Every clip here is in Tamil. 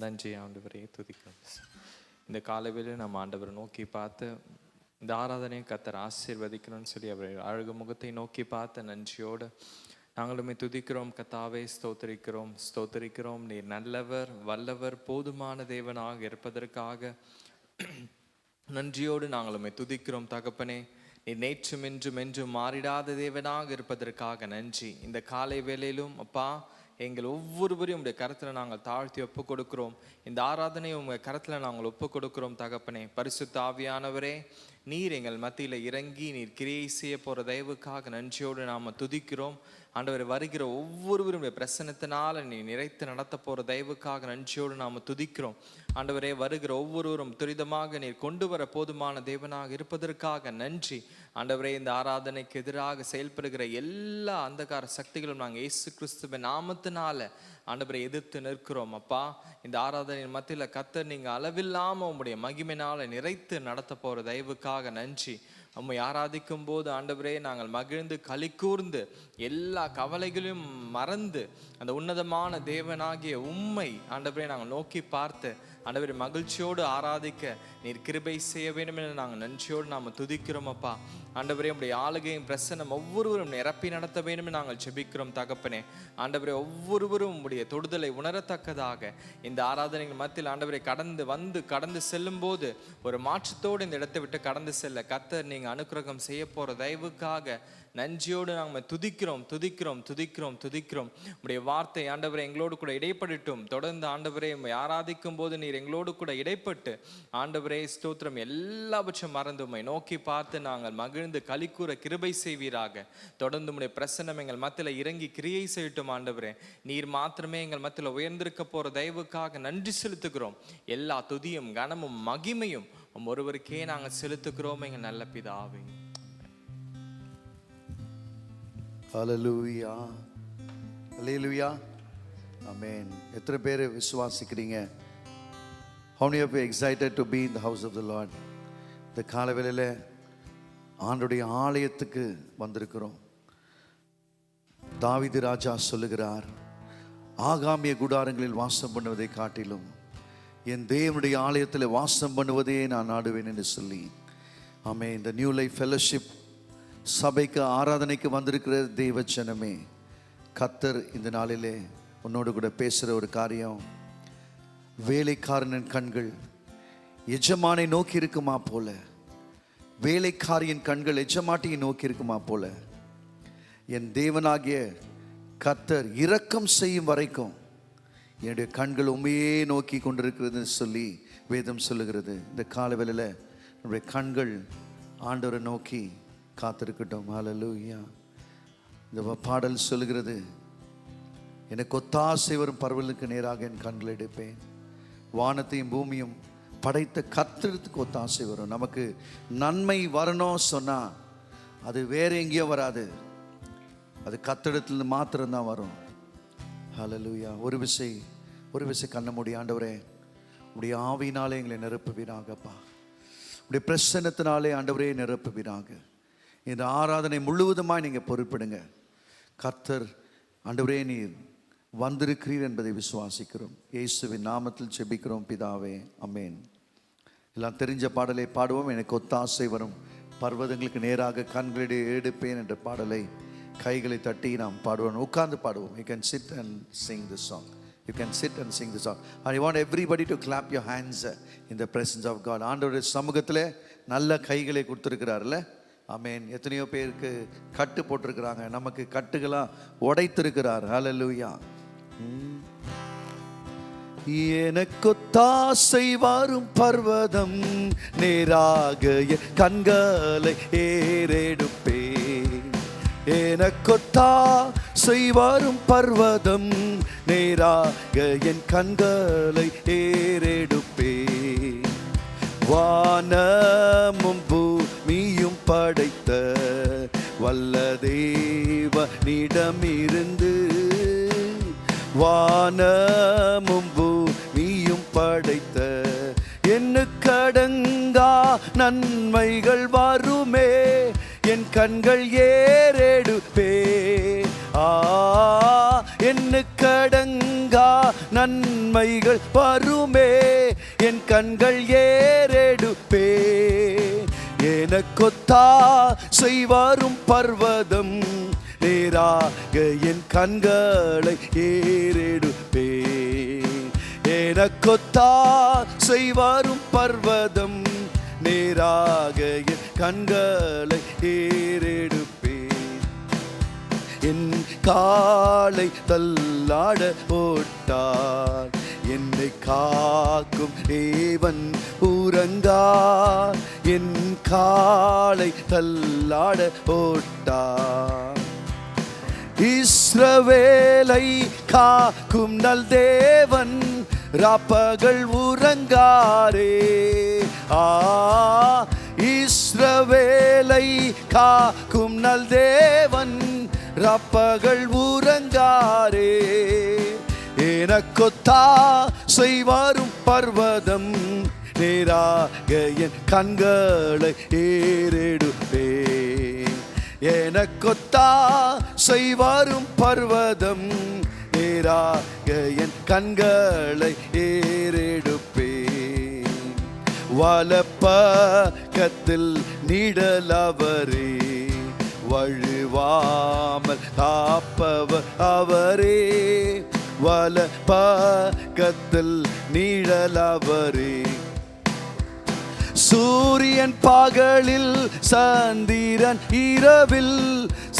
நன்றி ஆண்டவரே, துதிக்கிறோம். இந்த காலையில் நம்ம ஆண்டவரை நோக்கி பார்த்து இந்த ஆராதனையை கர்த்தர் ஆசீர்வதிக்கணும்னு சொல்லி அவர் அழகு முகத்தை நோக்கி பார்த்த நன்றியோடு நாங்களுமே துதிக்கிறோம். கர்த்தாவே ஸ்தோத்திரிக்கிறோம், ஸ்தோத்திரிக்கிறோம். நீர் நல்லவர், வல்லவர், போதுமான தேவனாக இருப்பதற்காக நன்றியோடு நாங்களுமே துதிக்கிறோம். தகப்பனே, நீ நேற்றும் என்றும் என்றும் மாறிடாத தேவனாக இருப்பதற்காக நன்றி. இந்த காலை வேளையிலும் அப்பா, எங்கள் ஒவ்வொருவரையும் உடைய கரத்தில் நாங்கள் தாழ்த்தி ஒப்பு கொடுக்கிறோம். இந்த ஆராதனையை உங்கள் கரத்தில் நாங்கள் ஒப்பு கொடுக்கிறோம். தகப்பனே, பரிசுத்த ஆவியானவரே, நீர் எங்கள் மத்தியில் இறங்கி நீர் கிரியை செய்ய போகிற தயவுக்காக நன்றியோடு நாம் துதிக்கிறோம். ஆண்டவர், வருகிற ஒவ்வொருவருடைய பிரசன்னத்தினால நீ நிறைத்து நடத்த போகிற தயவுக்காக நன்றியோடு நாம் துதிக்கிறோம். ஆண்டவரே, வருகிற ஒவ்வொருவரும் துரிதமாக நீர் கொண்டு வர போதுமான தேவனாக இருப்பதற்காக நன்றி. ஆண்டவரே, இந்த ஆராதனைக்கு எதிராக செயல்படுகிற எல்லா அந்தகார சக்திகளும் நாங்கள் இயேசு கிறிஸ்துவின் நாமத்தினால ஆண்டவரை எதிர்த்து நிற்கிறோம். அப்பா, இந்த ஆராதனையின் மத்தியில் கர்த்தர் நீங்கள் அளவில்லாமல் உங்களுடைய மகிமையினால் நிறைத்து நடத்த போகிற தயவுக்காக நன்றி. உம்மை ஆராதிக்கும் போது ஆண்டவரே, நாங்கள் மகிழ்ந்து களி கூர்ந்து எல்லா கவலைகளையும் மறந்து அந்த உன்னதமான தேவனாகிய உம்மை ஆண்டவரே நாங்கள் நோக்கி பார்த்து ஆண்டவரே மகிழ்ச்சியோடு ஆராதிக்க நீர் கிருபை செய்ய வேண்டும் என்று நாங்கள் நன்றியோடு நாம் துதிக்கிறோம். அப்பா ஆண்டவரே, உடைய ஆளுகையும் பிரசன்னம் ஒவ்வொருவரும் நிரப்பி நடத்த வேண்டும் என்று நாங்கள் ஜெபிக்கிறோம். தகப்பனே, ஆண்டவரே, ஒவ்வொருவரும் உடைய தொடுதலை உணரத்தக்கதாக இந்த ஆராதனைகள் மத்தியில் ஆண்டவரை கடந்து செல்லும் போது ஒரு மாற்றத்தோடு இந்த இடத்தை விட்டு கடந்து செல்ல கர்த்தர் நீங்கள் அனுக்கிரகம் செய்ய போகிற தயவுக்காக நன்றியோடு நாங்கள் துதிக்கிறோம். உடைய வார்த்தை ஆண்டவரை எங்களோடு கூட இடைப்படட்டும். தொடர்ந்து ஆண்டவரை ஆராதிக்கும் போது நீர் எங்களோடு கூட இடைப்பட்டு ஆண்டவரே ஸ்தோத்திரம், எல்லாவற்றையும் மறந்து உம்மை நோக்கி பார்த்து நாங்கள் மகிழ்ந்து களிக்கூற கிருபை செய்வீராக. தொடர்ந்து உம்முடைய பிரசன்னம் எங்கள் மத்தியில் இறங்கி கிரியை செய்யட்டும். ஆண்டவரே, நீர் மாத்திரமே எங்கள் மத்தியில் உயர்ந்திருக்க போற தயவுக்காக நன்றி செலுத்துகிறோம். எல்லா துதியும் கனமும் மகிமையும் ஒருவருக்கே நாங்கள் செலுத்துகிறோம் எங்கள் நல்ல பிதாவே. ஹல்லேலூயா, ஹல்லேலூயா, ஆமென். எத்தனை பேர் விசுவாசிக்கிறீங்க? How many of you excited to be in the house of the Lord? இந்த காலவேளையில் ஆண்டவருடைய ஆலயத்துக்கு வந்திருக்கிறோம். தாவீது ராஜா சொல்லுகிறார், ஆகாமிய கூடாரங்களில் வாசம் பண்ணுவதை காட்டிலும் என் தேவனுடைய ஆலயத்தில் வாசம் பண்ணுவதே நான் நாடுவேன் என்று சொல்லி. ஆமென். இந்த நியூ லைஃப் ஃபெலோஷிப் சபைக்கு ஆராதனைக்கு வந்திருக்கிற தெய்வ ஜனமே, கர்த்தர் இந்த நாளிலே உன்னோடு கூட பேசுகிற ஒரு காரியம், வேலைக்காரனின் கண்கள் எஜமானை நோக்கி இருக்குமா போல, வேலைக்காரியின் கண்கள் எஜமாட்டியை நோக்கி இருக்குமா போல, என் தேவனாகிய கர்த்தர் இரக்கம் செய்யும் வரைக்கும் என்னுடைய கண்கள் உண்மையே நோக்கி கொண்டிருக்கிறதுன்னு சொல்லி வேதம் சொல்லுகிறது. இந்த காலவேளையில் நம்முடைய கண்கள் ஆண்டவரை நோக்கி காத்திருக்கட்டும். ஹல்லேலூயா. இந்த பாடல் சொல்லுகிறது, எனக்கு ஒத்தாசை வரும் பர்வலுக்கு நேராக என் கண்களை எடுப்பேன். வானத்தையும் பூமியும் படைத்த கர்த்தருக்கு ஒத்தாசை வரும். நமக்கு நன்மை வரணும் சொன்னா அது வேற எங்கேயோ வராது, அது கர்த்தரிடத்துல மாத்திரம்தான் வரும். ஹல்லேலூயா. ஒரு விசை கண்ண மூடி, ஆண்டவரே உடைய ஆவியினாலே எங்களை நிரப்புவீராகப்பா, உடைய பிரசன்னத்தினாலே ஆண்டவரே நிரப்புவீராக. இந்த ஆராதனை முழுவதுமாய் நீங்கள் பொறுப்பிடுங்க. கர்த்தர் ஆண்டவரே நீர் வந்திருக்கிறீர் என்பதை விசுவாசிக்கிறோம். இயேசுவின் நாமத்தில் ஜெபிக்கிறோம் பிதாவே, ஆமென். எல்லாம் தெரிஞ்ச பாடலை பாடுவோம். எனக்கு ஒத்தாசை வரும் பர்வதங்களுக்கு நேராக கண்களை எடுப்பேன் என்ற பாடலை கைகளை தட்டி நாம் பாடுவோம். உட்கார்ந்து பாடுவோம். You can sit and sing this song. You can sit and sing this song. I want everybody to clap your hands in the presence of God. ஆண்டவருடைய சமூகத்தில் நல்ல கைகளை கொடுத்துருக்கிறார்ல. ஆமென். எத்தனையோ பேருக்கு கட்டு போட்டிருக்கிறாங்க, நமக்கு கட்டுகளாக உடைத்திருக்கிறார். ஹல்லேலூயா. எனக்கொத்தாசை வரும் பர்வதம் நேராக கண்களை ஏறெடுப்பே. எனக்கொத்தாசை வரும் பர்வதம் நேராக என் கண்களை ஏறெடுப்பே. வானமும் பூமியும் படைத்த வல்ல தேவனிடமிருந்து, வானமும் பூமியும் படைத்த எண்ணுக்கடங்கா நன்மைகள் வருமே, என் கண்கள் ஏறெடுப்பே. எண்ணுக்கடங்கா நன்மைகள் வருமே, என் கண்கள் ஏறெடுப்பே. எனக்கொத்தா செய்வாரும் பர்வதம், நேராக என் கண்களை ஏறெடுப்பே. எனக்கொத்தா செய்வாரும் பர்வதம், நேராக என் கண்களை ஏறெடுப்பே. என் காலை தள்ளாட போட்டார், என்னை காக்கும் தேவன் உறங்கார். என் காலை தள்ளாட போட்டார், இஸ்ரவேலை காக்கும் நல் தேவன் ராப்பகல் உறங்காரே. இஸ்ரவேலை காக்கும் நல் தேவன் ராப்பகல் உறங்காரே. எனக்கொத்தா செய்வாரும் பர்வதம், நேராக என் கண்களை ஏறெடுப்பே. எனக்கொத்தா செய்வாரும் பர்வதம், நேராக என் கண்களை ஏறெடுப்பே. வலப்பக்கத்தில் நீடலவரே, வழுவாமல் காப்பவர் அவரே. வலப்பக்கத்தில் நீடலவரே, சூரியன் பகலில் சந்திரன் இரவில்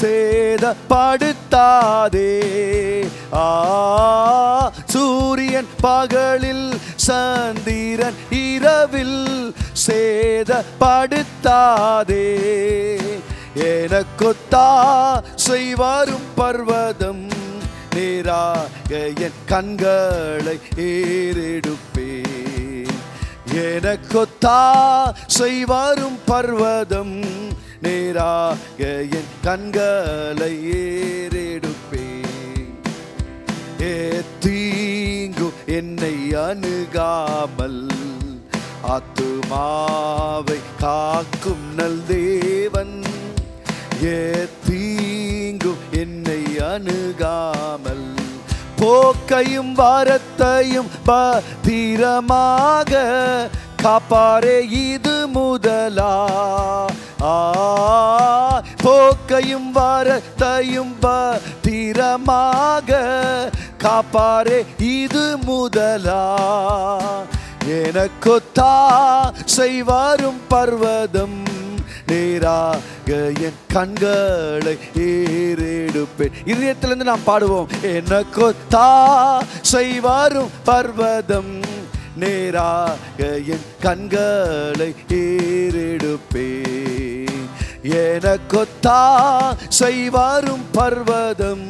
சேதப்படுத்தாதே. சூரியன் பகலில் சந்திரன் இரவில் சேதப்படுத்தாதே. எனக்கொத்தா செய்வாரும் பர்வதம், நேராக என் கண்களை ஏறெடுப்பே. எனக்கொத்தா செய்வாரும் பர்வதம், நேராக என் கண்களை ஏறெடுப்பே. தீங்கு என்னை அணுகாமல் ஆத்துமாவை காக்கும் நல் தேவன். தீங்கு என்னை அணுகாமல் போக்கையும் வாரத்தையும் பத்திரமாக காப்பாரே. இது முதலா போக்கையும் வாரத்தையும் பத்திரமாக காப்பாரே. இது முதலா எனக்கொத்தா செய்வாரும் பர்வதம், நேராக என் கண்களை ஏறெடுப்பேன். இதயத்திலிருந்து நாம் பாடுவோம். எனக்கொத்தா செய்வாரும் பர்வதம், நேராக என் கண்களை ஏறெடுப்பே. எனக்கொத்தா செய்வாரும் பர்வதம்,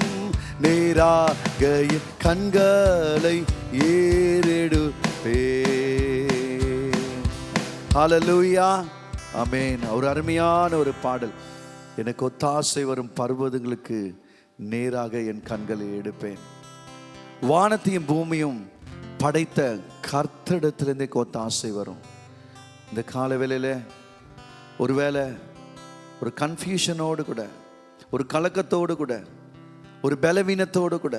நேராக என் கண்களை ஏறெடுப்பே. ஹல்லேலூயா, ஆமென். ஒரு அருமையான ஒரு பாடல். எனக்கு ஒத்தாசை வரும் பர்வதங்களுக்கு நேராக என் கண்களை எடுப்பேன். வானத்தையும் பூமியும் படைத்த கர்த்தரிடத்திலிருந்தே ஒத்தாசை வரும். இந்த கால வேளையில ஒருவேளை ஒரு கன்ஃபியூஷனோடு கூட, ஒரு கலக்கத்தோடு கூட, ஒரு பலவீனத்தோடு கூட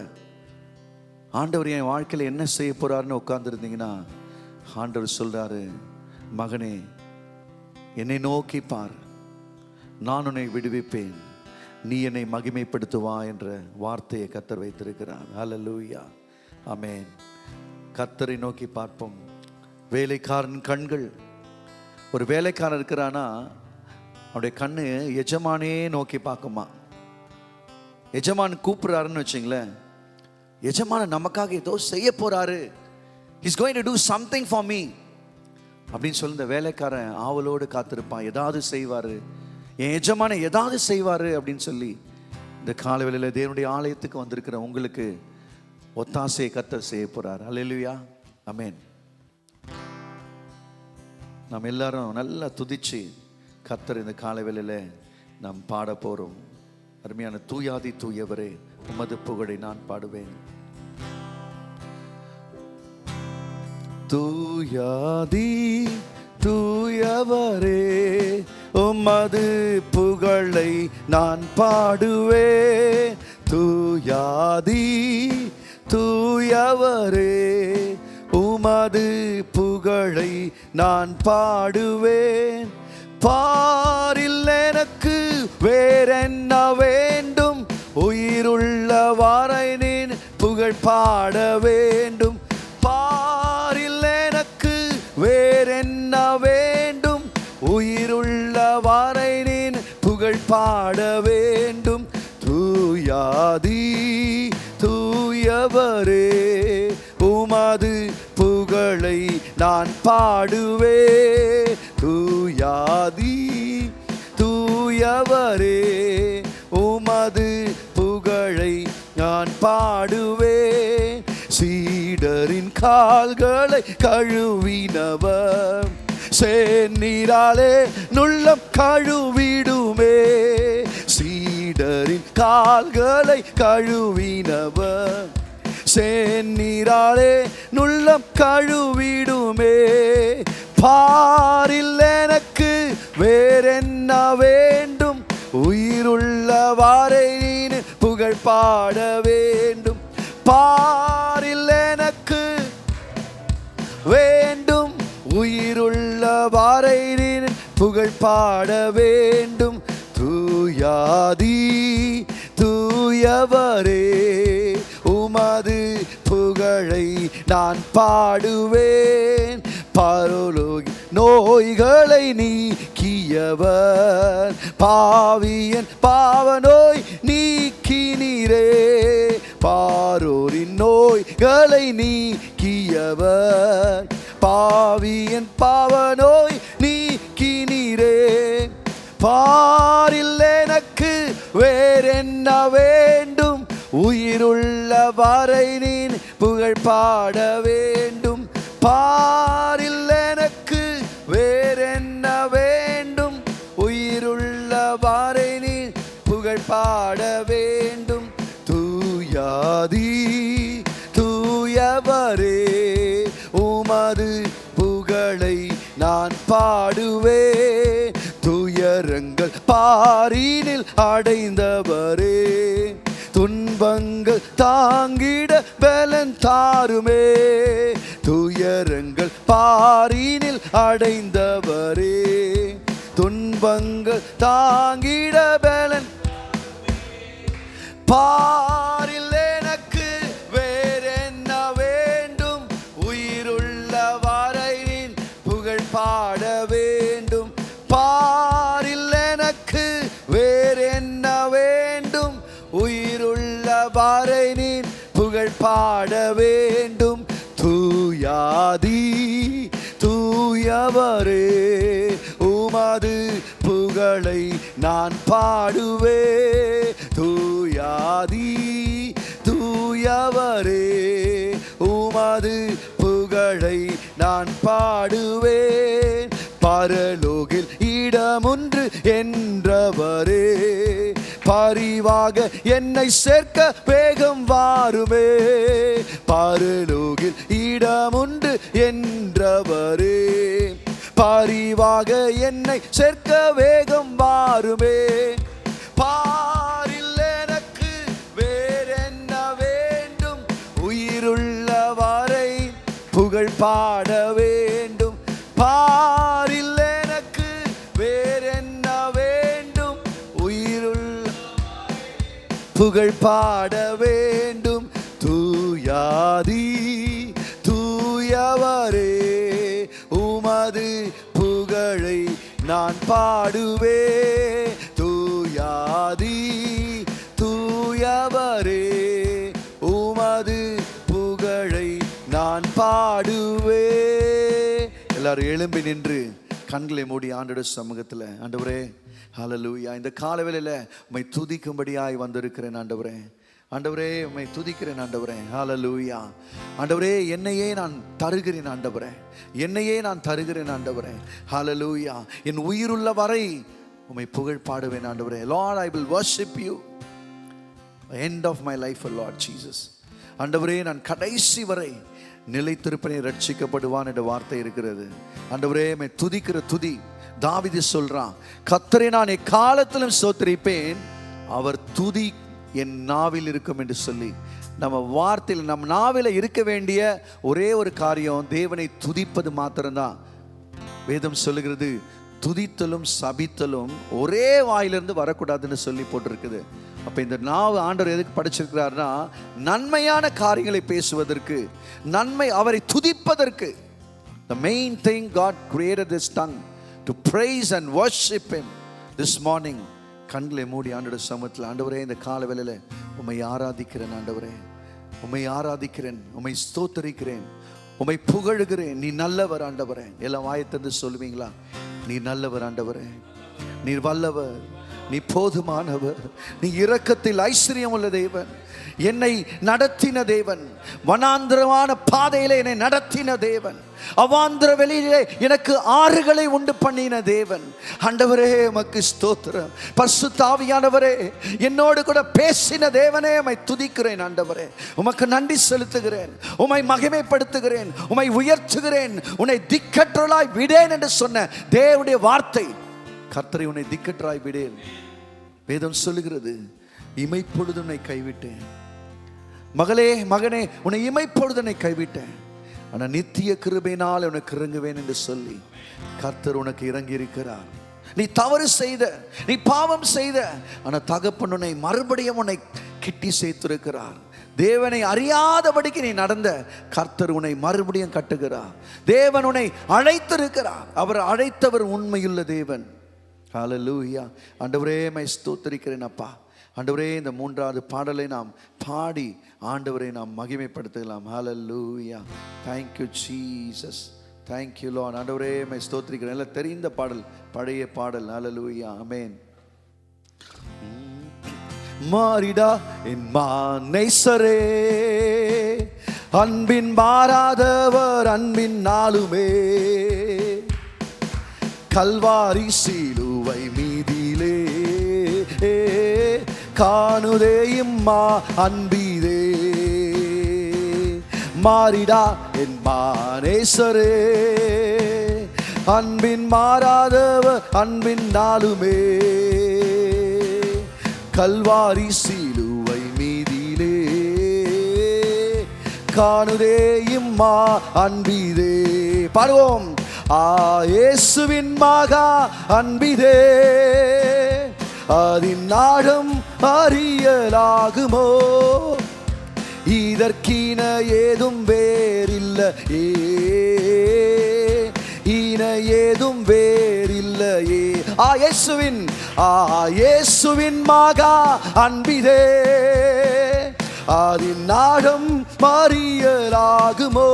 ஆண்டவர் என் வாழ்க்கையில் என்ன செய்ய போறாருன்னு உட்கார்ந்துருந்தீங்கன்னா, ஆண்டவர் சொல்றாரு, மகனே என்னை நோக்கி பார், நான் உன்னை விடுவிப்பேன், நீ என்னை மகிமைப்படுத்துவா என்ற வார்த்தையை கர்த்தர் வைத்திருக்கிறார். ஹல்லேலூயா, ஆமென். கர்த்தரை நோக்கி பார்ப்போம். வேலைக்காரன் கண்கள், ஒரு வேலைக்காரன் இருக்கிறானா அவனுடைய கண்ணு எஜமானே நோக்கி பார்க்குமா. எஜமான் கூப்பிடுறாருன்னு வச்சுங்களேன், எஜமான நமக்காக ஏதோ செய்ய போறாரு, he's going to do something for me அப்படின்னு சொல்லி இந்த வேலைக்காரன் ஆவலோடு காத்திருப்பான். ஏதாவது செய்வாரு, என் எஜமான ஏதாவது செய்வாரு அப்படின்னு சொல்லி. இந்த காலவேளையில் தேவனுடைய ஆலயத்துக்கு வந்திருக்கிற உங்களுக்கு ஒத்தாசையை கர்த்தர் செய்ய போறார். ஹல்லேலூயா, ஆமென். நாம் எல்லாரும் நல்லா துதிச்சு கர்த்தர் இந்த காலவேளையில் நாம் பாட போறோம். அருமையான தூயாதி தூயவரே, உமது புகழை நான் பாடுவேன். தூயாதி தூயவரே, உமது புகழை நான் பாடுவேன். தூயாதி தூயவரே உமது புகழை நான் பாடுவேன். பாரில் எனக்கு வேறென்ன வேண்டும், உயிருள்ள வாரை நீர் புகழ் பாட வேண்டும். பாரில் எனக்கு வேறென்ன வேண்டும், உயிருள்ள வாரை நீர் புகழ் பாட வேண்டும். தூயாதி தூயவரே உமது புகழை நான் பாடுவே. தூயாதி தூயவரே உமது புகழை நான் பாடுவே. சீடரின் கால்களை கழுவினவர் செந்நீராலே நுள்ளம் கழுவிடுமே. சீடரின் கால்களை கழுவினவர் செந்நீராலே நுள்ளம் கழுவிடுமே. பாரில் எனக்கு வேறென்ன வேண்டும், உயிருள்ள வாரை நீர் புகழ் பாட வேண்டும். பாரில் எனக்கு வேண்டும், உயிருள்ள வாரை நீர் புகழ் பாட வேண்டும். தூயாதி தூயவரே உமது புகழை நான் பாடுவேன். பரலோக நோய்களை நீக்கியவர், பாவியன் பாவ நோய் நீக்கினீரே. பாரோரின் நோய்களை நீக்கியவர், பாவியன் பாவ நோய் நீக்கினீரே. பாரில் எனக்கு வேறென்ன வேண்டும், உயிருள்ள வாரை நீர் புகழ் பாட வேண்டும். பாரில் எனக்கு வேறென்ன வேண்டும், உயிருள்ள வாரை நீர் புகழ் பாட வேண்டும். தூயாதி தூயவரே உமது புகழை நான் பாடுவே. துயரங்கள் பாரினில் அடைந்தவரே, துன்பங்கள் தாங்கிட பலன் தாருமே. துயரங்கள் பாரினில் அடைந்தவரே, துன்பங்கள் தாங்கிட பலன். பாரில் எனக்கு வேறென்ன வேண்டும், உயிருள்ள வாரை நீர் புகழ் பாட வேண்டும். பாரில் எனக்கு வேறென்ன வேண்டும், உயிருள்ள வாரை நீர் புகழ் பாட வேண்டும். தூயாதி தூயவரே உமது புகழை நான் பாடுவே. தூயாதி தூயவரே உமது புகழை நான் பாடுவேன். பரலோகில் இடமொன்று என்றவரே, பரிவாக என்னை சேர்க்க வேகம் வாருமே. பரலோகில் இடமொன்று என்றவரே, பரிவாக என்னை சேர்க்க வேகம் வாருமே. பாரில் எனக்கு வேறென்ன வேண்டும், உயிருள்ள வாரை புகழ் பாட வேண்டும். பாரில் எனக்கு வேறென்ன வேண்டும், உயிருள்ள புகழ் பாட வேண்டும். தூயாதி தூயவரே உமது புகழை நான் பாடுவே. தூயாதி தூயவரே உமது புகழை நான் பாடுவே. எல்லாரும் எழும்பி நின்று கண்களை மூடி ஆண்டவருடைய சமூகத்தில், ஆண்டவரே ஹல்லேலூயா, இந்த காலவேளையில் உம்மை துதிக்கும்படியாய் வந்திருக்கிறேன் ஆண்டவரே. ஆண்டவரே உம்மை துதிக்கிறேன் ஆண்டவரே. ஹல்லேலூயா. ஆண்டவரே என்னையே நான் தருகிறேன் ஆண்டவரே, என்னையே நான் தருகிறேன் ஆண்டவரே. ஹல்லேலூயா. என் உயிருள்ள வரை உம்மை புகழ் பாடுவேன் ஆண்டவரே. Lord, I will worship you end of my life, Lord Jesus. ஆண்டவரே நான் கடைசி வரை நிலைத்திருப்பனை ரட்சிக்கப்படுவான் என்ற வார்த்தை இருக்கிறது. ஆண்டவரே உம்மை துதிக்கிற துதி தாவீது சொல்றான், கர்த்தரை நான் எக்காலத்திலும் ஸ்தோத்திரிப்பேன், அவர் துதி என் நாவில் இருக்கும் என்று சொல்லி நம்ம வார்த்தையில் நம்ம நாவில் இருக்க வேண்டிய ஒரே ஒரு காரியம் தேவனை துதிப்பது மாத்திரம்தான். வேதம் சொல்லுகிறது, துதித்தலும் சபித்தலும் ஒரே வாயிலிருந்து வரக்கூடாதுன்னு சொல்லி போட்டிருக்குது. அப்ப இந்த நாவு ஆண்டவர் எதுக்கு படைச்சிருக்கிறார்னா, நன்மையான காரியங்களை பேசுவதற்கு, நன்மை அவரை துதிப்பதற்கு. The main thing God created this tongue to praise and worship him. This morning கண்களை மூடி ஆண்டவருடைய சமூகத்தில், ஆண்டவரே இந்த கால வேளையில உம்மை ஆராதிக்கிறேன், ஆண்டவரே உம்மை ஆராதிக்கிறேன், உம்மை ஸ்தோத்தரிக்கிறேன், உம்மை புகழுகிறேன். நீ நல்லவர் ஆண்டவரே. எல்லாம் வாயத்திலிருந்து சொல்லுவீங்களா? நீ நல்லவர் ஆண்டவரே, நீர் வல்லவர், நீ போதுமானவர், நீ இரக்கத்தில் ஐஸ்வர்யம் உள்ள தேவன், என்னை நடத்தின தேவன், வனாந்திரமான பாதையிலே என்னை நடத்தின தேவன், அவாந்திர வெளியிலே எனக்கு ஆறுகளை உண்டு பண்ணின தேவன். ஆண்டவரே உமக்கு ஸ்தோத்திரம். பரிசுத்த ஆவியானவரே, என்னோடு கூட பேசின தேவனே, உம்மை துதிக்கிறேன் ஆண்டவரே. உமக்கு நன்றி செலுத்துகிறேன், உம்மை மகிமைப்படுத்துகிறேன், உம்மை உயர்த்துகிறேன். உன்னை திக்கற்றலாய் விடேன் என்று சொன்ன தேவனுடைய வார்த்தை, கர்த்தரை உன்னை திக்கற்றாய் விடேன். வேதம் சொல்லுகிறது, இமைப்பொழுது உன்னை கைவிட்டேன். மகளே மகனே, உன்னை இமைப்பொழுது உன்னை கைவிட்டேன், ஆனால் நித்திய கிருபையினால் உனக்கு இறங்குவேன் என்று சொல்லி கர்த்தர் உனக்கு இறங்கி இருக்கிறார். நீ தவறு செய்த, நீ பாவம் செய்த, ஆனால் தகப்பன் உன்னை மறுபடியும் உன்னை கிட்டி சேர்த்திருக்கிறார். தேவனை அறியாதபடிக்கு நீ நடந்த கர்த்தர் உன்னை மறுபடியும் கட்டுகிறார். தேவன் உன்னை அழைத்திருக்கிறார். அவர் அழைத்தவர் உண்மையுள்ள தேவன். ஹல்லேலூயா. ஆண்டவரே உம்மை ஸ்தோத்திரிக்கிறேன் அப்பா. ஆண்டவரே, இந்த மூன்றாவது பாடலை நாம் பாடி ஆண்டவரை நாம் மகிமைப்படுத்தலாம். ஹல்லேலூயா. Thank you Jesus. Thank you Lord. ஆண்டவரே உம்மை ஸ்தோத்திரிக்கிறேன். எல்லாம் தெரிந்த பாடல், பழைய பாடல். ஹல்லேலூயா. ஆமென். மாறிடா என் மானேசரே, அன்பின் மாறாதவர், அன்பின் நாளுமே, கல்வாரி சிலுவை மீதிலே காணுதே இம்மா அன்பிதே. மாறிடா என் மானேசரே, அன்பின் மாறாதவர், அன்பின் நாளுமே, கல்வாரி சிலுவை மீதிலே காணுதே இம்மா அன்பிதே. பாடுவோம். இயேசுவின் மகா அன்பிதே, அதின் நாடம் அறியலாகுமோ, இதற்கின ஏதும் வேறில்லையே, இன ஏதும் வேறில்லையே. இயேசுவின் மகா அன்பிதே, அதின் நாடம் அறியலாகுமோ,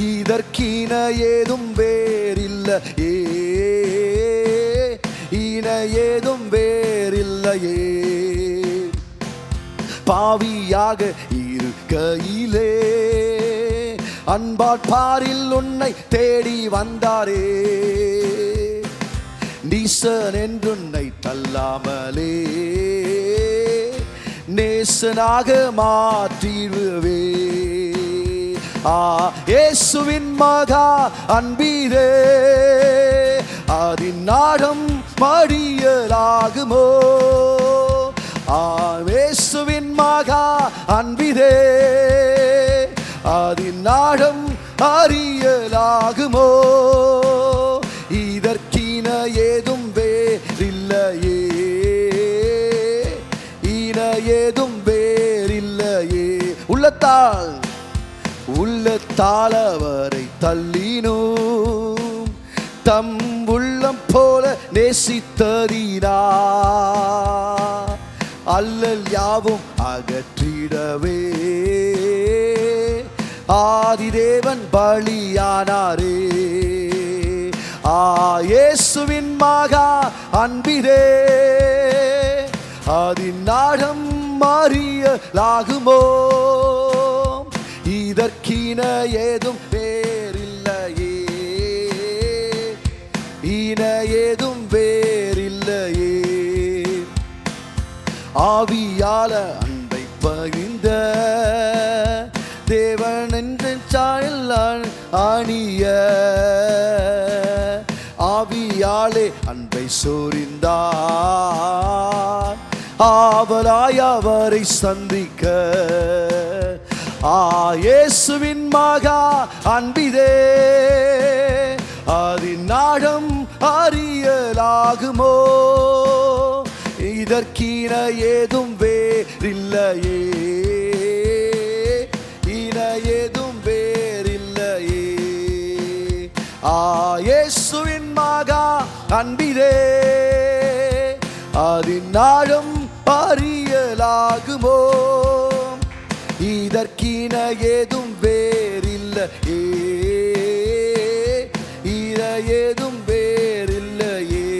இதற்கின ஏதும் வேறில்லையே, இன ஏதும் வேறில்லையே. பாவியாக இருக்கையிலே அன்பாட்பாரில் உன்னை தேடி வந்தாரே, நீசன் என்றுன்னை தள்ளாமலே நேசனாக மாற்றிடுவே. இயேசுவின் மகா அன்பிதே, அதின் நாடம் மடியலாகுமோ, இயேசுவின் மகா அன்பிதே, அதின் நாடம் அறியலாகுமோ, இதற்கின ஏதும் வேறில்லையே, இன ஏதும் வேறில்லையே. உள்ளத்தால் அவரை தள்ளினோம், தம் உள்ளம் போல நேசித்ததினா, அல்லல் யாவும் அகற்றிடவே ஆதிதேவன் பலியானாரே. இயேசுவின் மகா அன்பிதே, அதின் நாடம் அறியலாகுமோ, இதற்கின ஏதும் வேறில்லையே, இன ஏதும் வேறில்லையே. ஆவியால அன்பை பகிர்ந்த தேவன் என்ற சாயல் அணிய, ஆவியாலே அன்பை சொரிந்தார், ஆவலாய் அவரை சந்திக்க. இயேசுவின் மகா அன்பிதே அதின் நாடம் அறியலாகுமோ? இதற்கின ஏதும் வேறில்லையே, இன ஏதும் வேறில்லையே. இயேசுவின் மகா அன்பிதே அதின் நாடம் அறியலாகுமோ? இதற்கின ஏதும் வேறில்லையே, இன ஏதும் வேறில்லையே.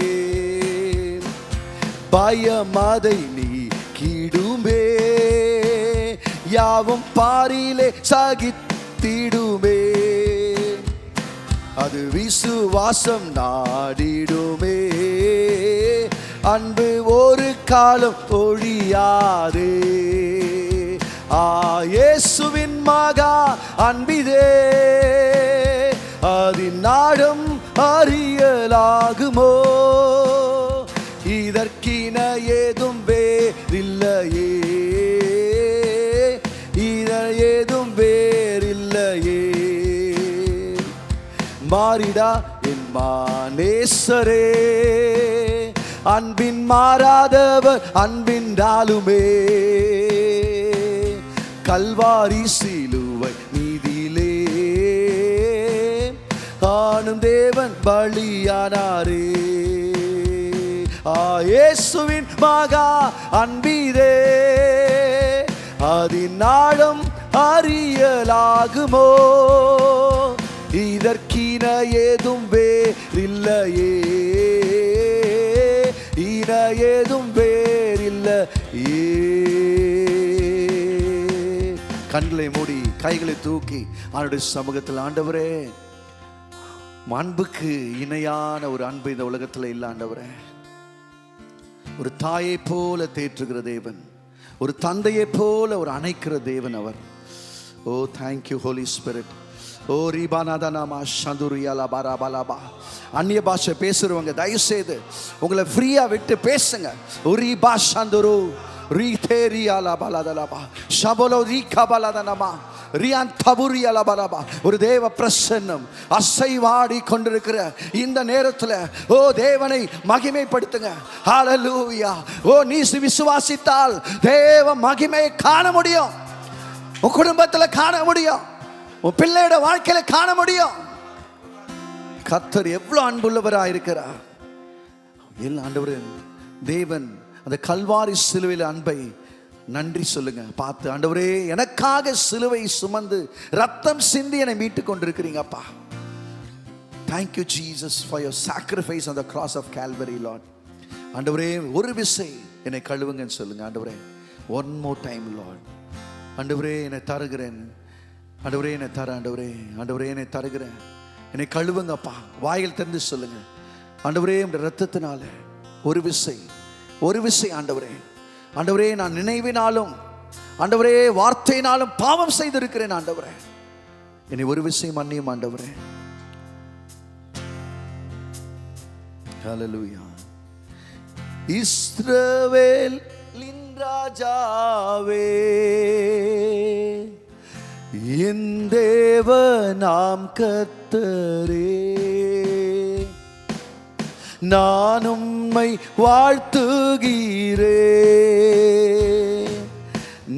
பயமதை நீக்கிடுமே, யாவும் பாரிலே சகித்திடுமே. அது விசுவாசம் நாடிடுமே, அன்பு ஒரு காலம் ஒழியாதே. இயேசுவின் மகா அன்பிதே அதின் நாடம் அறியலாகுமோ? இதற்கின ஏதும் வேறில்லையே, இன ஏதும் வேறில்லையே. மாறிடா என் மானேசரே, அன்பின் மாறாதவர் அன்பின் டாலுமே. கல்வாரி சிலுவை நீதியிலே காணும் தேவன் பலியானாரே. இயேசுவின் மகா அன்பிதே அதின் நாடம் அறியலாகுமோ? இதற்கின ஏதும் வேறில்லையே, இன ஏதும் வேறில்லையே. கண்களை மூடி கைகளை தூக்கி அவனுடைய சமூகத்தில், ஆண்டவரே, அன்புக்கு இணையான ஒரு அன்பு இந்த உலகத்தில் இல்லை ஆண்டவரே. ஒரு தாயை போல தேற்றுகிற தேவன், ஒரு தந்தையை போல ஒரு அணைக்கிற தேவன் அவர். ஓ தேங்க்யூ ஹோலி ஸ்பிரிட். ஓ ரீபானாதானாமா சந்துரியாலா பாராபாலாபா. அந்நிய பாஷை பேசுறவங்க தயவு செய்து உங்களை ஃப்ரீயா விட்டு பேசுங்க. ஒரு பாஷாந்துரு ஒரு தேவ பிரசன்னம் அசைவாடி கொண்டிருக்கிற இந்த நேரத்தில் ஓ தேவனை மகிமைப்படுத்துங்க. ஹல்லேலூயா. ஓ நீ விசுவாசித்தால் தேவ மகிமையை காண முடியும், உன் குடும்பத்தில் காண முடியும், உன் பிள்ளையோட வாழ்க்கையில காண முடியும். கர்த்தர் எவ்வளவு அன்புள்ளவராக இருக்கிறார். ஆண்டவரே, தேவன் அந்த கல்வாரி சிலுவையில் அன்பை நன்றி சொல்லுங்க. பார்த்து, ஆண்டவரே, எனக்காக சிலுவை சுமந்து ரத்தம் சிந்தி என்னை மீட்டு கொண்டிருக்கிறீங்க அப்பா. Thank you Jesus for your sacrifice on the cross of Calvary Lord. ஆண்டவரே, ஒரு விசை என்னை கழுவுங்கன்னு சொல்லுங்க. ஆண்டவரே, one more time Lord. ஆண்டவரே, என்னை தருகிறேன். ஆண்டவரே, என்னை தர. ஆண்டவரே, ஆண்டவரே, என்னை தருகிறேன். என்னை கழுவுங்கப்பா. வாயில் திறந்து சொல்லுங்க. ஆண்டவரே, உம்முடைய ரத்தத்தினால ஒரு விசை, ஒரு விசை ஆண்டவரே, ஆண்டவரே, நான் நினைவினாலும் ஆண்டவரே வார்த்தையினாலும் பாவம் செய்திருக்கிறேன் ஆண்டவரே. என்னை ஒரு விசை மன்னியும் ஆண்டவரே. ஹல்லேலூயா. இஸ்ரவேலின் ராஜாவே, என் தேவனாம் கர்த்தரே, நான் உம்மை வாழ்த்துகிறேன்,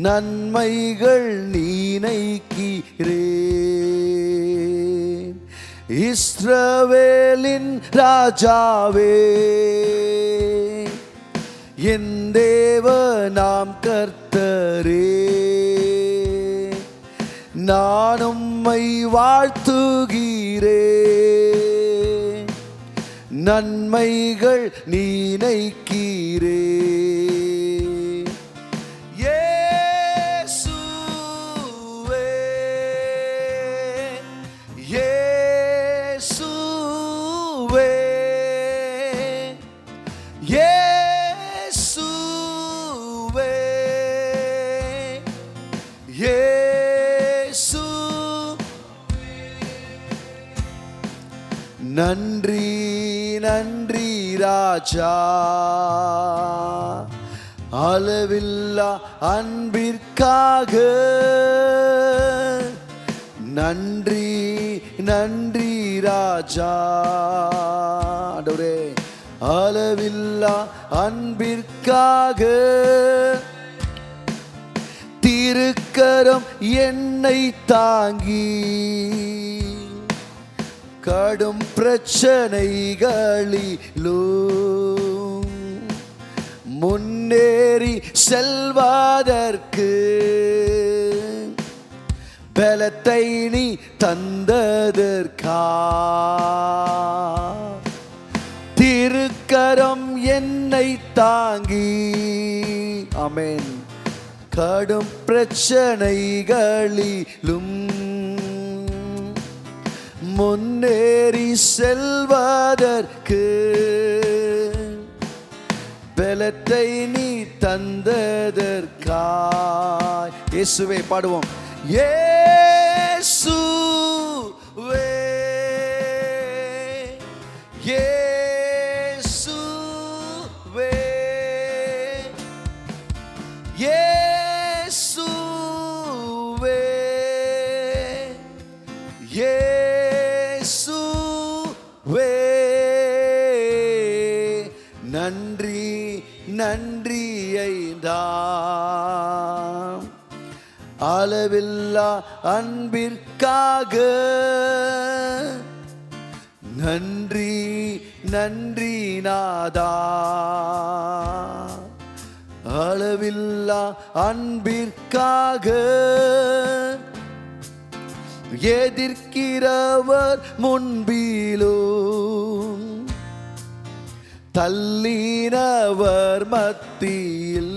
நன்மைகள் நினைக்கிறேன். இஸ்ரவேலின் ராஜாவே, என் தேவனாம் கர்த்தரே, நான் உம்மை வாழ்த்துகிறேன், நன்மைகள் நினைக்கிறேன். இயேசுவே, இயேசுவே, இயேசுவே, இயேசு. நன்றி நன்றி ராஜா, அளவில்லா அன்பிற்காக நன்றி நன்றி ராஜா. ஆண்டவரே, அளவில்லா அன்பிற்காக திருக்கரம் என்னை தாங்கி கடும் பிரச்சனைகளிலும் முன்னேறி செல்வதற்கு பலத்தை நீ தந்ததற்கா திருக்கரம் என்னை தாங்கி. ஆமென். கடும் பிரச்சனைகளிலும் முன்னேறி செல்வதற்கு பலத்தை நீ தந்ததற்காய். இயேசுவே பாடுவோம். இயேசுவே இயேசுவே இயேசுவே இயேசுவே நன்றி நன்றி ஐந்தாம் அளவில்லா அன்பிற்காக நன்றி நன்றி நாதா. அளவில்லா அன்பிற்காக எதிர்க்கிறவர் முன்பிலும் தள்ளினவர் மத்தியில்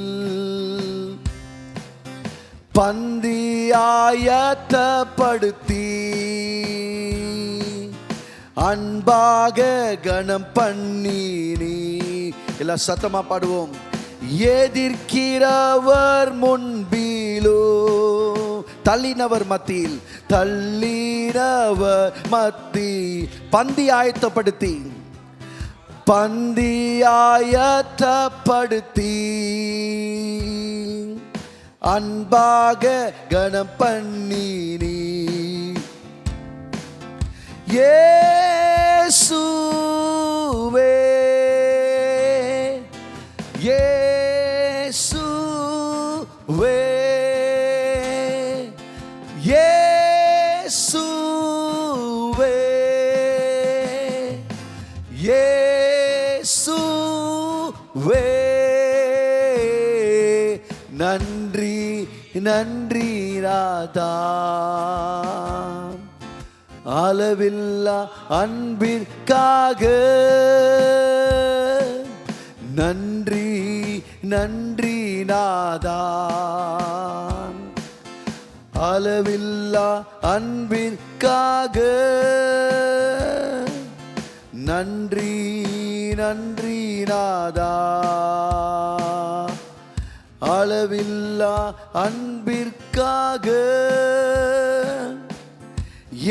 பந்தியாயத்தப்படுத்தி அன்பாக கணம் பண்ணினி. எல்லாம் சத்தமா பாடுவோம். எதிர்க்கிறவர் முன்பிலோ தள்ளினவர் மத்தியில் தள்ளினவர் மத்தி பந்தி ஆயத்தப்படுத்தி பந்தியாயத்தப்படுத்தி அன்பாக கணம் பண்ணினி. இயேசுவே இயேசுவே இயேசுவே இயேசுவே நன்றி நன்றி ராதா. அளவில்லா அன்பிற்காக நன்றி நன்றி நாதா. அளவில்லா அன்பிற்காக நன்றி நன்றி நாதா. அளவில்லா அன்பிற்காக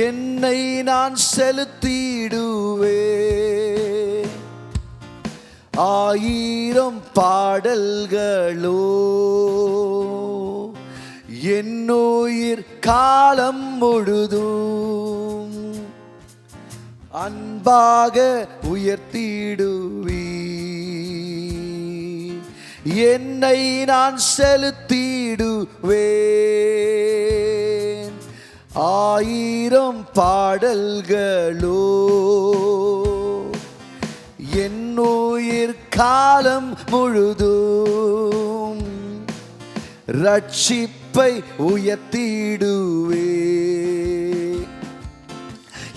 என்னை நான் செலுத்திடுவே. ஆயிரம் பாடல்களோ என்னுயிர் காலம் முழுதும் அன்பாக உயர்த்திடுவி. என்னை நான் செலுத்திடுவேன். ஆயிரம் பாடல்களோ என்னுயிர் காலம் முழுதும் ரட்சிப்பை உயர்த்திடுவே.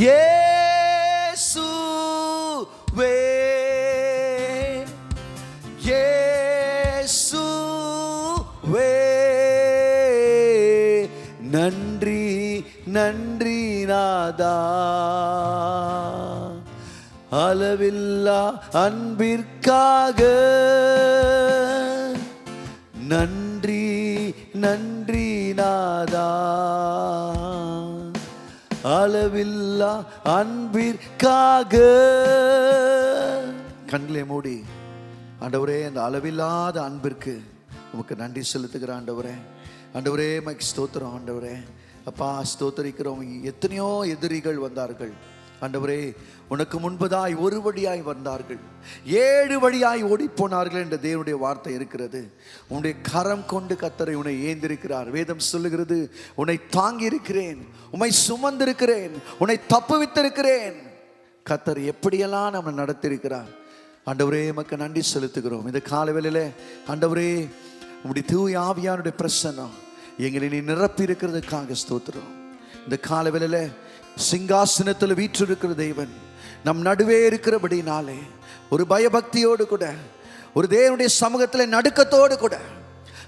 இயேசுவே இயேசுவே நன்றி நன்றி நாதா. அளவில்லா அன்பிற்காக நன்றி நன்றி நாதா. அளவில்லா அன்பிற்காக கண்களை மூடி ஆண்டவரே அந்த அளவில்லாத அன்பிற்கு உமக்கு நன்றி செலுத்துகிற ஆண்டவரே. ஆண்டவரே மக்கு ஸ்தோத்திரம் ஆண்டவரே. அப்பா ஸ்தோத்தரிக்கிறோம். எத்தனையோ எதிரிகள் வந்தார்கள் ஆண்டவரே. உனக்கு முன்பதாய் ஒரு வழியாய் வந்தார்கள், 7 வழியாய் ஓடி போனார்கள் என்ற தேவனுடைய வார்த்தை இருக்கிறது. உன்னுடைய கரம் கொண்டு கர்த்தர் உன்னை ஏந்திருக்கிறார். வேதம் சொல்லுகிறது, உன்னை தாங்கி இருக்கிறேன், உன்னை சுமந்திருக்கிறேன், உன்னை தப்புவித்திருக்கிறேன். கர்த்தர் எப்படியெல்லாம் நம்ம நடத்திருக்கிறார். ஆண்டவரே எமக்கு நன்றி செலுத்துகிறோம். இந்த காலவேளையிலே ஆண்டவரே உம்முடைய தூய ஆவியானுடைய பிரசன்னம் எங்களை நீ நிரப்பி இருக்கிறதுக்காக ஸ்தோத்திரம். இந்த காலவேளையில சிங்காசனத்தில் வீற்றிருக்கிற தேவன் நம் நடுவே இருக்கிறபடினாலே ஒரு பயபக்தியோடு கூட, ஒரு தேவனுடைய சமூகத்தில் நடுக்கத்தோடு கூட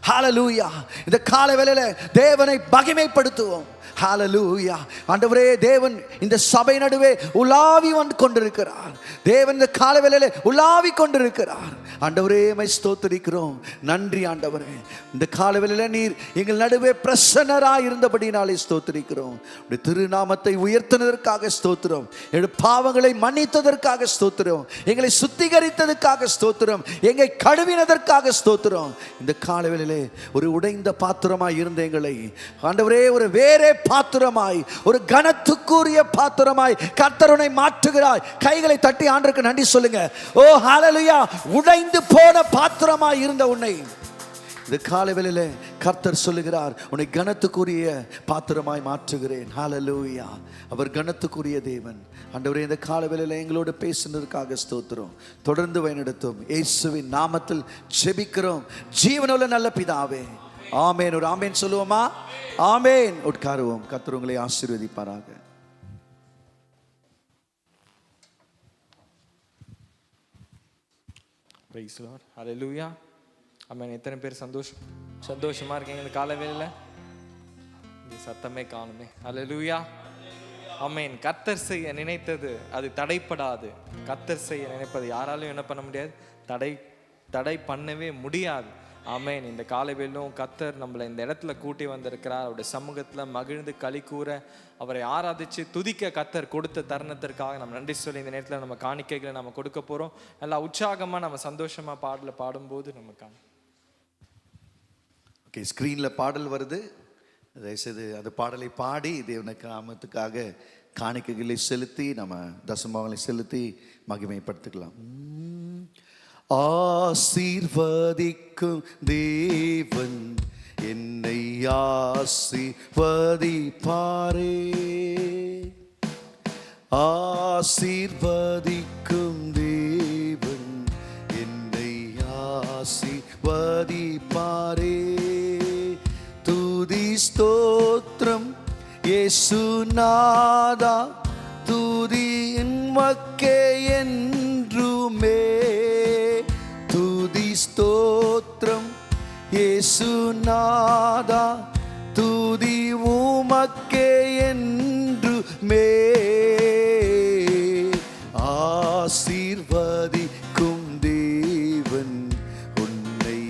ஹalleluya இந்த காலவேளையில தேவனை மகிமைப்படுத்துவோம். ஹalleluya. ஆண்டவரே தேவன் இந்த சபை நடுவே உலாவி வந்து கொண்டிருக்கிறார். தேவன் இந்த காலவேளையில உலாவி கொண்டிருக்கிறார். ஆண்டவரே மை ஸ்தோத்திரிக்கிறோம். நன்றி ஆண்டவரே. இந்த காலவேளையில நீர் எங்கள் நடுவே பிரசன்னராய் இருந்தபடினாலே ஸ்தோத்திரிக்கிறோம். உம்முடைய திருநாமத்தை உயர்த்தினதற்காக ஸ்தோத்திரம். எங்கள் பாவங்களை மன்னித்ததற்காக ஸ்தோத்திரம். எங்களை சுத்திகரித்ததற்காக ஸ்தோத்திரம். எங்களை கழுவினதற்காக ஸ்தோத்திரம். இந்த காலவேளையிலே ஒரு உடைந்த பாத்திரமாய் இருந்த எங்களை ஆண்டவரே ஒரு வேறே பாத்திரமாய், ஒரு கனத்துக்குரிய பாத்திரமாய் கர்த்தருனை மாற்றுகிறாய். கைகளை தட்டி ஆண்டவருக்கு நன்றி சொல்லுங்க. ஓ ஹalleluya. உடைந்து போன பாத்திரமாய் இருந்த உன்னை இந்த காலவேளையில கர்த்தர் சொல்லுகிறார், உன்னை கனத்துக்குரிய பாத்திரமாய் மாற்றுகிறேன். ஹalleluya. அவர் கனத்துக்குரிய தேவன். ஆண்டவரே இந்த காலவேளையில எங்களோடு பேசினதற்காக ஸ்தோத்திரம். தொடர்ந்து வழிநடத்தும் இயேசுவின் நாமத்தில் ஜெபிக்கிறோம் ஜீவனுள்ள நல்ல பிதாவே. ஆமென். ஒரு ஆமென் சொல்லுவோமா? ஆமென். உட்காருவோம். கர்த்தர் உங்களை ஆசீர்வதிப்பாராக. Praise lord. ஹalleluya. ஆமென். எத்தனை பேர் சந்தோஷமா இருக்கீங்க இந்த காலவேளையில? இந்த சத்தமே காணுமே. ஹalleluya. ஆமென். கர்த்தர் செய்ய நினைத்தது அது தடைப்படாது. கர்த்தர் செய்ய நினைப்பது யாராலும் என்ன பண்ண முடியாது, தடை பண்ணவே முடியாது. ஆமென். இந்த காலவேளையிலும் கர்த்தர் நம்மளை இந்த இடத்துல கூட்டி வந்திருக்கிறார். அவருடைய சமூகத்தில் மகிழ்ந்து களி கூற, அவரை ஆராதிச்சு துதிக்க கர்த்தர் கொடுத்த தருணத்திற்காக நம்ம நன்றி சொல்லி இந்த நேரத்தில் நம்ம காணிக்கைகளை நம்ம கொடுக்க போகிறோம். நல்லா உற்சாகமாக நம்ம சந்தோஷமாக பாடலை பாடும்போது நம்ம ஓகே, ஸ்க்ரீனில் பாடல் வருது. தயவுசெய்து அந்த பாடலை பாடி தேவனுக்கு நாமத்துக்காக காணிக்கைகளை செலுத்தி நம்ம தசமாவங்களை செலுத்தி மகிமைப்படுத்திக்கலாம். ஆசீர்வதிக்கும் தேவன் என்னை ஆசீர்வதிப்பாரே. ஆசீர்வதிக்கும் தேவன் என்னை ஆசீர்வதிப்பாரே. துதி ஸ்தோத்திரம் இயேசுநாதா, துதி உமக்கே என்றுமே. துதி ஸ்தோத்திரம் இயேசுநாதா, துதி உமக்கே என்றுமே. ஆசீர்வதிக்கும் தேவன் உன்னை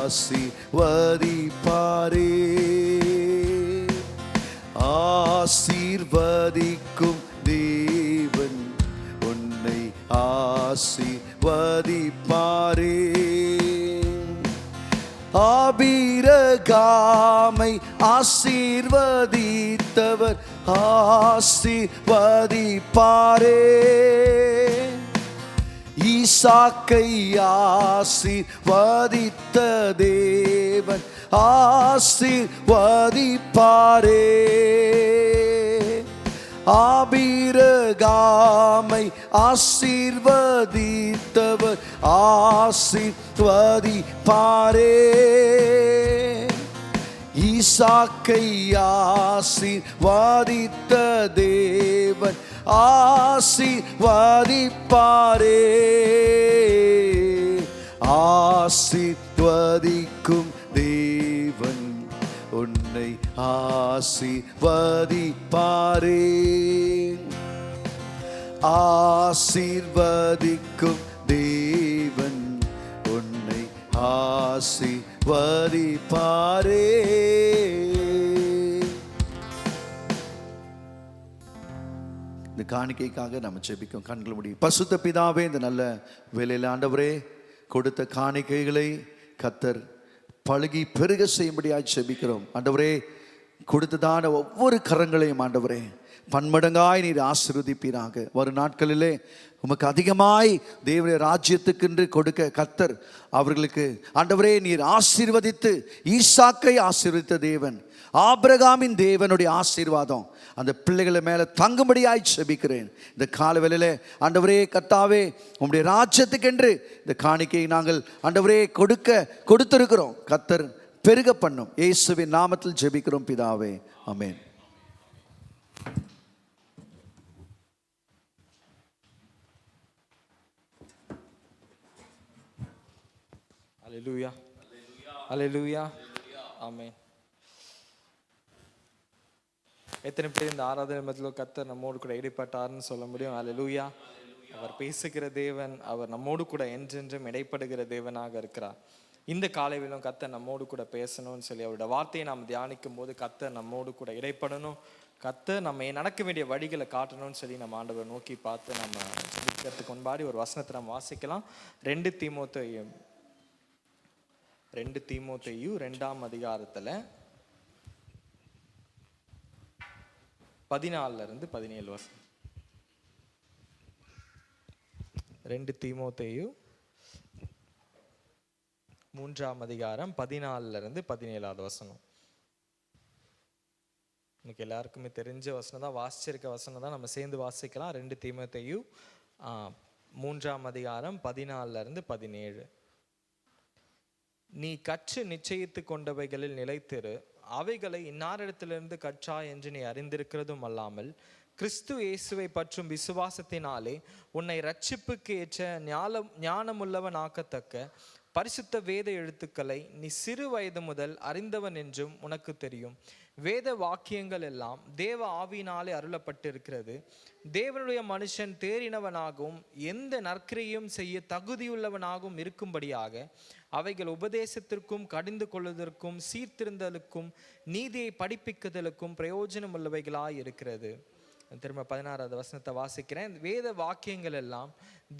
ஆசீர்வதிப்பாரே. ஆசீர்வதிக்கும் தேவன் உன்னை ஆசீர்வதிப்பாரே. ஆபிரகாமை ஆசீர்வதித்தவர் ஆசீர்வதிப்பாரே. ஈசாக்கை ஆசீர்வதித்த தேவன் ஆசீர்வதிப்பாரே. ஆபிரகாமை ஆசீர்வதித்தவர் ஆசீர்வதிப்பாரே. ஈசாக்கை ஆசீர்வதித்த தேவன் ஆசீர்வதிப்பாரே. ஆசீர்வதிக்கும் தேவன் உன்னை ஆசீர்வதிப்பாரே. ஆசீர்வதிக்கும் தேவன் உன்னை ஆசீர்வதிப்பாரே. இந்த காணிக்கைக்காக நம்ம ஜெபிக்கும். கண்கள் மூடி. பரிசுத்த பிதாவே, இந்த நல்ல வேளையில ஆண்டவரே கொடுத்த காணிக்கைகளை கர்த்தர் பழுகி பெருக செய்யும்படியாய் ஜெபிக்கிறோம். ஆண்டவரே, கொடுத்ததான ஒவ்வொரு கரங்களையும் ஆண்டவரே பன்மடங்காய் நீர் ஆசீர்வதிப்பீராக. வரும் நாட்களிலே உமக்கு அதிகமாய் தேவனுடைய ராஜ்யத்துக்கென்று கொடுக்க கர்த்தர் அவர்களுக்கு ஆண்டவரே நீர் ஆசீர்வதித்து, ஈசாக்கை ஆசீர்வதித்த தேவன், ஆபிரகாமின் தேவனுடைய ஆசீர்வாதம் அந்த பிள்ளைகளை மேலே தங்கும்படியாய் ஜெபிக்கிறேன். இந்த காலவேளையிலே ஆண்டவரே கர்த்தாவே, உம்முடைய ராஜ்யத்துக்கென்று இந்த காணிக்கையை நாங்கள் ஆண்டவரே கொடுத்திருக்கிறோம். கர்த்தர் பெருக பண்ணும். இயேசுவின் நாமத்தில் ஜெபிக்கிறோம் பிதாவே, ஆமென். அல்லேலூயா, அல்லேலூயா, ஆமென். எத்தனை பேர் இந்த ஆராதனை மத்தியில் கர்த்தர் நம்மோடு கூட இடைப்பட்டார்னு சொல்ல முடியும்? அல்லேலூயா. அவர் பேசுகிற தேவன், அவர் நம்மோடு கூட என்றென்றும் இடைப்படுகிற தேவனாக இருக்கிறார். இந்த காலையிலும் கர்த்தர் நம்மோடு கூட பேசணும்னு சொல்லி அவருடைய வார்த்தையை நாம் தியானிக்கும் போது கர்த்தர் நம்மோடு கூட இடைப்படணும், கர்த்தர் நம்ம நடக்க வேண்டிய வழிகளை காட்டணும்னு சொல்லி நம்ம ஆண்டவர் நோக்கி பார்த்து நம்ம ஜெபிக்கிறதுக்கு முன்பாடி ஒரு வசனத்தை நம்ம வாசிக்கலாம். 2 தீமோத்தேயு 2ஆம் அதிகாரத்தில் 14 17 வசனம். 2 தீமோத்தேயு 3ஆம் அதிகாரம் 14 17 வசனம். இன்னைக்கு எல்லாருக்குமே தெரிஞ்ச வசனம் தான், வாசிச்சிருக்க வசனம் தான், நம்ம சேர்ந்து வாசிக்கலாம். 2 தீமோத்தேயு 3ஆம் அதிகாரம் 14 17. நீ கற்று நிச்சயித்து கொண்டவைகளில் நிலைத்திரு, அவைகளை இன்னாரிடத்திலிருந்து கற்றாய் என்று நீ அறிந்திருக்கிறதும் அல்லாமல், கிறிஸ்து இயேசுவை பற்றும் விசுவாசத்தினாலே உன்னை ரட்சிப்புக்கு ஏற்ற ஞானமுள்ளவன் ஆக்கத்தக்க பரிசுத்த வேத எழுத்துக்களை நீ சிறு வயது முதல் அறிந்தவன் என்றும் உனக்கு தெரியும். வேத வாக்கியங்கள் எல்லாம் தேவ ஆவியினாலே அருளப்பட்டிருக்கிறது. தேவனுடைய மனுஷன் தேறினவனாகவும் எந்த நற்கிரையும் செய்ய தகுதியுள்ளவனாகவும் இருக்கும்படியாக அவைகள் உபதேசத்திற்கும் கடிந்து கொள்வதற்கும் சீர்திருந்தலுக்கும் நீதியை படிப்பிக்குதலுக்கும் பிரயோஜனம் உள்ளவைகளாய் இருக்கிறது. திரும்ப 16வது வசனத்தை வாசிக்கிறேன். வேத வாக்கியங்கள் எல்லாம்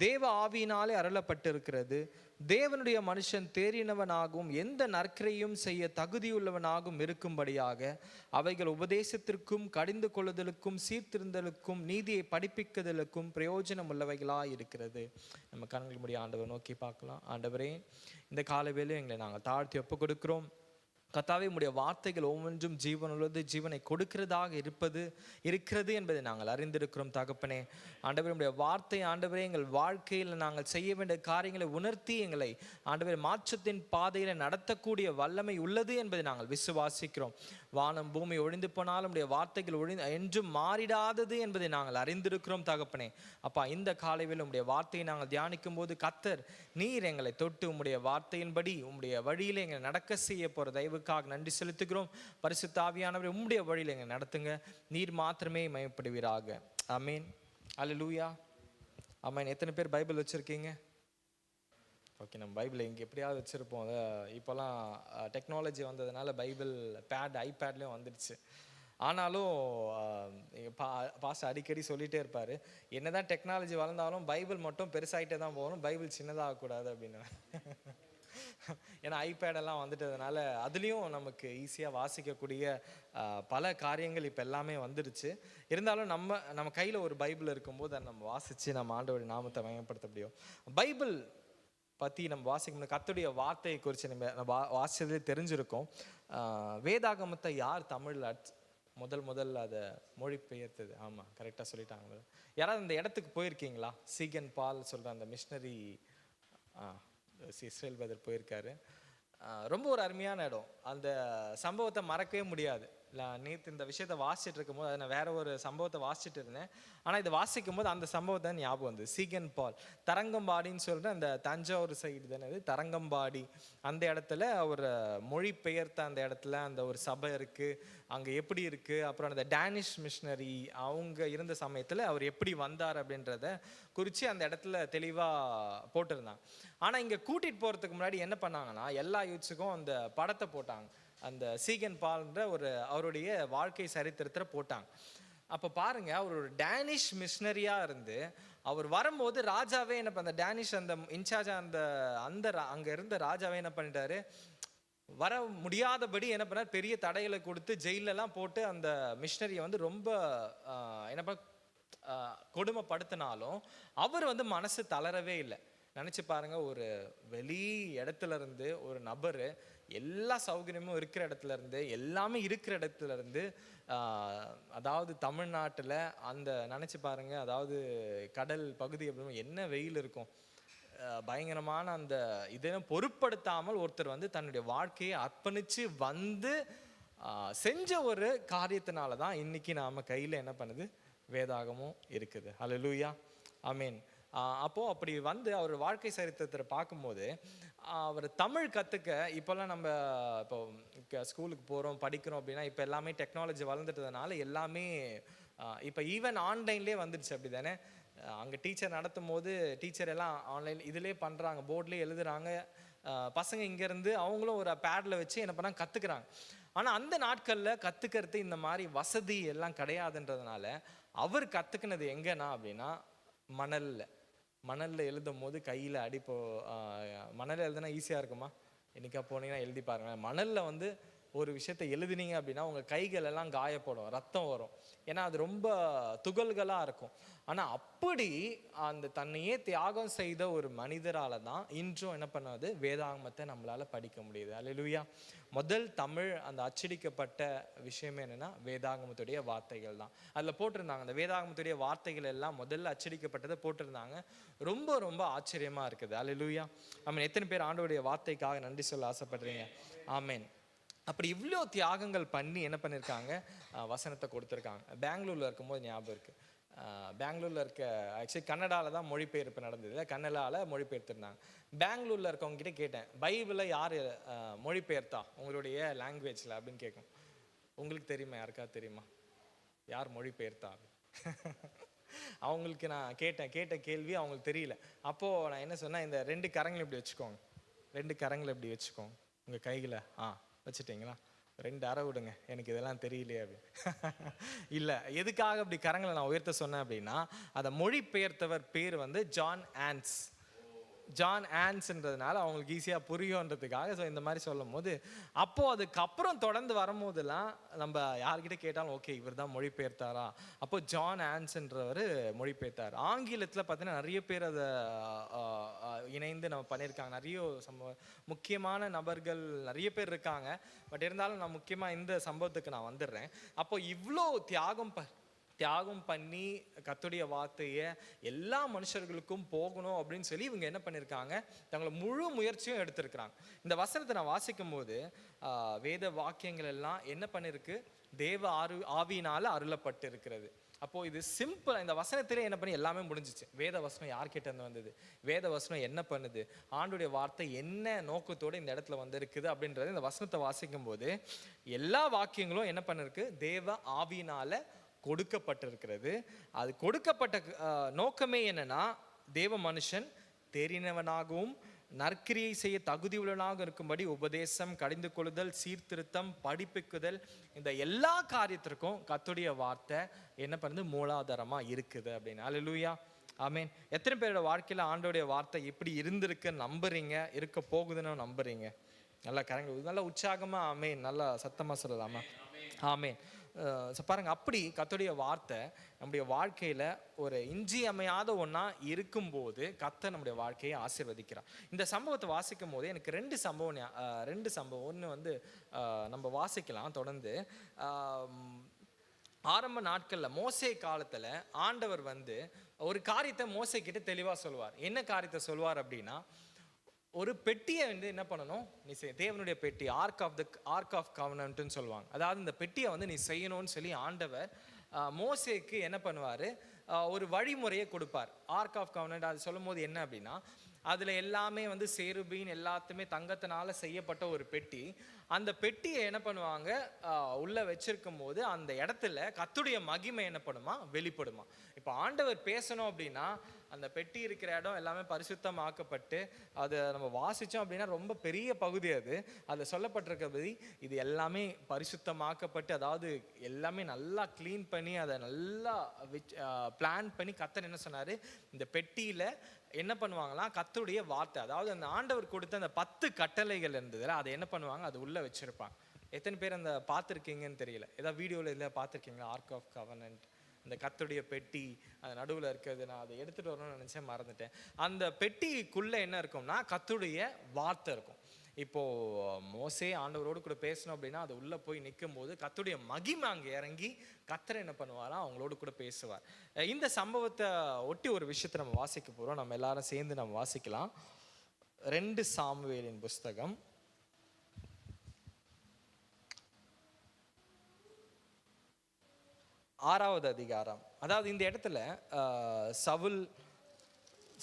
தேவ ஆவியினாலே அருளப்பட்டிருக்கிறது. தேவனுடைய மனுஷன் தேறினவனாகவும் எந்த நற்கிரையும் செய்ய தகுதியுள்ளவனாகவும் இருக்கும்படியாக அவைகள் உபதேசத்திற்கும் கடிந்து கொள்ளுதலுக்கும் சீர்திருந்தலுக்கும் நீதியை படிப்பிக்குதலுக்கும் பிரயோஜனம் உள்ளவைகளாய் இருக்கிறது. நம்ம கண்கள் மூடி ஆண்டவர் நோக்கி பார்க்கலாம். ஆண்டவரே, இந்த காலவேளையில் எங்களை நாங்கள் தாழ்த்தி ஒப்பு கொடுக்கிறோம். கர்த்தாவே, உம்முடைய வார்த்தைகள் ஒவ்வொன்றும் ஜீவனுள்ளது, ஜீவனை கொடுக்கிறதாக இருக்கிறது என்பதை நாங்கள் அறிந்திருக்கிறோம் தகப்பனே. ஆண்டவரே, உம்முடைய வார்த்தை ஆண்டவரே எங்கள் வாழ்க்கையில் நாங்கள் செய்ய வேண்டிய காரியங்களை உணர்த்தி எங்களை ஆண்டவரே மாற்றத்தின் பாதையில் நடத்தக்கூடிய வல்லமை உள்ளது என்பதை நாங்கள் விசுவாசிக்கிறோம். வானம் பூமி ஒழிந்து போனாலும் உம்முடைய வார்த்தைகள் என்றும் மாறிடாதது என்பதை நாங்கள் அறிந்திருக்கிறோம் தகப்பனே. அப்பா, இந்த காலையில் உம்முடைய வார்த்தையை நாங்கள் தியானிக்கும் போது கர்த்தர் நீர் எங்களை தொட்டு உம்முடைய வார்த்தையின்படி உம்முடைய வழியில் எங்களை நடக்க செய்ய போகிற தயவுக்காக நன்றி செலுத்துகிறோம். பரிசுத்த ஆவியானவரே, உம்முடைய வழியில் எங்களை நடத்துங்க, நீர் மாத்திரமே மகிமைப்படுவீராக. ஆமீன், அல்லேலூயா, ஆமீன். எத்தனை பேர் பைபிள் வச்சுருக்கீங்க? ஓகே, நம்ம பைபிளை இங்கே எப்படியாவது வச்சுருப்போம். இப்போல்லாம் டெக்னாலஜி வந்ததுனால பைபிள் ஐபேட்லேயும் வந்துடுச்சு. ஆனாலும் பாஸ்டர் அடிக்கடி சொல்லிகிட்டே இருப்பார், என்னதான் டெக்னாலஜி வளர்ந்தாலும் பைபிள் மட்டும் பெருசாகிட்டே தான் போகணும், பைபிள் சின்னதாகக்கூடாது அப்படின்னு. ஏன்னா ஐபேடெல்லாம் வந்துட்டதுனால அதுலேயும் நமக்கு ஈஸியாக வாசிக்கக்கூடிய பல காரியங்கள் இப்போ எல்லாமே வந்துடுச்சு. இருந்தாலும் நம்ம கையில் ஒரு பைபிள் இருக்கும்போது அதை நம்ம வாசித்து நம்ம ஆண்டவருடைய நாமத்தை மகிமைப்படுத்த முடியும். பைபிள் பற்றி நம்ம வாசிக்கணும். கர்த்தருடைய வார்த்தையை குறித்து நம்ம வாசிச்சதே தெரிஞ்சிருக்கோம். வேதாகமத்தை யார் தமிழில் முதல் அதை மொழிபெயர்த்தது? ஆமாம், கரெக்டாக சொல்லிட்டாங்க. யாராவது இந்த இடத்துக்கு போயிருக்கீங்களா? சீகன் பால் சொல்கிற அந்த மிஷனரி இஸ்ரேல் பிரதர் போயிருக்காரு. ரொம்ப ஒரு அருமையான இடம். அந்த சம்பவத்தை மறக்கவே முடியாது. நேற்று இந்த விஷயத்தை வாசிச்சுட்டு இருக்கும்போது அதை நான் வேற ஒரு சம்பவத்தை வாசிச்சுட்டு இருந்தேன். ஆனால் இதை வாசிக்கும் போது அந்த சம்பவத்தை ஞாபகம் வந்து சீகன் பால் தரங்கம்பாடின்னு சொல்கிற அந்த தஞ்சாவூர் சைடு தானே இது, தரங்கம்பாடி அந்த இடத்துல ஒரு மொழி பெயர்த்த அந்த இடத்துல அந்த ஒரு சபை இருக்குது, அங்கே எப்படி இருக்குது, அப்புறம் அந்த டேனிஷ் மிஷனரி அவங்க இருந்த சமயத்தில் அவர் எப்படி வந்தார் அப்படின்றத குறித்து அந்த இடத்துல தெளிவாக போட்டிருந்தாங்க. ஆனால் இங்கே கூட்டிகிட்டு போகிறதுக்கு முன்னாடி என்ன பண்ணாங்கன்னா எல்லா யூத்ஸுக்கும் அந்த படத்தை போட்டாங்க. அந்த சீகன் பால்ன்ற அவருடைய வாழ்க்கை சரித்திரத்தை போட்டாங்க. அப்போ பாருங்க, அவர் ஒரு டேனிஷ் மிஷினரியா இருந்து அவர் வரும்போது ராஜாவே என்ன பண்ண, அந்த டேனிஷ் அந்த இன்சார்ஜ் அந்த அந்த அங்க இருந்த ராஜாவே என்ன பண்ணிட்டாரு, வர முடியாதபடி என்ன பண்ணார், பெரிய தடைகளை கொடுத்து ஜெயிலெல்லாம் போட்டு அந்த மிஷினரியை வந்து ரொம்ப என்ன கொடுமைப்படுத்தினாலும் அவர் வந்து மனசு தளரவே இல்லை. நினச்சி பாருங்க, ஒரு வெளி இடத்துல இருந்து ஒரு நபர் எல்லா சௌகரியமும் இருக்கிற இடத்துல இருந்து எல்லாமே இருக்கிற இடத்துல இருந்து அதாவது தமிழ்நாட்டில் அந்த நினச்சி பாருங்க, அதாவது கடல் பகுதி அப்படின்னு என்ன வெயில் இருக்கும், பயங்கரமான அந்த இதெல்லாம் பொருட்படுத்தாமல் ஒருத்தர் வந்து தன்னுடைய வாழ்க்கையை அர்ப்பணித்து வந்து செஞ்ச ஒரு காரியத்தினால தான் இன்னைக்கு நாம் கையில் என்ன பண்ணுது, வேதாகமும் இருக்குது. ஹல்லேலூயா, ஆமீன். அப்போது அப்படி வந்து அவர் வாழ்க்கை சரித்திரத்தை பார்க்கும்போது அவர் தமிழ் கற்றுக்க, இப்போல்லாம் நம்ம இப்போ ஸ்கூலுக்கு போகிறோம் படிக்கிறோம் அப்படின்னா இப்போ எல்லாமே டெக்னாலஜி வளர்ந்துட்டதுனால எல்லாமே இப்போ ஈவன் ஆன்லைன்லேயே வந்துடுச்சு, அப்படி தானே. அங்கே டீச்சர் நடத்தும் போது டீச்சர் எல்லாம் ஆன்லைன் இதிலே பண்ணுறாங்க, போர்ட்லேயே எழுதுகிறாங்க. பசங்க இங்கேருந்து அவங்களும் ஒரு பேடில் வச்சு என்ன பண்ணால் கற்றுக்குறாங்க. ஆனால் அந்த நாட்களில் கற்றுக்கிறது இந்த மாதிரி வசதி எல்லாம் கிடையாதுன்றதுனால அவர் கற்றுக்கினது எங்கன்னா அப்படின்னா மணலில் எழுதும் போது கையில் அடிப்போ. மணலில் எழுதுனா ஈஸியாக இருக்குமா? என்னைக்கா போனீங்கன்னா எழுதி பாருங்கள். மணலில் வந்து ஒரு விஷயத்தை எழுதினீங்க அப்படின்னா உங்கள் கைகள் எல்லாம் காயப்படும், ரத்தம் வரும், ஏன்னா அது ரொம்ப துகள்களாக இருக்கும். ஆனால் அப்படி அந்த தன்னையே தியாகம் செய்த ஒரு மனிதரால் தான் இன்றும் என்ன பண்ணாது, வேதாகமத்தை நம்மளால் படிக்க முடியுது. அல்லேலூயா. முதல் தமிழ் அந்த அச்சடிக்கப்பட்ட விஷயம் என்னென்னா வேதாகமத்துடைய வார்த்தைகள் தான். அதில் போட்டிருந்தாங்க, அந்த வேதாகமத்துடைய வார்த்தைகள் எல்லாம் முதல்ல அச்சடிக்கப்பட்டதை போட்டிருந்தாங்க. ரொம்ப ரொம்ப ஆச்சரியமாக இருக்குது. அல்லேலூயா, ஆமீன். எத்தனை பேர் ஆண்டவருடைய வார்த்தைக்காக நன்றி சொல்ல ஆசைப்படுறீங்க? ஆமீன். அப்படி இவ்வளோ தியாகங்கள் பண்ணி என்ன பண்ணியிருக்காங்க, வசனத்தை கொடுத்துருக்காங்க. பெங்களூரில் இருக்கும்போது ஞாபகம் இருக்குது, பெங்களூரில் இருக்க ஆக்சுவலி கன்னடாவில் தான் மொழிபெயர்ப்பு நடந்தது, கன்னடாவில் மொழிபெயர்த்துருந்தாங்க. பெங்களூரில் இருக்கவங்ககிட்ட கேட்டேன், பைபிளை யார் மொழிபெயர்த்தா உங்களுடைய லாங்குவேஜில் அப்படின்னு கேட்கும். உங்களுக்கு தெரியுமா, யாருக்காவது தெரியுமா யார் மொழிபெயர்த்தா? அவங்களுக்கு நான் கேட்ட கேள்வி அவங்களுக்கு தெரியல. அப்போது நான் என்ன சொன்னேன், இந்த 2 கரங்களை இப்படி வச்சுக்கோங்க, 2 கரங்களை இப்படி வச்சுக்கோங்க உங்கள் கைகளை. வச்சுட்டிங்களா? 2 அறை விடுங்க, எனக்கு இதெல்லாம் தெரியலையே அப்படின்னு. இல்லை, எதுக்காக அப்படி கரங்களை நான் உயர்த்த சொன்னேன் அப்படின்னா, அதை மொழிபெயர்த்தவர் பேர் வந்து ஜான் ஆன்ஸ்ன்றதுனால அவங்களுக்கு ஈஸியாக புரியுன்றதுக்காக ஸோ இந்த மாதிரி சொல்லும் போது, அப்போது அதுக்கப்புறம் தொடர்ந்து வரும்போதெல்லாம் நம்ம யார்கிட்ட கேட்டாலும் ஓகே இவர் தான் மொழிபெயர்த்தாரா, அப்போ ஜான் ஆன்ஸ்ன்றவர் மொழிபெயர்த்தார். ஆங்கிலத்தில் பார்த்தீங்கன்னா நிறைய பேர் அதை இணைந்து நம்ம பண்ணியிருக்காங்க. நிறைய முக்கியமான நபர்கள் நிறைய பேர் இருக்காங்க. பட் இருந்தாலும் நான் முக்கியமாக இந்த சம்பவத்துக்கு நான் வந்துடுறேன். அப்போ இவ்வளோ தியாகம் பண்ணி கர்த்தருடைய வார்த்தையை எல்லா மனுஷர்களுக்கும் போகணும் அப்படின்னு சொல்லி இவங்க என்ன பண்ணியிருக்காங்க, தங்களை முழு முயற்சியும் எடுத்திருக்கிறாங்க. இந்த வசனத்தை நான் வாசிக்கும் போது வேத வாக்கியங்கள் எல்லாம் என்ன பண்ணிருக்கு, தேவ ஆவியினால அருளப்பட்டு இருக்கிறது. அப்போது இது சிம்பிள். இந்த வசனத்திலே என்ன பண்ணி எல்லாமே முடிஞ்சிச்சு. வேத வசனம் யார்கிட்ட இருந்து வந்தது, வேத வசனம் என்ன பண்ணுது, ஆண்டுடைய வார்த்தை என்ன நோக்கத்தோடு இந்த இடத்துல வந்திருக்குது அப்படின்றது இந்த வசனத்தை வாசிக்கும் போது எல்லா வாக்கியங்களும் என்ன பண்ணிருக்கு, தேவ ஆவியினால கொடுக்கப்பட்டிருக்கிறது. அது கொடுக்கப்பட்ட நோக்கமே என்னன்னா, தேவ மனுஷன் தெரிந்தவனாகவும் நற்கிரியை செய்ய தகுதி உள்ளவனாக இருக்கும்படி உபதேசம், கடிந்து கொள்ளுதல், சீர்திருத்தம், படிப்பிக்குதல், இந்த எல்லா காரியத்திற்கும் கர்த்தருடைய வார்த்தை என்ன பண்ணுது, மூலாதாரமா இருக்குது அப்படின்னு. அல்லேலூயா, ஆமீன். எத்தனை பேரோட வாழ்க்கையில ஆண்டவருடைய வார்த்தை எப்படி இருந்திருக்குன்னு நம்புறீங்க, இருக்க போகுதுன்னு நம்புறீங்க? நல்லா கரங்க, நல்லா உற்சாகமா ஆமீன், நல்லா சத்தமா சொல்லலாமா? ஆமீன். பாருங்க, அப்படி கர்த்தருடைய வார்த்தை நம்முடைய வாழ்க்கையில ஒரு இன்றியமையாத ஒன்றா இருக்கும்போது கர்த்தர் நம்முடைய வாழ்க்கையை ஆசீர்வதிக்கிறார். இந்த சம்பவத்தை வாசிக்கும் போது எனக்கு 2 சம்பவம். ஒன்று வந்து நம்ம வாசிக்கலாம் தொடர்ந்து. ஆரம்ப நாட்களில் மோசே காலத்தில் ஆண்டவர் வந்து ஒரு காரியத்தை மோசே கிட்ட தெளிவாக சொல்லுவார். என்ன காரியத்தை சொல்வார் அப்படின்னா, ஒரு பெட்டியை வந்து என்ன பண்ணணும், நீ தேவனுடைய பெட்டி, ஆர்க் ஆஃப் கவனன்ட்னு சொல்லுவாங்க. அதாவது இந்த பெட்டியை வந்து நீ செய்யணும்னு சொல்லி ஆண்டவர் மோசேக்கு என்ன பண்ணுவார், ஒரு வழிமுறையை கொடுப்பார். ஆர்க் ஆஃப் கவனன்ட் அது சொல்லும் போது என்ன அப்படின்னா, அதில் எல்லாமே வந்து சேருபீன் எல்லாத்துமே தங்கத்தினால செய்யப்பட்ட ஒரு பெட்டி. அந்த பெட்டியை என்ன பண்ணுவாங்க, உள்ளே வச்சிருக்கும் போது அந்த இடத்துல கர்த்தருடைய மகிமை என்ன பண்ணுமா, வெளிப்படுமா. இப்போ ஆண்டவர் பேசணும் அப்படின்னா அந்த பெட்டி இருக்கிற இடம் எல்லாமே பரிசுத்தமாக்கப்பட்டு அதை நம்ம வாசித்தோம் அப்படின்னா ரொம்ப பெரிய பகுதி அது. அதில் சொல்லப்பட்டிருக்கிறது இது எல்லாமே பரிசுத்தமாக்கப்பட்டு, அதாவது எல்லாமே நல்லா க்ளீன் பண்ணி அதை நல்லா பிளான் பண்ணி கர்த்தர் என்ன சொன்னார், இந்த பெட்டியில் என்ன பண்ணுவாங்களாம், கர்த்தருடைய வார்த்தை, அதாவது அந்த ஆண்டவர் கொடுத்த அந்த 10 கட்டளைகள் இருந்ததுல அதை என்ன பண்ணுவாங்க, அது உள்ளே வச்சுருப்பாங்க. எத்தனை பேர் அந்த பார்த்துருக்கீங்கன்னு தெரியல, ஏதாவது வீடியோவில் இல்லை பார்த்துருக்கீங்களா, ஆர்க் ஆஃப் கவர்னன்ட், அந்த கர்த்தருடைய பெட்டி அந்த நடுவில் இருக்கிறது. நான் அதை எடுத்துகிட்டு வரணும்னு நினச்சேன், மறந்துட்டேன். அந்த பெட்டிக்குள்ளே என்ன இருக்கும்னா கர்த்தருடைய வார்த்தை இருக்கும். இப்போது மோசே ஆண்டவரோடு கூட பேசணும் அப்படின்னா அது உள்ளே போய் நிற்கும் போது கர்த்தருடைய மகிமை அங்கே இறங்கி கர்த்தர் என்ன பண்ணுவாரா, அவங்களோடு கூட பேசுவார். இந்த சம்பவத்தை ஒட்டி ஒரு விஷயத்தை நம்ம வாசிக்க போகிறோம், நம்ம எல்லாரும் சேர்ந்து நம்ம வாசிக்கலாம். 2 சாமுவேலின் புஸ்தகம் 6வது அதிகாரம். அதாவது இந்த இடத்துல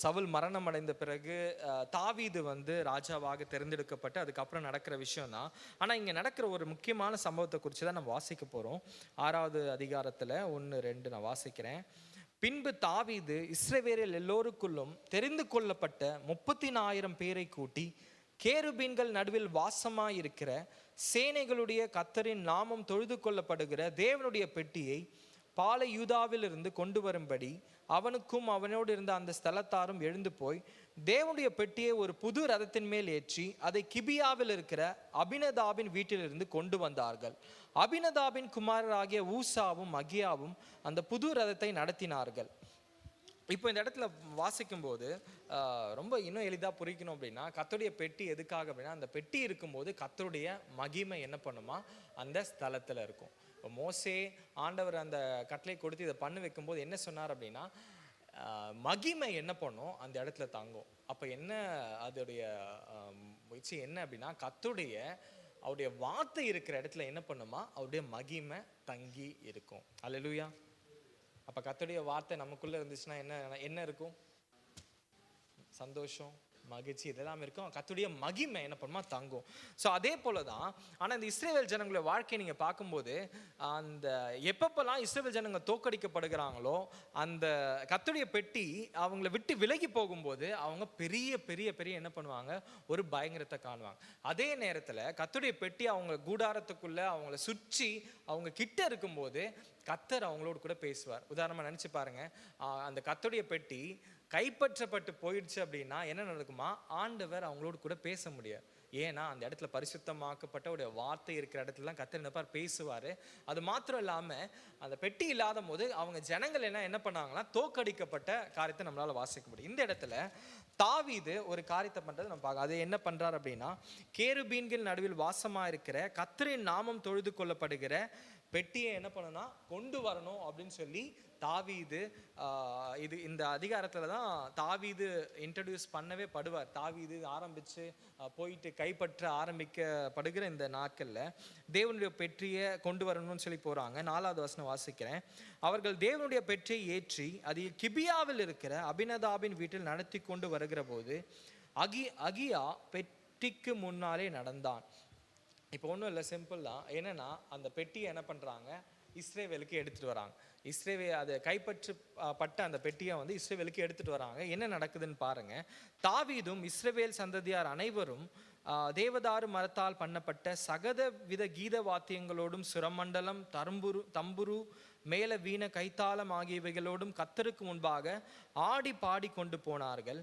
சவுல் மரணம் அடைந்த பிறகு தாவீது ராஜாவாக தேர்ந்தெடுக்கப்பட்டு அதுக்கப்புறம் நடக்கிற விஷயம் தான். ஆனால் இங்கே நடக்கிற ஒரு முக்கியமான சம்பவத்தை குறித்து தான் நம்ம வாசிக்க போகிறோம். 6வது அதிகாரத்தில் 1-2 நான் வாசிக்கிறேன். பின்பு தாவீது இஸ்ரவேலில் எல்லோருக்குள்ளும் தெரிந்து கொள்ளப்பட்ட 30,000 பேரை கூட்டி கேருபீன்கள் நடுவில் வாசமாயிருக்கிற சேனைகளுடைய கர்த்தரின் நாமம் தொழுது கொள்ளப்படுகிற தேவனுடைய பெட்டியை பாலை யூதாவிலிருந்து கொண்டு வரும்படி அவனுக்கும் அவனோடு இருந்த அந்த ஸ்தலத்தாரும் எழுந்து போய் தேவனுடைய பெட்டியை ஒரு புது ரதத்தின் மேல் ஏற்றி அதை கிபியாவில் இருக்கிற அபினதாபின் வீட்டிலிருந்து கொண்டு வந்தார்கள். அபினதாபின் குமாரராகிய ஊசாவும் அகியாவும் அந்த புது ரதத்தை நடத்தினார்கள். இப்போ இந்த இடத்துல வாசிக்கும் போது ரொம்ப இன்னும் எளிதாக புரிக்கணும் அப்படின்னா, கர்த்தருடைய பெட்டி எதுக்காக அப்படின்னா, அந்த பெட்டி இருக்கும்போது கர்த்தருடைய மகிமை என்ன பண்ணுமா, அந்த ஸ்தலத்தில் இருக்கும். இப்போ மோசே ஆண்டவர் அந்த கட்டளை கொடுத்து இதை பண்ணி வைக்கும்போது என்ன சொன்னார் அப்படின்னா, மகிமை என்ன பண்ணும், அந்த இடத்துல தங்கும். அப்போ என்ன அதோடைய முயற்சி என்ன அப்படின்னா, கர்த்தருடைய அவருடைய வார்த்தை இருக்கிற இடத்துல என்ன பண்ணுமா, அவருடைய மகிமை தங்கி இருக்கும். அல்லேலூயா. அப்போ கர்த்தருடைய வார்த்தை நமக்குள்ளே இருந்துச்சுன்னா என்ன இருக்கும், சந்தோஷம், மகிழ்ச்சி, இதெல்லாம் இருக்கும். கர்த்தருடைய மகிமை என்ன பண்ணுமா, தங்கும். ஸோ அதே போல தான். ஆனால் இந்த இஸ்ரவேல் ஜனங்களுடைய வாழ்க்கையை நீங்கள் பார்க்கும்போது அந்த எப்பப்பெல்லாம் இஸ்ரவேல் ஜனங்கள் தோற்கடிக்கப்படுகிறாங்களோ அந்த கர்த்தருடைய பெட்டி அவங்கள விட்டு விலகி போகும்போது அவங்க பெரிய பெரிய பெரிய என்ன பண்ணுவாங்க, ஒரு பயங்கரத்தை காணுவாங்க. அதே நேரத்தில் கர்த்தருடைய பெட்டி அவங்க கூடாரத்துக்குள்ளே அவங்கள சுற்றி அவங்க கிட்ட இருக்கும்போது கர்த்தர் அவங்களோடு கூட பேசுவார். உதாரணமாக நினச்சி பாருங்க, அந்த கர்த்தருடைய பெட்டி கைப்பற்றப்பட்டு போயிடுச்சு அப்படின்னா என்ன நடக்குமா, ஆண்டவர் அவங்களோடு கூட பேச முடியாது. ஏன்னா அந்த இடத்துல பரிசுத்தமாக்கப்பட்ட ஒரு வார்த்தை இருக்கிற இடத்துல கர்த்தர் என்னப்பார் பேசுவார். அது மாத்திரம் இல்லாமல் அந்த பெட்டி இல்லாத போது அவங்க ஜனங்கள் என்ன பண்ணாங்கன்னா தோற்கடிக்கப்பட்ட காரியத்தை நம்மளால் வாசிக்க முடியும். இந்த இடத்துல தாவீது ஒரு காரியத்தை பண்ணுறது நம்ம பார்க்க. அது என்ன பண்ணுறார் அப்படின்னா, கேருபீன்கள் நடுவில் வாசமாக இருக்கிற கர்த்தரின் நாமம் தொழுது கொள்ளப்படுகிற பெட்டியை என்ன பண்ணணும்னா கொண்டு வரணும் அப்படின்னு சொல்லி தாவீது இந்த அதிகாரத்தில் தான் தாவீது இன்ட்ரடியூஸ் பண்ணவே படுவார். தாவீது ஆரம்பித்து போயிட்டு கைப்பற்ற ஆரம்பிக்கப்படுகிற இந்த நாட்களில் தேவனுடைய பெட்டியை கொண்டு வரணும்னு சொல்லி போகிறாங்க. 4வது வசனம் வாசிக்கிறேன். அவர்கள் தேவனுடைய பெட்டியை ஏற்றி அது கிபியாவில் இருக்கிற அபினதாபின் வீட்டில் நடத்தி கொண்டு வருகிற போது அகியா பெட்டிக்கு முன்னாலே நடந்தான். இப்போ ஒன்றும் இல்லை, சிம்பிள் தான். என்னென்னா அந்த பெட்டியை என்ன பண்ணுறாங்க, இஸ்ரவேலுக்கு எடுத்துகிட்டு வராங்க. அதை கைப்பற்றப்பட்ட அந்த பெட்டியை இஸ்ரவேலுக்கு எடுத்துகிட்டு வராங்க. என்ன நடக்குதுன்னு பாருங்கள். தாவீதும் இஸ்ரவேல் சந்ததியார் அனைவரும் தேவதாரு மரத்தால் பண்ணப்பட்ட சகத வித கீத வாத்தியங்களோடும் சுரமண்டலம், தம்புரு, மேல வீண, கைத்தாளம் ஆகியவைகளோடும் கர்த்தருக்கு முன்பாக ஆடி பாடி கொண்டு போனார்கள்.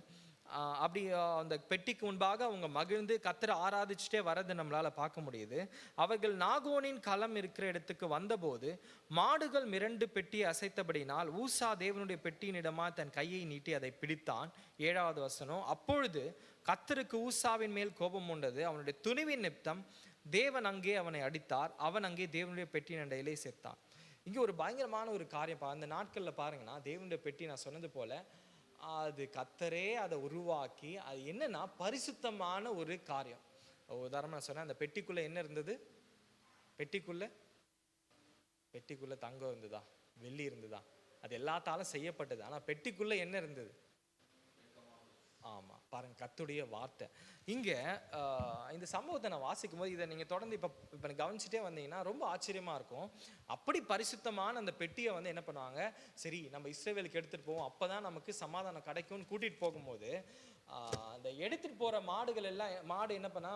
அப்படி அந்த பெட்டிக்கு முன்பாக அவங்க மகிழ்ந்து கர்த்தரை ஆராதிச்சுட்டே வரதை நம்மளால் பார்க்க முடியுது. அவர்கள் நாகோனின் களம் இருக்கிற இடத்துக்கு வந்தபோது மாடுகள் மிரண்டு பெட்டியை அசைத்தபடினால் ஊசா தேவனுடைய பெட்டியினிடமாக தன் கையை நீட்டி அதை பிடித்தான். 7வது வசனம். அப்பொழுது கர்த்தருக்கு ஊசாவின் மேல் கோபம் உண்டது. அவனுடைய துணிவின் நிமித்தம் தேவன் அங்கே அவனை அடித்தார். அவன் அங்கே தேவனுடைய பெட்டியின் அண்டையிலே செத்தான். இங்கே ஒரு பயங்கரமான ஒரு காரியம். அந்த நாட்களில் பாருங்கன்னா தேவனுடைய பெட்டி நான் சொன்னது போல அது கர்த்தரே அதை உருவாக்கி அது என்னன்னா பரிசுத்தமான ஒரு காரியம். உதாரணமாக நான் சொன்னேன், அந்த பெட்டிக்குள்ளே என்ன இருந்தது, பெட்டிக்குள்ளே தங்கம் இருந்ததா, வெள்ளி இருந்ததா, அது எல்லாத்தாலும் செய்யப்பட்டது. ஆனால் பெட்டிக்குள்ளே என்ன இருந்தது, ஆமாம், பாருங்க, கர்த்தருடைய வார்த்தை இங்க இந்த சம்பவத்தை நான் வாசிக்கும் போது இதை நீங்க தொடர்ந்து இப்ப கவனிச்சுட்டே வந்தீங்கன்னா ரொம்ப ஆச்சரியமா இருக்கும். அப்படி பரிசுத்தமான அந்த பெட்டியை வந்து என்ன பண்ணுவாங்க, சரி நம்ம இஸ்ரவேலுக்கு எடுத்துட்டு போவோம், அப்பதான் நமக்கு சமாதானம் கிடைக்கும்னு கூட்டிட்டு போகும்போது அந்த எடுத்துட்டு போற மாடுகள் எல்லாம், மாடு என்ன பண்ணா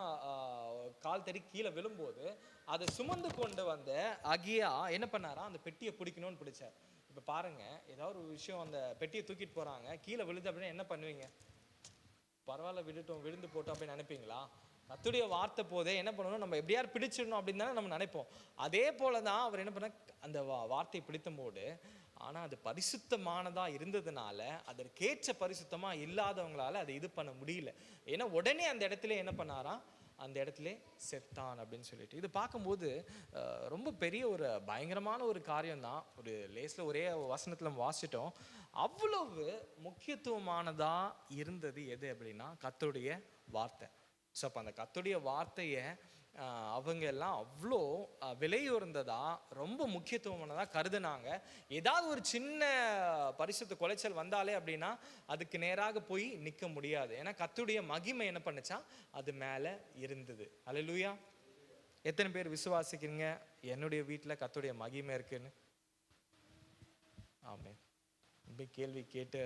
கால் தடி கீழே விழும்போது அதை சுமந்து கொண்டு வந்த அகியா என்ன பண்ணாரா, அந்த பெட்டியை பிடிக்கணும்னு பிடிச்சார். இப்ப பாருங்க, ஏதாவது ஒரு விஷயம் அந்த பெட்டியை தூக்கிட்டு போறாங்க, கீழே விழுது அப்படின்னா என்ன பண்ணுவீங்க? பரவாயில்ல விழுட்டும், விழுந்து போட்டோம் அப்படின்னு நினைப்பீங்களா? கர்த்தருடைய வார்த்தை போதே என்ன பண்ணணும், நம்ம எப்படியாவது பிடிச்சிடணும் அப்படின்னு தானே நம்ம நினைப்போம். அதே போலதான் அவர் என்ன பண்ண, அந்த வார்த்தையை பிடித்தும் போது, ஆனா அது பரிசுத்தமானதா இருந்ததுனால அதற்கேற்ற பரிசுத்தமா இல்லாதவங்களால அதை இது பண்ண முடியல. ஏன்னா உடனே அந்த இடத்துல என்ன பண்ணாரா, அந்த இடத்துல செத்தான் அப்படின்னு சொல்லிட்டு. இது பார்க்கும்போது ரொம்ப பெரிய ஒரு பயங்கரமான ஒரு காரியம் தான். ஒரு லேஸ்ல ஒரே வசனத்துல நம்ம வாசிட்டோம். அவ்வளவு முக்கியத்துவமானதா இருந்தது எது அப்படின்னா கர்த்தருடைய வார்த்தை. ஸோ அப்போ அந்த கர்த்தருடைய வார்த்தையை அவங்க எல்லாம் அவ்வளோ விலையுறந்ததா, ரொம்ப முக்கியத்துவமானதா கருதுனாங்க. ஏதாவது ஒரு சின்ன பரிசுத்த குலைச்சல் வந்தாலே அப்படின்னா அதுக்கு நேராக போய் நிற்க முடியாது. ஏன்னா கர்த்தருடைய மகிமை என்ன பண்ணுச்சா, அது மேலே இருந்தது. அல்லேலூயா. எத்தனை பேர் விசுவாசிக்கிறீங்க என்னுடைய வீட்டில் கர்த்தருடைய மகிமை இருக்குன்னு? ஆமென். கேள்வி கேட்டு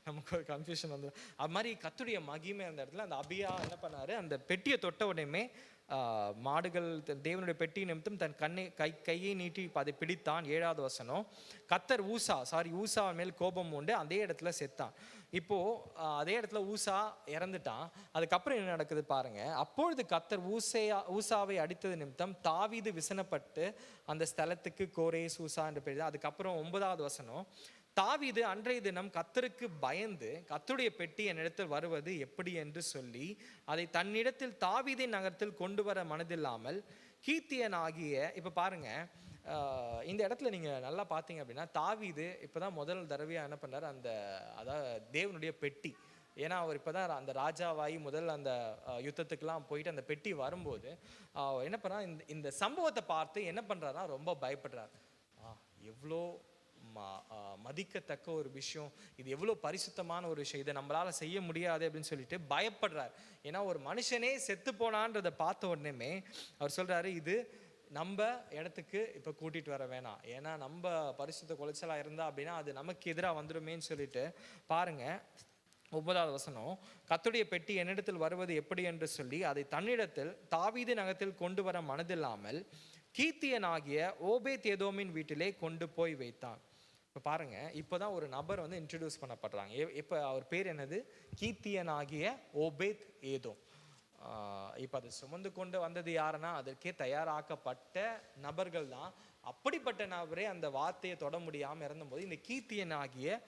நமக்கு ஒரு கன்ஃபியூஷன் வந்து, அது மாதிரி கர்த்தருடைய மகிமை அந்த இடத்துல அந்த அபியா என்ன பண்ணாரு, அந்த பெட்டியை தொட்ட உடனே மாடுகள் தேவனுடைய பெட்டி நிமித்தம் தன் கையை நீட்டி அதை பிடித்தான். 7வது வசனம், கர்த்தர் ஊசா மேல் கோபம் உண்டு, அதே இடத்துல செத்தான். இப்போ அதே இடத்துல ஊசா இறந்துட்டான். அதுக்கப்புறம் என்ன நடக்குது பாருங்க. அப்பொழுது கர்த்தர் ஊசாவை அடித்தது நிமித்தம் தாவீது விசனப்பட்டு அந்த ஸ்தலத்துக்கு கோரேஸ் ஊசா என்று பெயர். அதுக்கப்புறம் 9வது வசனம், தாவீது அன்றைய தினம் கர்த்தருக்கு பயந்து கர்த்தருடைய பெட்டி என்னிடத்தில் வருவது எப்படி என்று சொல்லி அதை தன்னிடத்தில் தாவீதின் நகரத்தில் கொண்டு வர மனதில்லாமல் கீத்தியனாகிய, இப்ப பாருங்க இந்த இடத்துல நீங்க நல்லா பார்த்தீங்க அப்படின்னா தாவீது இப்பதான் முதல் தடவையா என்ன பண்ணாரு, அந்த அதாவது தேவனுடைய பெட்டி, ஏன்னா அவர் இப்பதான் அந்த ராஜாவாகி முதல் அந்த யுத்தத்துக்கெல்லாம் போயிட்டு அந்த பெட்டி வரும்போது என்ன பண்ணா, இந்த சம்பவத்தை பார்த்து என்ன பண்றாருன்னா ரொம்ப பயப்படுறாரு. எவ்வளோ மதிக்கத்தக்க ஒரு விஷயம், இது எவ்வளோ பரிசுத்தமான ஒரு விஷயம், இதை நம்மளால செய்ய முடியாது அப்படின்னு சொல்லிட்டு பயப்படுறார். ஏன்னா ஒரு மனுஷனே செத்து போனான்றதை பார்த்த உடனே அவர் சொல்றாரு, இது நம்ம இடத்துக்கு இப்போ கூட்டிட்டு வர வேணாம், ஏன்னா நம்ம பரிசுத்த குலைச்சலா இருந்தா அப்படின்னா அது நமக்கு எதிராக வந்துடுமேன்னு சொல்லிட்டு பாருங்க. 9வது வசனம், கர்த்தருடைய பெட்டி என்னிடத்தில் வருவது எப்படி என்று சொல்லி அதை தன்னிடத்தில் தாவீது நகரத்தில் கொண்டு வர மனதில்லாமல் கீத்தியனாகிய ஓபேத் ஏதோமின் வீட்டிலே கொண்டு போய் வைத்தான். இப்போ பாருங்க, இப்போதான் ஒரு நபர் வந்து இன்ட்ரடியூஸ் பண்ணப்படுறாங்க. இப்போ அவர் பேர் என்னது, கீத்தியனாகிய ஓபேத் ஏதோம். இப்போ அது சுமந்து கொண்டு வந்தது யாருன்னா அதற்கே தயாராக்கப்பட்ட நபர்கள் தான். அப்படிப்பட்ட நபரே அந்த வார்த்தையை தொட முடியாமல் இறந்தும்போது இந்த கீத்தியனாகிய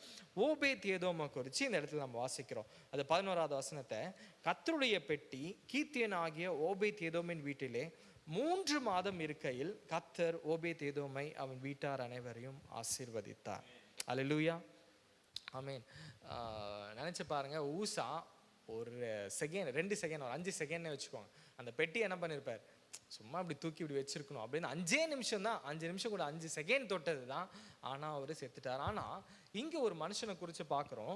ஓபேத் ஏதோமை குறித்து இந்த இடத்துல நம்ம வாசிக்கிறோம். அது 11வது வசனத்தை, கர்த்தருடைய பெட்டி கீத்தியனாகிய ஓபேத் ஏதோமின் வீட்டிலே 3 மாதம் இருக்கையில் கர்த்தர் ஓபேத் ஏதோமை அவன் வீட்டார் அனைவரையும் ஆசீர்வதித்தார். அல்லேலூயா, ஆமென். நினைச்சு பாருங்க, ஊசா ஒரு செகண்ட் 2 செகண்ட் ஒரு 5 செகண்ட்னு வச்சுக்கோங்க, அந்த பெட்டி என்ன பண்ணியிருப்பார், சும்மா அப்படி தூக்கி இப்படி வச்சிருக்கணும் அப்படின்னு 5 நிமிஷம் தான், 5 நிமிஷம் கூட 5 செகண்ட் தொட்டது தான், ஆனால் அவர் செத்துட்டார். ஆனால் இங்கே ஒரு மனுஷனை குறித்து பார்க்குறோம்,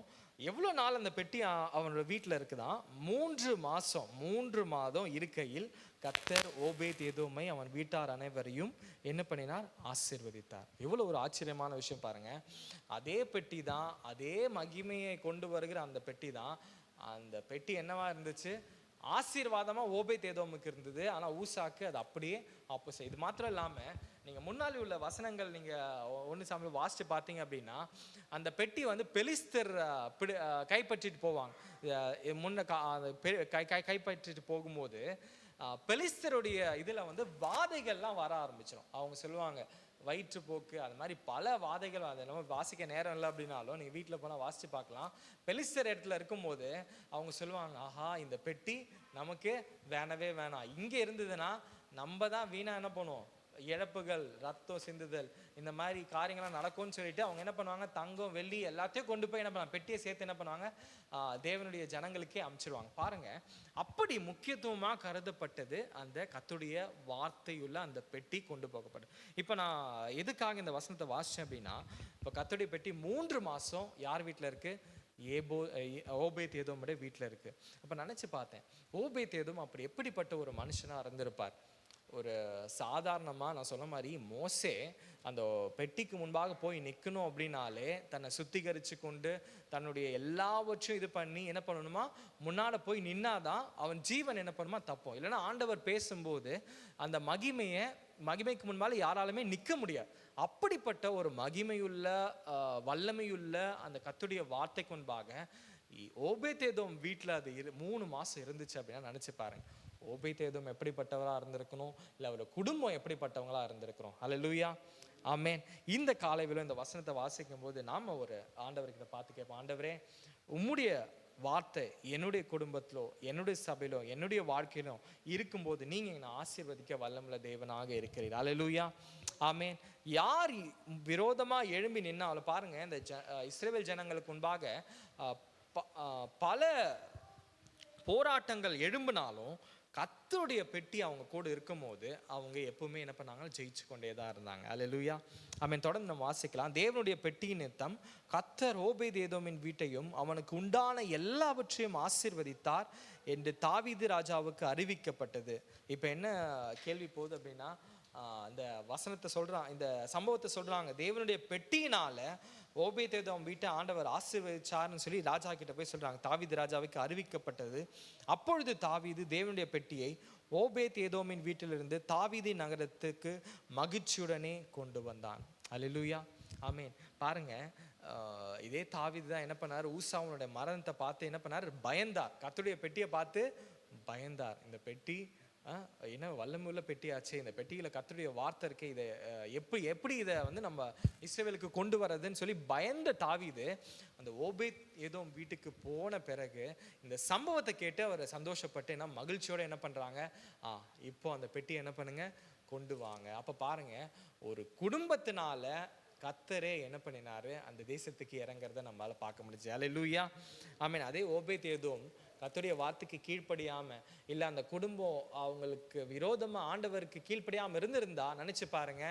எவ்வளோ நாள் அந்த பெட்டி அவனோட வீட்டில் இருக்குதான், 3 மாதம் இருக்கையில் கர்த்தர் ஓபேத் ஏதோமை அவன் வீட்டார் அனைவரையும் என்ன பண்ணினார், ஆசீர்வதித்தார். எவ்வளோ ஒரு ஆச்சரியமான விஷயம் பாருங்க. அதே பெட்டி தான், அதே மகிமையை கொண்டு வருகிற அந்த பெட்டி தான், அந்த பெட்டி என்னவா இருந்துச்சு, ஆசீர்வாதமா ஓபேத் ஏதோமுக்கு இருந்தது. ஆனா ஊசாக்கு அது அப்படியே ஆப்போசிட். இது மாத்திரம் இல்லாம நீங்க முன்னாடி உள்ள வசனங்கள் நீங்க 1 சாமுவேல் வாசிச்சு பார்த்தீங்க அப்படின்னா அந்த பெட்டி வந்து பெலிஸ்தர் கைப்பற்றிட்டு போவாங்க. முன்ன கைப்பற்றிட்டு போகும்போது பெலிஸ்தருடைய இதுல வந்து வாதைகள்லாம் வர ஆரம்பிச்சிடும். அவங்க சொல்லுவாங்க வயிற்றுப்போக்கு, அது மாதிரி பல வாதைகள். அதெல்லாம் வாசிக்க நேரம் இல்லை அப்படின்னாலும் நீங்கள் வீட்டில் போனால் வாசித்து பார்க்கலாம். பெலிஸ்தர் இடத்துல இருக்கும்போது அவங்க சொல்லுவாங்க, ஆஹா இந்த பெட்டி நமக்கு வேணவே வேணாம், இங்கே இருந்ததுன்னா நம்ம தான் வீணாக என்ன பண்ணுவோம், இழப்புகள், ரத்தம் சிந்துதல், இந்த மாதிரி காரியங்கள்லாம் நடக்கும்னு சொல்லிட்டு அவங்க என்ன பண்ணுவாங்க, தங்கம் வெள்ளி எல்லாத்தையும் கொண்டு போய் என்ன பண்ணுவாங்க, பெட்டியை சேர்த்து என்ன பண்ணுவாங்க, தேவனுடைய ஜனங்களுக்கே அமைச்சிருவாங்க. பாருங்க, அப்படி முக்கியத்துவமாக கருதப்பட்டது அந்த கர்த்தருடைய வார்த்தையுள்ள அந்த பெட்டி கொண்டு போகப்பட்டது. இப்போ நான் எதுக்காக இந்த வசனத்தை வாசிச்சேன் அப்படின்னா, இப்போ கர்த்தருடைய பெட்டி 3 மாதம் யார் வீட்டில் இருக்கு, ஓபேத் ஏதோமுடைய வீட்டில் இருக்கு. அப்போ நினச்சி பார்த்தேன், ஓபேத் ஏதோம் அப்படி எப்படிப்பட்ட ஒரு மனுஷனாக இருந்திருப்பார். ஒரு சாதாரணமாக நான் சொன்ன மாதிரி மோசே அந்த பெட்டிக்கு முன்பாக போய் நிற்கணும் அப்படின்னாலே தன்னை சுத்திகரித்து கொண்டு தன்னுடைய எல்லாவற்றையும் இது பண்ணி என்ன பண்ணணுமா, முன்னால் போய் நின்னாதான் அவன் ஜீவன் என்ன பண்ணுமா தப்போம். இல்லைன்னா ஆண்டவர் பேசும்போது அந்த மகிமைக்கு முன்பால் யாராலுமே நிற்க முடியாது. அப்படிப்பட்ட ஒரு மகிமையுள்ள வல்லமையுள்ள அந்த கர்த்தருடைய வார்த்தைக்கு முன்பாக ஓபேத்-ஏதோம் வீட்டில் அது 3 மாதம் இருந்துச்சு அப்படின்னா நினச்சி பாருங்க, ஓபேத்-ஏதோம் எப்படிப்பட்டவராக இருந்திருக்கணும், இல்லை அவரோட குடும்பம் எப்படிப்பட்டவங்களா இருந்திருக்கிறோம். அல்லேலூயா, ஆமென். இந்த காலையில இந்த வசனத்தை வாசிக்கும் போது நாம ஒரு ஆண்டவர்கிட்ட பார்த்து கேட்போம், ஆண்டவரே உம்முடைய வார்த்தை என்னுடைய குடும்பத்திலோ என்னுடைய சபையிலோ என்னுடைய வாழ்க்கையிலோ இருக்கும்போது நீங்க என்னை ஆசீர்வதிக்க வல்லமுள்ள தேவனாக இருக்கிறீர். அல்லேலூயா, ஆமென். யார் விரோதமா எழும்பி நின்னாலும் பாருங்க, இந்த இஸ்ரவேல் ஜனங்களுக்கு முன்பாக பல போராட்டங்கள் எழும்பினாலும் கர்த்தருடைய பெட்டி அவங்க கூட இருக்கும்போது அவங்க எப்பவுமே என்ன பண்ணாங்க, ஜெயிச்சு கொண்டே தான் இருந்தாங்க. அல்லேலூயா, ஆமென். தொடர்ந்து நம்ம வாசிக்கலாம். தேவனுடைய பெட்டியின் நிமித்தம் கர்த்தர் ஓபேத்-ஏதோமின் வீட்டையும் அவனுக்கு உண்டான எல்லாவற்றையும் ஆசீர்வதித்தார் என்று தாவீது ராஜாவுக்கு அறிவிக்கப்பட்டது. இப்போ என்ன கேள்வி போகுது அப்படின்னா, இந்த வசனத்தை சொல்றான், இந்த சம்பவத்தை சொல்றாங்க. தேவனுடைய பெட்டியினால ஓபேத்-ஏதோம் வீட்டை ஆண்டவர் ஆசீர்வதிச்சார்னு சொல்லி ராஜா கிட்ட போய் சொல்றாங்க. தாவீது ராஜாவுக்கு அறிவிக்கப்பட்டது. அப்பொழுது தாவீது தேவனுடைய பெட்டியை ஓபேத்-ஏதோமின் வீட்டிலிருந்து தாவீது நகரத்துக்கு மகிழ்ச்சியுடனே கொண்டு வந்தான். அல்லேலூயா, ஆமென். பாருங்க, இதே தாவீது தான் என்ன பண்ணார், ஊசாவுடைய மரணத்தை பார்த்து என்ன பண்ணார், பயந்தார். கர்த்தருடைய பெட்டியை பார்த்து பயந்தார். இந்த பெட்டி என்ன வல்லமுள்ள பெட்டியாச்சு, இந்த பெட்டியில் கர்த்தருடைய வார்த்தை இருக்கே, இதை எப்படி இதை நம்ம இஸ்ரவேலுக்கு கொண்டு வர்றதுன்னு சொல்லி பயந்த தாவீது அந்த ஓபேத்-ஏதோம் வீட்டுக்கு போன பிறகு இந்த சம்பவத்தை கேட்டு அவர் சந்தோஷப்பட்டு என்ன மகிழ்ச்சியோட என்ன பண்றாங்க, இப்போ அந்த பெட்டியை என்ன பண்ணுங்க, கொண்டு வாங்க. அப்ப பாருங்க, ஒரு குடும்பத்தினால கர்த்தரே என்ன பண்ணினாரு, அந்த தேசத்துக்கு இறங்குறத நம்மளால பார்க்க முடிஞ்சு. அல்லேலூயா, ஆமென். அதே ஓபேத்-ஏதோம் கர்த்தருடைய வார்த்தைக்கு கீழ்ப்படியாம, இல்லை அந்த குடும்பம் அவங்களுக்கு விரோதமா ஆண்டவருக்கு கீழ்ப்படியாம இருந்திருந்தா நினைச்சு பாருங்க,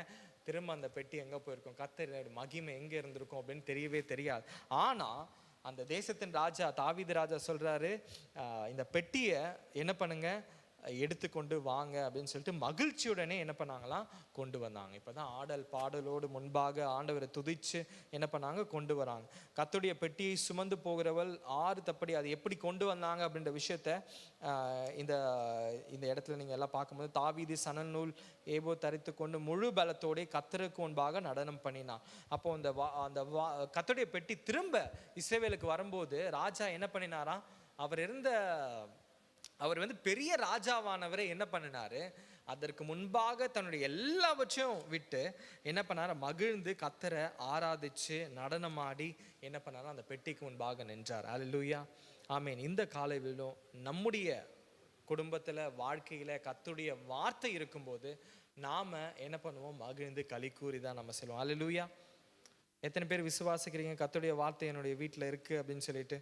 திரும்ப அந்த பெட்டி எங்க போயிருக்கும், கர்த்தருடைய மகிமை எங்க இருந்திருக்கும் அப்படின்னு தெரியவே தெரியாது. ஆனா அந்த தேசத்தின் ராஜா தாவீது ராஜா சொல்றாரு, இந்த பெட்டியை என்ன பண்ணுங்க, எடுத்துக்கொண்டு வாங்க அப்படின்னு சொல்லிட்டு மகிழ்ச்சியுடனே என்ன பண்ணாங்களாம், கொண்டு வந்தாங்க. இப்போதான் ஆடல் பாடலோடு முன்பாக ஆண்டவரை துதிச்சு என்ன பண்ணாங்க, கொண்டு வராங்க. கர்த்தருடைய பெட்டியை சுமந்து போகிறவள் 6 தப்படி அது எப்படி கொண்டு வந்தாங்க அப்படின்ற விஷயத்த இந்த இடத்துல நீங்க எல்லாம் பார்க்கும்போது, தாவீது சணல் நூல் ஏபோ தரித்து கொண்டு முழு பலத்தோட கர்த்தருக்கு முன்பாக நடனம் பண்ணினான். அப்போ அந்த கர்த்தருடைய பெட்டி திரும்ப இஸ்ரவேலுக்கு வரும்போது ராஜா என்ன பண்ணினாராம், அவர் பெரிய ராஜாவானவரை என்ன பண்ணினாரு, அதற்கு முன்பாக தன்னுடைய எல்லாவற்றையும் விட்டு என்ன பண்ணாரு, மகிழ்ந்து கர்த்தரை ஆராதிச்சு நடனமாடி என்ன பண்ணாரு, அந்த பெட்டிக்கு முன்பாக நின்றார். அல்லேலூயா, ஆமென். இந்த காலையிலும் நம்முடைய குடும்பத்தில் வாழ்க்கையில் கர்த்தருடைய வார்த்தை இருக்கும்போது நாம் என்ன பண்ணுவோம், மகிழ்ந்து களி கூறி தான் நம்ம சொல்லுவோம். அல்லேலூயா. எத்தனை பேர் விசுவாசிக்கிறீங்க கர்த்தருடைய வார்த்தை என்னுடைய வீட்டில் இருக்குது அப்படின்னு சொல்லிட்டு?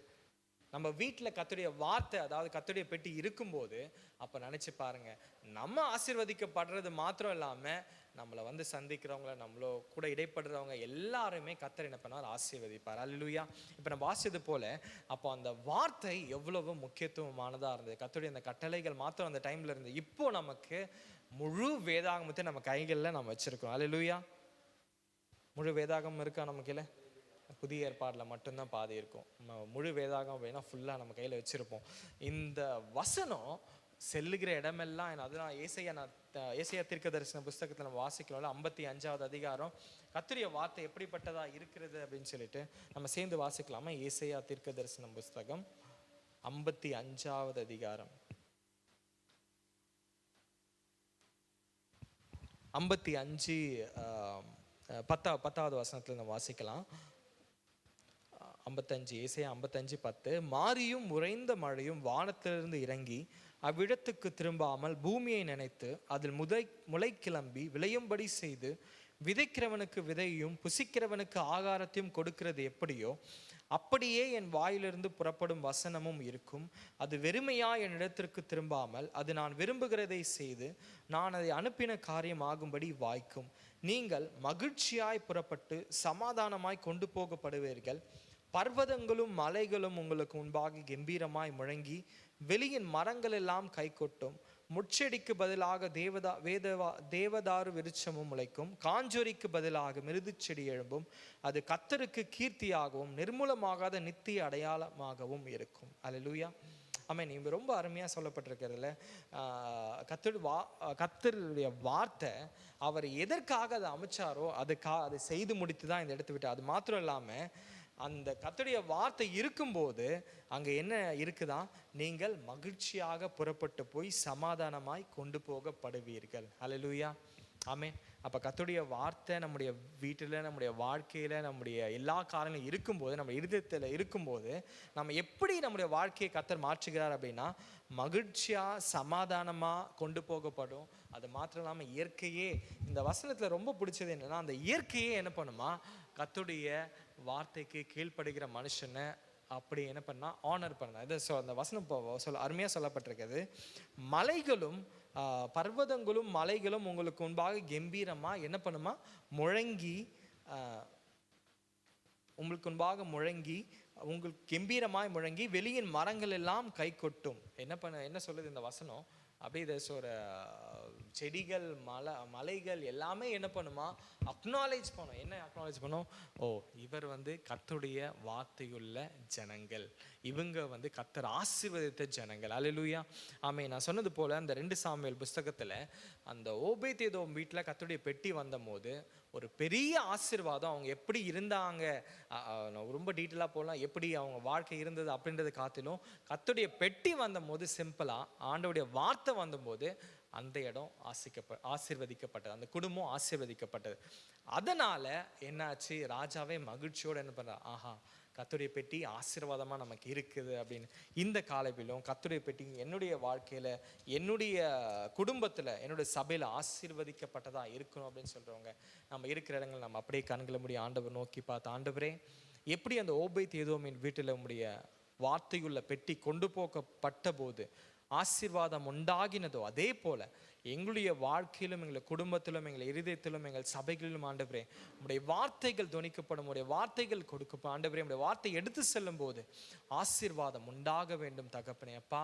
நம்ம வீட்டில் கர்த்தருடைய வார்த்தை, அதாவது கர்த்தருடைய பெட்டி இருக்கும்போது அப்போ நினச்சி பாருங்க, நம்ம ஆசீர்வதிக்கப்படுறது மாத்திரம் இல்லாமல் நம்மளை சந்திக்கிறவங்கள, நம்மளோ கூட இடைப்படுறவங்க எல்லாருமே கர்த்தர் என்ன பண்ணார், ஆசீர்வதிப்பார். அல்லேலூயா. இப்போ நம்ம வாசிச்சது போல அப்போ அந்த வார்த்தை எவ்வளவு முக்கியத்துவமானதாக இருந்தது. கர்த்தருடைய அந்த கட்டளைகள் மாத்திரம் அந்த டைமில் இருந்து இப்போ நமக்கு முழு வேதாகமத்தை நம்ம கைகளில் நம்ம வச்சுருக்கோம். அல்லேலூயா. முழு வேதாகமம் இருக்கா நமக்கு? இல்லை, புதிய ஏற்பாடில் மட்டும்தான் பாதி இருக்கும். முழு வேதாகம் வேணா ஃபுல்லாக நம்ம கையில் வச்சுருப்போம். இந்த வசனம் செல்லுகிற இடமெல்லாம் அதுதான் ஏசாயா தீர்க்கதரிசன புஸ்தகத்தில் நம்ம வாசிக்கிறோம்ல, 55வது அதிகாரம் கர்த்தருடைய வார்த்தை எப்படிப்பட்டதா இருக்கிறது அப்படின்னு சொல்லிட்டு நம்ம சேர்ந்து வாசிக்கலாமா? ஏசாயா தீர்க்கதரிசன புஸ்தகம் 55வது அதிகாரம் 55 10வது வசனத்தில் நம்ம வாசிக்கலாம். 55 ஏசாயா 55:10 மாரியும் உறைந்த மழையும் வானத்திலிருந்து இறங்கி அவ்விடத்துக்கு திரும்பாமல் பூமியை நினைத்து அதில் முளை கிளம்பி விளையும்படி செய்து விதைக்கிறவனுக்கு விதையும் புசிக்கிறவனுக்கு ஆகாரத்தையும் கொடுக்கிறது எப்படியோ அப்படியே என் வாயிலிருந்து புறப்படும் வசனமும் இருக்கும். அது வெறுமையா என் இடத்திற்கு திரும்பாமல் அது நான் விரும்புகிறதை செய்து நான் அதை அனுப்பின காரியம் ஆகும்படி வாய்க்கும். நீங்கள் மகிழ்ச்சியாய் புறப்பட்டு சமாதானமாய் கொண்டு போகப்படுவீர்கள். பர்வதங்களும் மலைகளும் உங்களுக்கு முன்பாக கம்பீரமாய் முழங்கி, வெளியின் மரங்கள் எல்லாம் கைகொட்டும். முட்செடிக்கு பதிலாக தேவதாரு விருட்சமும் முளைக்கும். காஞ்சொரிக்கு பதிலாக மிருதுச்செடி எழும்பும். அது கர்த்தருக்கு கீர்த்தியாகவும் நிர்மூலமாகாத நித்திய அடையாளமாகவும் இருக்கும். அல்லேலூயா. ஆமென். நீங்க ரொம்ப அருமையாக சொல்லப்பட்டிருக்கிறதுல கர்த்தருடைய வார்த்தை அவர் எதற்காக அதை அமைச்சாரோ அதை செய்து முடித்து தான் இந்த இடத்து விட்டார். அது மாத்திரம் இல்லாமல் அந்த கர்த்தருடைய வார்த்தை இருக்கும்போது அங்கே என்ன இருக்குதான், நீங்கள் மகிழ்ச்சியாக புறப்பட்டு போய் சமாதானமாய் கொண்டு போகப்படுவீர்கள். அல்லேலூயா. ஆமென். அப்போ கர்த்தருடைய வார்த்தை நம்முடைய வீட்டில், நம்முடைய வாழ்க்கையில், நம்முடைய எல்லா காரணங்களும் இருக்கும்போது, நம்ம இருதயத்தில் இருக்கும்போது நம்ம எப்படி நம்முடைய வாழ்க்கையை கர்த்தர் மாற்றுகிறார் அப்படின்னா, மகிழ்ச்சியாக சமாதானமாக கொண்டு போகப்படும். அது மாத்திரம் இல்லாமல் இயற்கையே, இந்த வசனத்தில் ரொம்ப பிடிச்சது என்னென்னா, அந்த இயற்கையே என்ன பண்ணுமா, கர்த்தருடைய வார்த்தைக்கு கீழ்ப்படுகிற மனுஷனை அப்படி என்ன பண்ணா ஆனர் பண்ண. இது அந்த வசனம் அருமையாக சொல்லப்பட்டிருக்கிறது. மலைகளும் பர்வதங்களும் மலைகளும் உங்களுக்கு முன்பாக கம்பீரமாக என்ன பண்ணுமா, முழங்கி உங்களுக்கு முன்பாக முழங்கி, உங்களுக்கு கம்பீரமாய் முழங்கி, வெளியின் மரங்கள் எல்லாம் கை கொட்டும். என்ன சொல்லுது இந்த வசனம்? அப்படியே இதை செடிகள் மலைகள் எல்லாமே என்ன பண்ணுமா, அக்னாலேஜ் பண்ணும். என்ன அக்னாலேஜ் பண்ணும்? ஓ, இவர் கர்த்தருடைய வார்த்தையுள்ள ஜனங்கள், இவங்க கர்த்தர் ஆசீர்வதித்த ஜனங்கள். அல்லேலூயா. ஆமென். நான் சொன்னது போல அந்த 2 சாமுவேல் புஸ்தகத்தில் அந்த ஓபேதேதோம் வீட்டில் கர்த்தருடைய பெட்டி வந்தபோது ஒரு பெரிய ஆசீர்வாதம். அவங்க எப்படி இருந்தாங்க, ரொம்ப டீட்டெயிலாக போகலாம், எப்படி அவங்க வாழ்க்கை இருந்தது அப்படின்றத காத்திலும் கர்த்தருடைய பெட்டி வந்தபோது சிம்பிளாக ஆண்டவருடைய வார்த்தை வந்தபோது அந்த இடம் ஆசீர்வதிக்கப்பட்டது, அந்த குடும்பம் ஆசீர்வதிக்கப்பட்டது. அதனால் என்னாச்சு, ராஜாவே மகிழ்ச்சியோடு என்ன பண்ணுறார், ஆஹா கர்த்தருடைய பெட்டி ஆசீர்வாதமாக நமக்கு இருக்குது அப்படின்னு. இந்த காலையிலும் கர்த்தருடைய பெட்டி என்னுடைய வாழ்க்கையில், என்னுடைய குடும்பத்தில், என்னுடைய சபையில் ஆசீர்வதிக்கப்பட்டதாக இருக்கணும் அப்படின்னு சொல்கிறவங்க, நம்ம இருக்கிற இடங்கள் நம்ம அப்படியே கண்களை மூடி ஆண்டவர் நோக்கி பார்த்து, ஆண்டவரே எப்படி அந்த ஓபேதேதோமின் வீட்டில் உம்முடைய வார்த்தையுள்ள பெட்டி கொண்டு போகப்பட்ட போது ஆசீர்வாதம் உண்டாகினதோ, அதே போல எங்களுடைய வாழ்க்கையிலும், எங்கள் குடும்பத்திலும், எங்கள் இருதயத்திலும், எங்கள் சபைகளிலும் ஆண்டவரே உம்முடைய வார்த்தைகள் துணிக்கப்படும், உடைய வார்த்தைகள் கொடுக்கப்படும். ஆண்டவரே உம்முடைய வார்த்தை எடுத்து செல்லும் போது ஆசீர்வாதம் உண்டாக வேண்டும் தகப்பனே. அப்பா,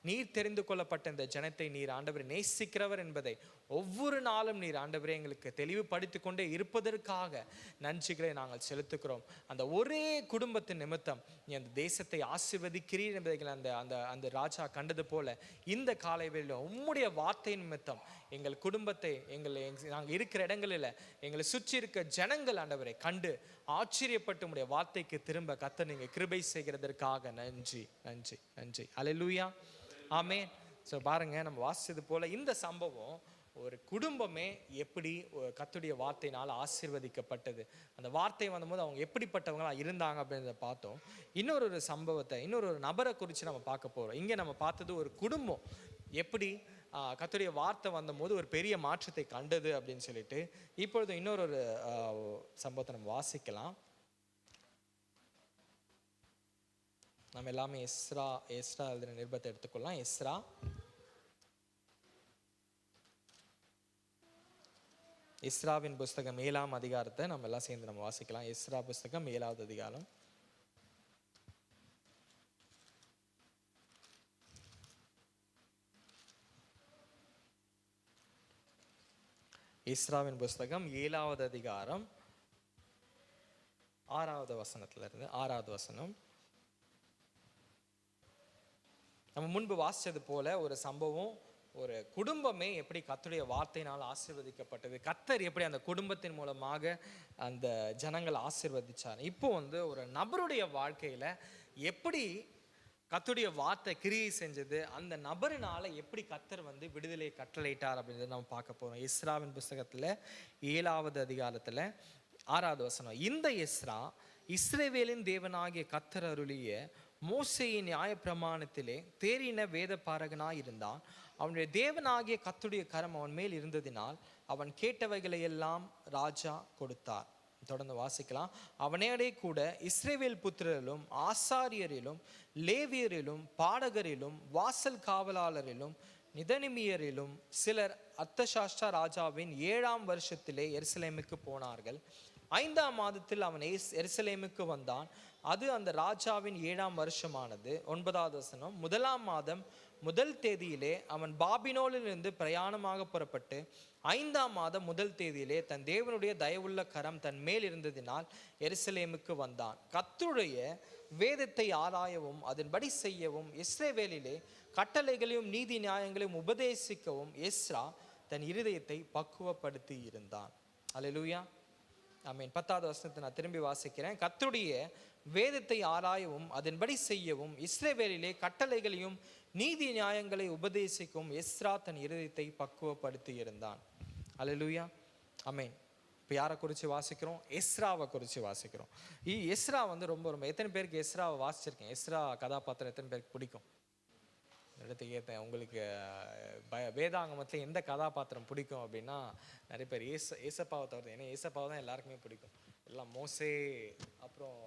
நீர் தெரிந்து கொள்ளப்பட்ட இந்த ஜனத்தை நீர் ஆண்டவரே நேசிக்கிறவர் என்பதை ஒவ்வொரு நாளும் நீர் ஆண்டவரே எங்களுக்கு தெளிவுபடுத்தி கொண்டே இருப்பதற்காக நன்றிகளை நாங்கள் செலுத்துகிறோம். அந்த ஒரே குடும்பத்தின் நிமித்தம் நீ அந்த தேசத்தை ஆசீர்வதிக்கிறீர் என்பதை அந்த ராஜா கண்டது போல இந்த காலை வேளையிலும் உம்முடைய வார்த்தை நிமித்தம் எங்கள் குடும்பத்தை, நாங்கள் இருக்கிற இடங்களில் எங்களை சுற்றி இருக்க ஜனங்கள் ஆண்டவரை கண்டு ஆச்சரியப்பட்டு உம்முடைய வார்த்தைக்கு திரும்ப கர்த்தர் நீங்க கிருபை செய்கிறதற்காக நன்றி நன்றி நன்றி. அல்லேலூயா. ஆமென். ஸோ பாருங்க, நம்ம வாசிச்சது போல இந்த சம்பவம் ஒரு குடும்பமே எப்படி கர்த்தருடைய வார்த்தையினால் ஆசீர்வதிக்கப்பட்டது, அந்த வார்த்தை வந்தபோது அவங்க எப்படிப்பட்டவங்களா இருந்தாங்க அப்படின்றத பார்த்தோம். இன்னொரு சம்பவத்தை, இன்னொரு நபரை குறித்து நம்ம பார்க்க போகிறோம். இங்கே நம்ம பார்த்தது ஒரு குடும்பம் எப்படி கர்த்தருடைய வார்த்தை வந்தபோது ஒரு பெரிய மாற்றத்தை கண்டது அப்படின்னு சொல்லிட்டு. இப்பொழுது இன்னொரு சம்பவத்தை நம்ம வாசிக்கலாம். நம்ம எல்லாமே எஸ்ரா எழுதின நிருபத்தை எடுத்துக்கொள்ளலாம். எஸ்ராவின் புஸ்தகம் 7ஆம் அதிகாரத்தை நம்ம எல்லாம் சேர்ந்து நம்ம வாசிக்கலாம். எஸ்ரா புஸ்தகம் 7வது அதிகாரம். எஸ்ராவின் புஸ்தகம் 7வது அதிகாரம் 6வது வசனத்திலிருந்து 6வது வசனம். நம்ம முன்பு வாசிச்சது போல ஒரு சம்பவம், ஒரு குடும்பமே எப்படி கர்த்தருடைய வார்த்தையினால் ஆசீர்வதிக்கப்பட்டது, கர்த்தர் எப்படி அந்த குடும்பத்தின் மூலமாக அந்த ஜனங்கள் ஆசீர்வதிச்சார். இப்போ ஒரு நபருடைய வாழ்க்கையில எப்படி கர்த்தருடைய வார்த்தை கிரியை செஞ்சது, அந்த நபரினால எப்படி கர்த்தர் விடுதலை கட்டளையிட்டார் அப்படின்றத நம்ம பார்க்க போறோம். எஸ்ராவின் புஸ்தகத்துல 7வது அதிகாரத்துல 6வது வசனம். இந்த எஸ்ரா இஸ்ரவேலின் தேவனாகிய கர்த்தர் அருளிய மோசேயின் நியாயப்பிரமாணத்திலே தேறின வேத பாரகனாய் இருந்தான். அவனுடைய தேவனாகிய கர்த்தருடைய கரம் அவன் மேல் இருந்ததினால் அவன் கேட்டவைகளை எல்லாம் ராஜா கொடுத்தார். தொடர்ந்து வாசிக்கலாம். அவனோடே கூட இஸ்ரவேல் புத்திரரிலும் ஆசாரியரிலும் லேவியரிலும் பாடகரிலும் வாசல் காவலாளரிலும் நிதனிமியரிலும் சிலர் அர்த்தசாஷ்டா ராஜாவின் 7ஆம் வருஷத்திலே எருசலேமுக்கு போனார்கள். 5ஆம் மாதத்தில் அவன் எருசலேமுக்கு வந்தான். அது அந்த ராஜாவின் 7ஆம் வருஷமானது. 9வது வசனம், 1ஆம் மாதம் 1 தேதியிலே அவன் பாபிலோனிலிருந்து பிரயாணமாக புறப்பட்டு 5ஆம் மாதம் 1 தேதியிலே தன் தேவனுடைய தயவுள்ள கரம் தன் மேல் இருந்ததினால் எருசலேமுக்கு வந்தான். கர்த்தருடைய வேதத்தை ஆராயவும் அதன்படி செய்யவும் இஸ்ரவேலிலே கட்டளைகளையும் நீதி நியாயங்களையும் உபதேசிக்கவும் எஸ்ரா தன் இருதயத்தை பக்குவப்படுத்தி இருந்தான். அல்லேலூயா, ஆமென். 10வது வசனத்தை நான் திரும்பி வாசிக்கிறேன். கர்த்தருடைய வேதத்தை ஆராயவும் அதன்படி செய்யவும் இஸ்ரவேலிலே கட்டளைகளையும் நீதி நியாயங்களை உபதேசிக்கவும் எஸ்ரா தன் இருதயத்தை பக்குவப்படுத்தி இருந்தான். அல்லேலூயா, ஆமென். இப்போ யாரை குறித்து வாசிக்கிறோம்? எஸ்ராவை குறித்து வாசிக்கிறோம். எஸ்ரா வந்து ரொம்ப ரொம்ப எத்தனை பேருக்கு எஸ்ராவை வாசிச்சிருக்கேன்? எஸ்ரா கதாபாத்திரம் எத்தனை பேருக்கு பிடிக்கும்? இடத்துக்கு ஏற்றேன். உங்களுக்கு வேதாங்கமத்தில் எந்த கதாபாத்திரம் பிடிக்கும் அப்படின்னா நிறைய பேர் ஏசப்பாவை தவிர, ஏன்னா ஏசப்பாவை தான் எல்லாருக்குமே பிடிக்கும். எல்லாம் மோசே, அப்புறம்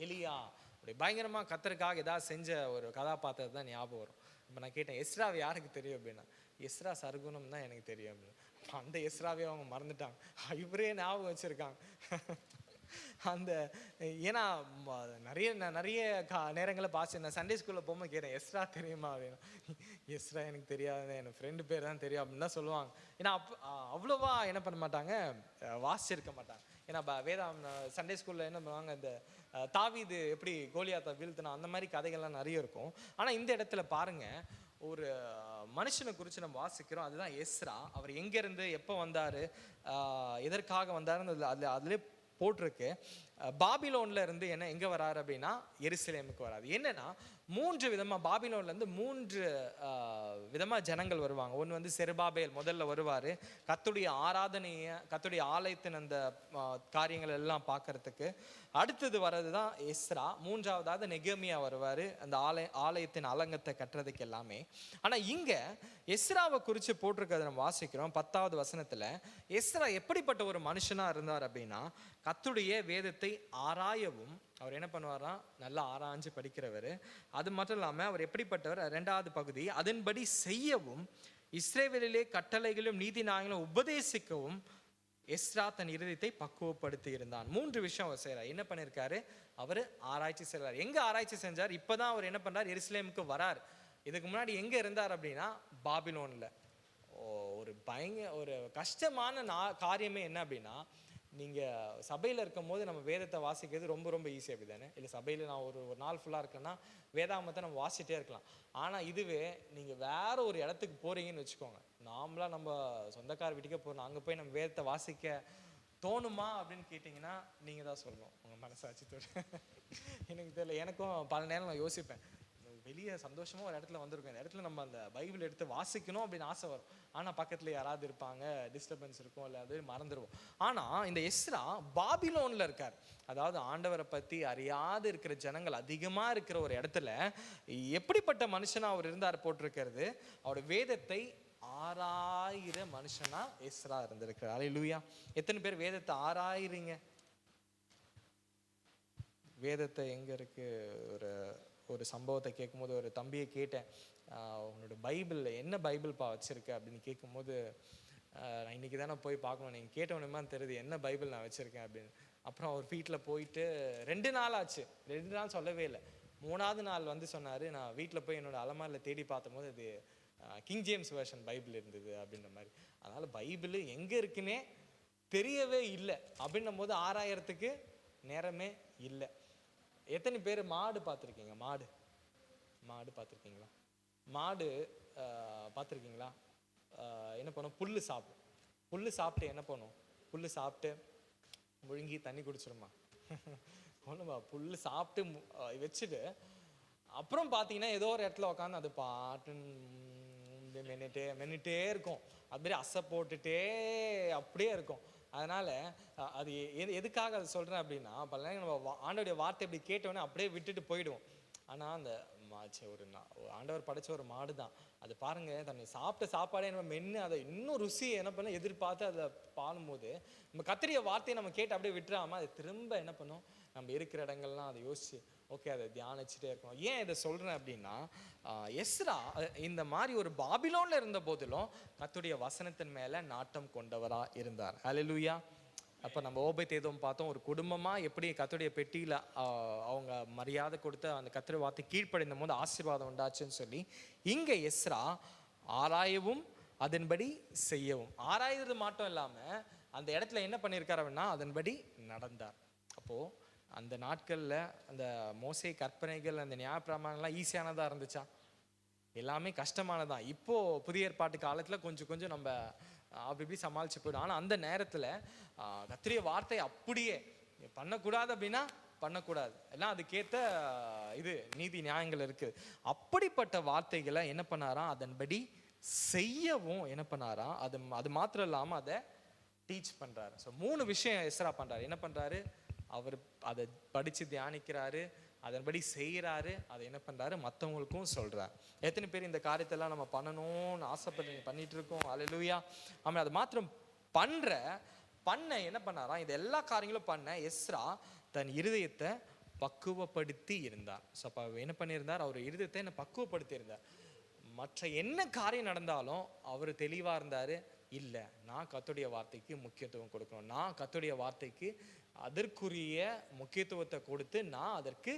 எலியா, அப்படி பயங்கரமாக கர்த்தருக்காக ஏதாவது செஞ்ச ஒரு கதாபாத்திரம் தான் ஞாபகம் வரும். இப்போ நான் கேட்டேன் எஸ்ராவை யாருக்கு தெரியும் அப்படின்னா, எஸ்ரா சர்க்குணம் தான் எனக்கு தெரியும் அப்படின்னு. அந்த எஸ்ராவே அவங்க மறந்துட்டாங்க, இவரே ஞாபகம் வச்சுருக்காங்க. அந்த ஏன்னா நிறைய நேரங்களில் பாஸ் நான் சண்டே ஸ்கூலில் போகும்போது கேட்டேன் எஸ்ரா தெரியுமா அப்படின்னா, எஸ்ரா எனக்கு தெரியாது, எனக்கு ஃப்ரெண்டு பேர் தான் தெரியும் அப்படின்னு தான் சொல்லுவாங்க. ஏன்னா அவ்வளோவா என்ன பண்ண மாட்டாங்க, வாசிச்சிருக்க மாட்டாங்க. ஏன்னா வேதாம் சண்டே ஸ்கூலில் என்ன பண்ணுவாங்க, இந்த தாவீது எப்படி கோலியாத்தை வீழ்த்தினா அந்த மாதிரி கதைகள்லாம் நிறைய இருக்கும். ஆனால் இந்த இடத்துல பாருங்க, ஒரு மனுஷனை குறித்து நம்ம வாசிக்கிறோம், அதுதான் எஸ்ரா. அவர் எங்கேருந்து எப்போ வந்தார், எதற்காக வந்தாருன்னு அதிலே போட்டிருக்கு. பாபிலோன்ல இருந்து எங்கே வராரு அப்படின்னா எருசலேமுக்கு வராது. என்னன்னா 3 விதமாக பாபிலோன்லேருந்து 3 விதமாக ஜனங்கள் வருவாங்க. ஒன்று வந்து செருபாபேல் முதல்ல வருவார், கர்த்தருடைய ஆராதனையை, கர்த்தருடைய ஆலயத்தின் அந்த காரியங்கள் எல்லாம் பார்க்கறதுக்கு. அடுத்தது வர்றது தான் எஸ்ரா. 3ஆவதாவது நெகேமியா வருவார், அந்த ஆலயத்தின் அலங்கத்தை கட்டுறதுக்கு எல்லாமே. ஆனால் இங்கே எஸ்ராவை குறித்து போட்டிருக்கிறத நம்ம வாசிக்கிறோம். 10வது வசனத்தில் எஸ்ரா எப்படிப்பட்ட ஒரு மனுஷனாக இருந்தார் அப்படின்னா, கர்த்தருடைய வேதத்தை ஆராயவும், அவர் என்ன பண்ணுவார்னா நல்லா ஆராய்ஞ்சு படிக்கிறவர். அது மட்டும் இல்லாமல் அவர் எப்படிப்பட்டவர், 2வது பகுதி, அதன்படி செய்யவும் இஸ்ரவேலிலே கட்டளைகளும் நீதி நியாயங்களும் உபதேசிக்கவும் எஸ்ரா தன் இருதயத்தை பக்குவப்படுத்தி இருந்தான். 3 விஷயம் அவர் செய்கிறார். என்ன பண்ணியிருக்காரு, அவர் ஆராய்ச்சி செய்கிறார். எங்கே ஆராய்ச்சி செஞ்சார்? இப்போ தான் அவர் என்ன பண்ணுறார், எருசலேமுக்கு வரார். இதுக்கு முன்னாடி எங்கே இருந்தார் அப்படின்னா பாபிலோனில். ஒரு கஷ்டமான காரியமே என்ன அப்படின்னா, நீங்கள் சபையில் இருக்கும் போது நம்ம வேதத்தை வாசிக்கிறது ரொம்ப ரொம்ப ஈஸி, அப்படி தானே? இல்லை சபையில் நான் ஒரு நாள் ஃபுல்லாக இருக்கேன்னா வேதாகமத்தை நம்ம வாசிட்டே இருக்கலாம். ஆனால் இதுவே நீங்கள் வேற ஒரு இடத்துக்கு போகிறீங்கன்னு வச்சுக்கோங்க, நாமளாக நம்ம சொந்தக்கார வீட்டுக்கே போகிறோம், அங்கே போய் நம்ம வேதத்தை வாசிக்க தோணுமா அப்படின்னு கேட்டிங்கன்னா நீங்கள் தான் சொல்லணும், உங்கள் மனசாட்சித்தோடு. எனக்கு தெரியல, எனக்கும் பல நேரம் நான் யோசிப்பேன், வெளியே சந்தோஷமாக ஒரு இடத்துல வந்திருக்கோம், இந்த இடத்துல நம்ம அந்த பைபிள் எடுத்து வாசிக்கணும் அப்படின்னு ஆசை வரும். ஆனால் பக்கத்தில் யாராவது இருப்பாங்க, டிஸ்டர்பன்ஸ் இருக்கும், இல்லை அது மறந்துடுவோம். ஆனால் இந்த எஸ்ரா பாபிலோனில் இருக்கார். அதாவது ஆண்டவரை பற்றி அறியாது இருக்கிற ஜனங்கள் அதிகமாக இருக்கிற ஒரு இடத்துல எப்படிப்பட்ட மனுஷனாக அவர் இருந்தார் போட்டிருக்கிறது, அவருடைய வேதத்தை ஆராயிர மனுஷனா எஸ்ரா இருந்திருக்கிறார். அல்லேலூயா. எத்தனை பேர் வேதத்தை ஆராயிறீங்க? வேதத்தை எங்கே இருக்குது? ஒரு சம்பவத்தை கேட்கும்போது ஒரு தம்பியை கேட்டேன், உன்னோட பைபிளில் என்ன பைபிள்ப்பா வச்சுருக்க அப்படின்னு கேட்கும்போது, நான் இன்றைக்கி தானே போய் பார்க்கணும், நீங்கள் கேட்டவனுமா தெரியுது என்ன பைபிள் நான் வச்சுருக்கேன் அப்படின்னு. அப்புறம் அவர் வீட்டில் போயிட்டு 2 நாள் ஆச்சு, 2 நாள் சொல்லவே இல்லை. 3ஆவது நாள் வந்து சொன்னார், நான் வீட்டில் போய் என்னோடய அலமாரியில் தேடி பார்த்தபோது அது கிங் ஜேம்ஸ் வெர்ஷன் பைபிள் இருந்தது அப்படின்ற மாதிரி. அதனால் பைபிள் எங்கே இருக்குன்னே தெரியவே இல்லை. அப்படின்னும் போது ஆராயறதுக்கு நேரமே இல்லை. எத்தனை பேர் மாடு பார்த்துருக்கீங்க? மாடு பார்த்துருக்கீங்களா? மாடு பார்த்துருக்கீங்களா? என்ன பண்ணும், புல் சாப்பிட்டு என்ன பண்ணும், புல் சாப்பிட்டு முழுங்கி தண்ணி குடிச்சிருமா? ஒன்றுமா, புல் சாப்பிட்டு வச்சுட்டு அப்புறம் பார்த்தீங்கன்னா ஏதோ ஒரு இடத்துல உட்காந்து அது பாட்டு மென்னுட்டே இருக்கும், அதுமாரி அசை போட்டுட்டே அப்படியே இருக்கும். அதனால் அது எதுக்காக அதை சொல்கிறேன் அப்படின்னா, பல நேரம் நம்ம ஆண்டவருடைய வார்த்தை இப்படி கேட்டோன்னே அப்படியே விட்டுட்டு போயிடுவோம். ஆனால் அந்த ஒரு ஆண்டவர் படைச்ச ஒரு மாடு தான் அது. பாருங்கள், தன்னை சாப்பிட்ட சாப்பாடே நம்ம மென்று அதை இன்னும் ருசியை என்ன பண்ண எதிர்பார்த்து அதை பாடும்போது, நம்ம கத்திரிய வார்த்தையை நம்ம கேட்டு அப்படியே விட்டுறாமல் அதை திரும்ப என்ன பண்ணும், நம்ம இருக்கிற இடங்கள்லாம் அதை யோசிச்சு ஓகே அதை தியானிச்சுட்டே இருக்கணும். ஏன் இதை சொல்கிறேன் அப்படின்னா, எஸ்ரா இந்த மாதிரி ஒரு பாபிலோனில் இருந்த போதிலும் கர்த்தருடைய வசனத்தின் மேலே நாட்டம் கொண்டவராக இருந்தார். அல்லேலூயா. அப்போ நம்ம ஓபேதேதோம் பார்த்தோம், ஒரு குடும்பமாக எப்படி கர்த்தருடைய பெட்டியில் அவங்க மரியாதை கொடுத்து அந்த கர்த்தருடைய வார்த்தை கீழ்ப்படிந்த போது ஆசீர்வாதம் உண்டாச்சுன்னு சொல்லி, இங்கே எஸ்ரா ஆராயவும் அதன்படி செய்யவும், ஆராய்வது மட்டும் இல்லாமல் அந்த இடத்துல என்ன பண்ணியிருக்காரு அப்படின்னா அதன்படி நடந்தார். அப்போது அந்த நாட்களில் அந்த மோசே கற்பனைகள் அந்த நியாயப்பிரமாணங்கள்லாம் ஈஸியானதாக இருந்துச்சா? எல்லாமே கஷ்டமானதான். இப்போது புதிய ஏற்பாட்டு காலத்தில் கொஞ்சம் கொஞ்சம் நம்ம அப்படி இப்படி சமாளிச்சு போயிடும். ஆனால் அந்த நேரத்தில் கர்த்தருடைய வார்த்தை அப்படியே பண்ணக்கூடாது அப்படின்னா பண்ணக்கூடாது, எல்லாம் அதுக்கேற்ற இது நீதி நியாயங்கள் இருக்குது. அப்படிப்பட்ட வார்த்தைகளை என்ன பண்ணாராம், அதன்படி செய்யவும் என்ன பண்ணாராம், அது மாத்திரம் இல்லாமல் அதை டீச் பண்ணுறாரு. ஸோ 3 விஷயம் எஸ்ரா பண்ணுறாரு. என்ன பண்ணுறாரு, அவர் அதை படித்து தியானிக்கிறாரு, அதன்படி செய்கிறாரு, அதை என்ன பண்ணுறாரு மற்றவங்களுக்கும் சொல்கிறார். எத்தனை பேர் இந்த காரியத்தெல்லாம் நம்ம பண்ணணும்னு ஆசைப்பட்டு பண்ணிட்டு இருக்கோம்? அல்லேலூயா. ஆமாம். அது மாத்திரம் பண்ண என்ன பண்ணாராம், இது எல்லா காரியங்களும் பண்ண எஸ்ரா தன் இருதயத்தை பக்குவப்படுத்தி இருந்தார். ஸோ அப்போ என்ன பண்ணியிருந்தார், அவர் இருதயத்தை என்ன பக்குவப்படுத்தி இருந்தார். மற்ற என்ன காரியம் நடந்தாலும் அவர் தெளிவாக இருந்தார். இல்லை, நான் கர்த்தருடைய வார்த்தைக்கு முக்கியத்துவம் கொடுக்கணும், நான் கர்த்தருடைய வார்த்தைக்கு அதற்குரிய முக்கியத்துவத்தை கொடுத்து நான் அதற்கு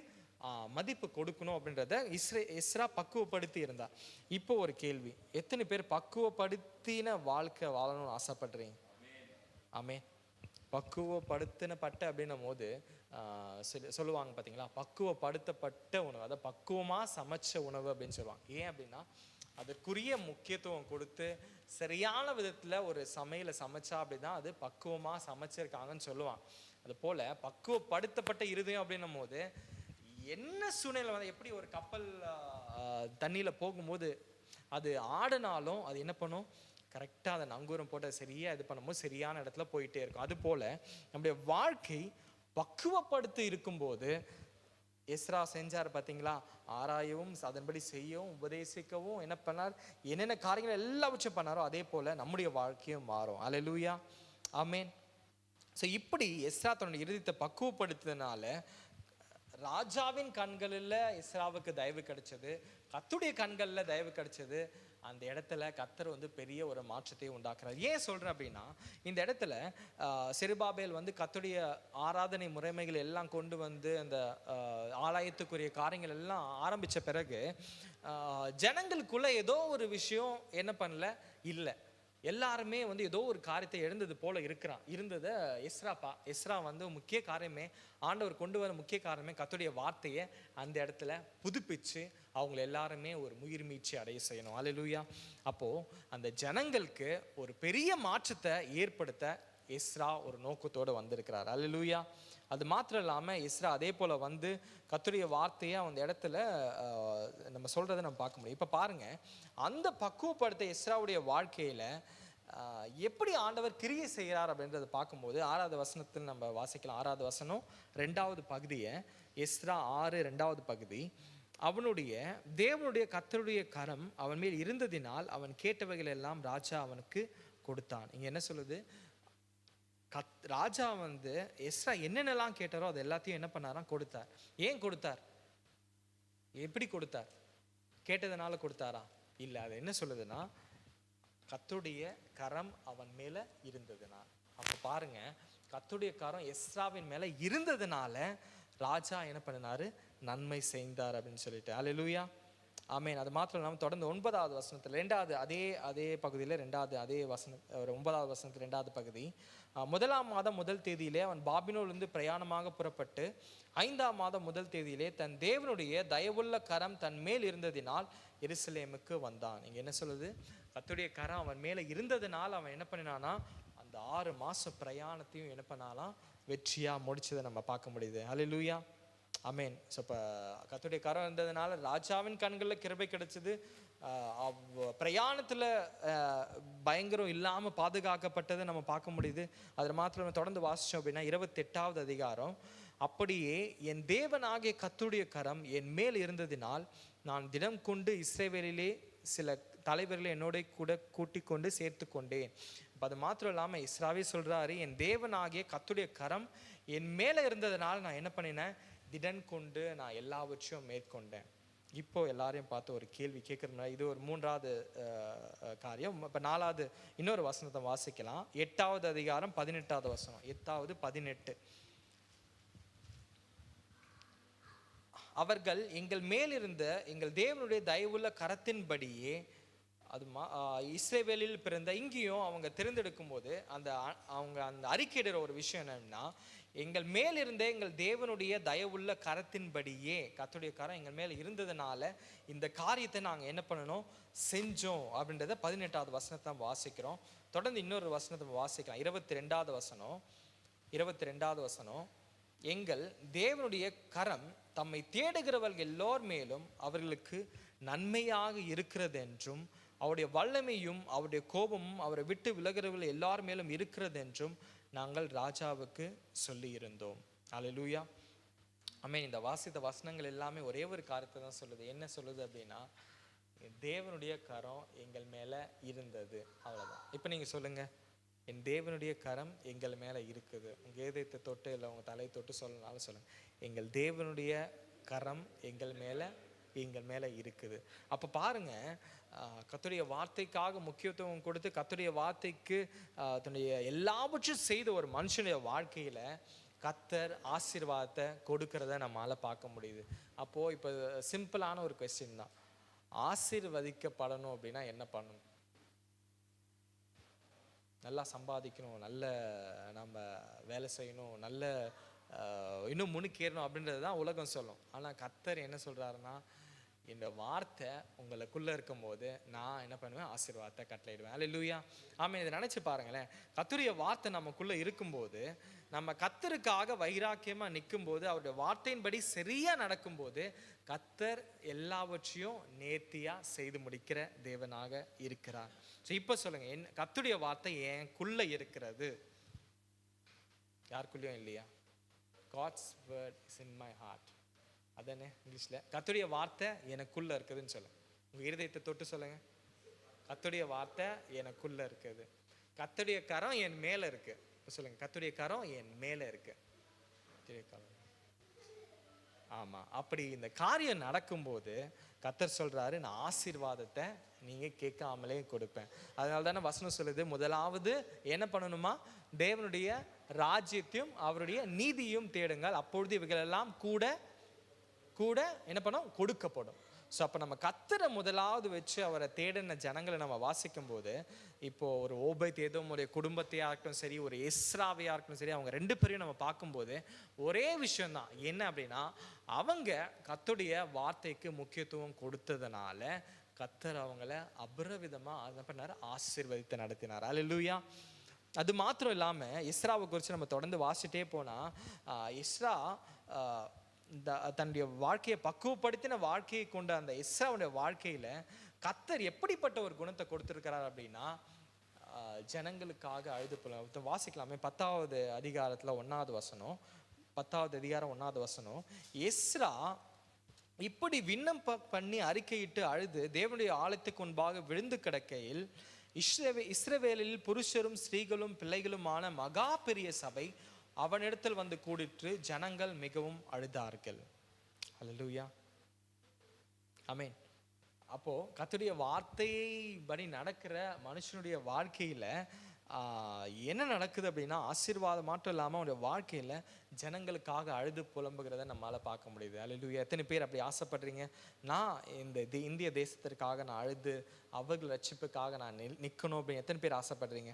மதிப்பு கொடுக்கணும் அப்படின்றத எஸ்ரா பக்குவப்படுத்தி இருந்தார். இப்போ ஒரு கேள்வி, எத்தனை பேர் பக்குவப்படுத்தின வாழ்க்கை வாழணும்னு ஆசைப்படுறீங்க? ஆமே. பக்குவப்படுத்தினப்பட்ட அப்படின்னும் போது சொல்லுவாங்க பார்த்தீங்களா, பக்குவப்படுத்தப்பட்ட உணவு, அதை பக்குவமாக சமைச்ச உணவு அப்படின்னு சொல்லுவாங்க. ஏன் அப்படின்னா அதற்குரிய முக்கியத்துவம் கொடுத்து சரியான விதத்தில் ஒரு சமையலை சமைச்சா அப்படின்னா அது பக்குவமாக சமைச்சிருக்காங்கன்னு சொல்லுவாங்க. அது போல் பக்குவப்படுத்தப்பட்ட இருதயம் அப்படின்னும் போது என்ன சூழ்நிலை வந்து, எப்படி ஒரு கப்பல் தண்ணியில் போகும்போது அது ஆடினாலும் அது என்ன பண்ணும், கரெக்டாக அதை நங்கூரம் போட்டு சரியாக இது பண்ணும்போது சரியான இடத்துல போயிட்டே இருக்கும். அதுபோல் நம்முடைய வாழ்க்கை பக்குவப்படுத்தி இருக்கும்போது எஸ்ரா செஞ்சார் பார்த்தீங்களா, ஆராயவும் அதன்படி செய்யவும் உபதேசிக்கவும் என்ன பண்ணார், என்னென்ன காரியங்கள் எல்லாவற்றையும் பண்ணாரோ அதே போல் நம்முடைய வாழ்க்கையும் மாறும். அல்லேலூயா, ஆமேன். ஸோ இப்படி எஸ்ரா தன்னுடைய இருதயத்தை பக்குவப்படுத்துறதுனால ராஜாவின் கண்களில் எஸ்ராவுக்கு தயவு கிடைச்சது, கர்த்தருடைய கண்களில் தயவு கிடைச்சது. அந்த இடத்துல கர்த்தர் வந்து பெரிய ஒரு மாற்றத்தை உண்டாக்குறார். ஏன் சொல்கிறேன் அப்படின்னா, இந்த இடத்துல செருபாபேல் வந்து கர்த்தருடைய ஆராதனை முறைமைகள் எல்லாம் கொண்டு வந்து அந்த ஆலயத்துக்குரிய காரியங்கள் எல்லாம் ஆரம்பித்த பிறகு ஜனங்களுக்குள்ள ஏதோ ஒரு விஷயம் என்ன பண்ணல, இல்லை, எல்லாருமே வந்து ஏதோ ஒரு காரியத்தை எழுந்தது போல இருந்ததை எஸ்ரா வந்து முக்கிய காரியமே, ஆண்டவர் கொண்டு வர முக்கிய காரியமே கர்த்தருடைய வார்த்தையை அந்த இடத்துல புதுப்பிச்சு அவங்கள எல்லாருமே ஒரு உயிர் மீட்சி அடைய செய்யணும். அல்லேலூயா. அப்போது அந்த ஜனங்களுக்கு ஒரு பெரிய மாற்றத்தை ஏற்படுத்த எஸ்ரா ஒரு நோக்கத்தோடு வந்திருக்கிறார். அல்லேலூயா. அது மாத்திரம் இல்லாமல் எஸ்ரா அதே போல் வந்து கர்த்தருடைய வார்த்தையை அந்த இடத்துல நம்ம சொல்கிறத நம்ம பார்க்க முடியும். இப்போ பாருங்கள், அந்த பக்குவப்படுத்த எஸ்ராவுடைய வாழ்க்கையில் எப்படி ஆண்டவர் கிரியை செய்கிறார் அப்படின்றத பார்க்கும்போது 6வது வசனத்தில் நம்ம வாசிக்கலாம். 6வது வசனம் 2வது பகுதியை, எஸ்ரா 6 2வது பகுதி. அவனுடைய தேவனுடைய கர்த்தருடைய கரம் அவன் மேல் இருந்ததினால் அவன் கேட்டவைகள் எல்லாம் ராஜா அவனுக்கு கொடுத்தான். இங்கே என்ன சொல்லுது, ராஜா வந்து எஸ்ரா என்னென்னலாம் கேட்டாரோ அது எல்லாத்தையும் என்ன பண்ணாராம், கொடுத்தார். ஏன் கொடுத்தார், எப்படி கொடுத்தார், கேட்டதுனால கொடுத்தாரா? இல்லை. அது என்ன சொல்லுதுன்னா, கர்த்தருடைய கரம் அவன் மேல இருந்ததுனா. அப்போ பாருங்க, கர்த்தருடைய கரம் எஸ்ராவின் மேல இருந்ததுனால ராஜா என்ன பண்ணினாரு, நன்மை செய்தார் அப்படின்னு சொல்லிட்டு. அல்லேலூயா, ஆமேன். அது மாத்திரம் இல்லாமல் தொடர்ந்து 9வது வசனத்தில் 2வது அதே பகுதியில் 2வது அதே வசனம் 9வது வசனத்தில் 2வது பகுதி, 1ஆம் மாதம் 1 தேதியிலே அவன் பாபிலோனிலிருந்து பிரயாணமாக புறப்பட்டு 5ஆம் மாதம் 1 தேதியிலே தன் தேவனுடைய தயவுள்ள கரம் தன் மேல் இருந்ததினால் எருசலேமுக்கு வந்தான். இங்கே என்ன சொல்லுது, கர்த்தருடைய கரம் அவன் மேலே இருந்ததுனால அவன் என்ன பண்ணினானா, அந்த 6 மாதம் பிரயாணத்தையும் என்ன பண்ணாலாம், வெற்றியாக முடிச்சதை நம்ம பார்க்க முடியுது. அல்லேலூயா, ஆமேன். ஸோ இப்போ கர்த்தருடைய கரம் இருந்ததுனால ராஜாவின் கண்களில் கிருபை கிடைச்சது. பிரயாணத்தில் பயங்கரம் இல்லாமல் பாதுகாக்கப்பட்டதை நம்ம பார்க்க முடியுது. அதில் மாத்திரம் தொடர்ந்து வாசித்தோம் அப்படின்னா 28வது அதிகாரம், அப்படியே என் தேவனாகிய கர்த்தருடைய கரம் என் மேல் இருந்ததினால் நான் தினம் கொண்டு இஸ்ரவேலிலே சில தலைவர்களை என்னோட கூட கூட்டிக் கொண்டு சேர்த்து கொண்டேன். இப்போ அது மாத்திரம் இல்லாமல் இஸ்ராவே சொல்கிறாரு, என் தேவனாகிய கர்த்தருடைய கரம் என் மேலே இருந்ததுனால நான் என்ன பண்ணினேன், திடன் கொண்டு நான் எல்லாவற்றையும் மேற்கொண்டேன். இப்போ எல்லாரையும் பார்த்து ஒரு கேள்வி கேட்குறதுனா, இது ஒரு 3வது காரியம். இப்போ 4வது இன்னொரு வசனத்தை வாசிக்கலாம். 8வது அதிகாரம் 18வது வசனம். 8வது 18. அவர்கள் எங்கள் மேலிருந்த எங்கள் தேவனுடைய தயவுள்ள கரத்தின்படியே, அது இஸ்ரவேலில் பிறந்த, இங்கேயும் அவங்க தெரிந்தெடுக்கும் போது அவங்க அந்த அறிக்கையிடுற ஒரு விஷயம் என்னன்னா, எங்கள் மேல் இருந்த எங்கள் தேவனுடைய தயவுள்ள கரத்தின்படியே, கர்த்தருடைய கரம் எங்கள் மேல் இருந்ததுனால இந்த காரியத்தை நாங்கள் என்ன பண்ணணும், செஞ்சோம் அப்படின்றத 18வது வசனத்தை வாசிக்கிறோம். தொடர்ந்து இன்னொரு வசனத்தை வாசிக்கலாம். 22வது வசனம். 22வது வசனம். எங்கள் தேவனுடைய கரம் தம்மை தேடுகிறவர்கள் எல்லோர் மேலும் அவர்களுக்கு நன்மையாக இருக்கிறது என்றும், அவருடைய வல்லமையும் அவருடைய கோபமும் அவரை விட்டு விலகிறவர்கள் எல்லார் மேலும் இருக்கிறது என்றும் நாங்கள் ராஜாவுக்கு சொல்லி இருந்தோம். அல்லேலூயா. ஆமென். இந்த வாசித்த வசனங்கள் எல்லாமே ஒரே ஒரு காரியத்தை தான் சொல்லுது. என்ன சொல்லுது அப்படின்னா, தேவனுடைய கரம் எங்கள் மேல இருந்தது, அவ்வளவுதான். இப்போ நீங்க சொல்லுங்க, என் தேவனுடைய கரம் எங்கள் மேல இருக்குது. உங்க இதயத்தை தொட்டு இல்லை உங்க தலை தொட்டு சொல்லனாலும் சொல்லுங்க, எங்கள் தேவனுடைய கரம் எங்கள் மேல இருக்குது. அப்ப பாருங்க, கர்த்தருடைய வார்த்தைக்காக முக்கியத்துவம் கொடுத்து கர்த்தருடைய வார்த்தைக்கு தன்னுடைய எல்லாவற்றையும் செய்த ஒரு மனுஷனுடைய வாழ்க்கையில கர்த்தர் ஆசீர்வாதத்தை கொடுக்கறத நம்மளால பார்க்க முடியுது. அப்போ இப்போ சிம்பிளான ஒரு கொஸ்டின் தான், ஆசீர்வதிக்கப்படணும் அப்படின்னா என்ன பண்ணணும்? நல்லா சம்பாதிக்கணும், நல்ல நம்ம வேலை செய்யணும், நல்ல இன்னும் முன்னுக்கேறணும் அப்படின்றது தான் உலகம் சொல்லும். ஆனால் கர்த்தர் என்ன சொல்றாருன்னா, இந்த வார்த்தை உங்களுக்குள்ள இருக்கும்போது நான் என்ன பண்ணுவேன், ஆசீர்வாதத்தை கட்டளையிடுவேன். அல்லேலூயா. ஆமென். இதை நினைச்சு பாருங்களேன், கர்த்தருடைய வார்த்தை நமக்குள்ள இருக்கும்போது, நம்ம கர்த்தருக்காக வைராக்கியமா நிற்கும்போது, அவருடைய வார்த்தையின்படி சரியா நடக்கும்போது, கர்த்தர் எல்லாவற்றையும் நேர்த்தியா செய்து முடிக்கிற தேவனாக இருக்கிறார். இப்போ சொல்லுங்க, கர்த்தருடைய வார்த்தை எனக்குள்ள இருக்கிறது. யாருக்குள்ளயும் இல்லையா? God's word is in my heart. அதானே இங்கிலீஷ்ல. கர்த்தருடைய வார்த்தை எனக்குள்ள இருக்குதுன்னு சொல்லுங்க. உங்க இருதயத்தை தொட்டு சொல்லுங்க, கர்த்தருடைய வார்த்தை எனக்குள்ள இருக்குது. கர்த்தருடைய கரம் என் மேல இருக்கு. சொல்லுங்க, கர்த்தருடைய கரம் என் மேல இருக்கு. ஆமா. அப்படி இந்த காரியம் நடக்கும்போது கர்த்தர் சொல்றாரு, நான் ஆசீர்வாதத்தை நீங்க கேட்காமலே கொடுப்பேன். அதனால தானே வசனம் சொல்லுது, முதலாவது என்ன பண்ணணுமா, தேவனுடைய ராஜ்யத்தையும் அவருடைய நீதியும் தேடுங்கள், அப்பொழுது இவைகள் எல்லாம் கூட கூட என்ன பண்ணும், கொடுக்கப்படும். ஸோ அப்போ நம்ம கர்த்தரை முதலாவது வச்சு அவரை தேடின ஜனங்களை நம்ம வாசிக்கும் போது, இப்போ ஒரு ஓபேத் ஏதோமுடைய குடும்பத்தையா இருக்கட்டும் சரி, ஒரு எஸ்ராவையா இருக்கட்டும் சரி, அவங்க 2 பேரையும் நம்ம பார்க்கும்போது ஒரே விஷயம்தான். என்ன அப்படின்னா, அவங்க கர்த்தருடைய வார்த்தைக்கு முக்கியத்துவம் கொடுத்ததுனால கர்த்தர் அவங்கள அபரிவிதமா என்ன பண்ணாரு, ஆசீர்வதித்து நடத்தினார். அல்லேலூயா. அது மாத்திரம் இல்லாமல் எஸ்ராவை குறித்து நம்ம தொடர்ந்து வாசிட்டே போனால், எஸ்ரா தன்னுடைய வாழ்க்கையை பக்குவப்படுத்தின வாழ்க்கையை கொண்ட அந்த எஸ்ராவுடைய வாழ்க்கையில கர்த்தர் எப்படிப்பட்ட ஒரு குணத்தை கொடுத்திருக்கிறார் அப்படின்னா, ஜனங்களுக்காக அழுது புலம்பும். வாசிக்கலாமே 10வது அதிகாரத்துல 1வது வசனம். 10வது அதிகாரம் 1வது வசனம். எஸ்ரா இப்படி விண்ணப்பம் பண்ணி அறிக்கையிட்டு அழுது தேவனுடைய ஆலயத்துக்கு முன்பாக விழுந்து கிடக்கையில், இஸ்ரவேலில் புருஷரும் ஸ்திரீகளும் பிள்ளைகளுமான மகா பெரிய சபை அவனிடத்தில் வந்து கூடிற்று, ஜனங்கள் மிகவும் அழுதார்கள். அல்லேலூயா. ஆமென். அப்போ கர்த்தருடைய வார்த்தையை படி நடக்கிற மனுஷனுடைய வாழ்க்கையில என்ன நடக்குது அப்படின்னா, ஆசீர்வாதம் மட்டும் இல்லாமல் அவனுடைய வாழ்க்கையில ஜனங்களுக்காக அழுது புலம்புகிறத நம்மளால பார்க்க முடியுது. அல்லேலூயா. எத்தனை பேர் அப்படி ஆசைப்படுறீங்க? நான் இந்த இந்திய தேசத்திற்காக நான் அழுது அவர்கள் ரட்சிப்புக்காக நான் நிற்கணும் அப்படின்னு எத்தனை பேர் ஆசைப்படுறீங்க?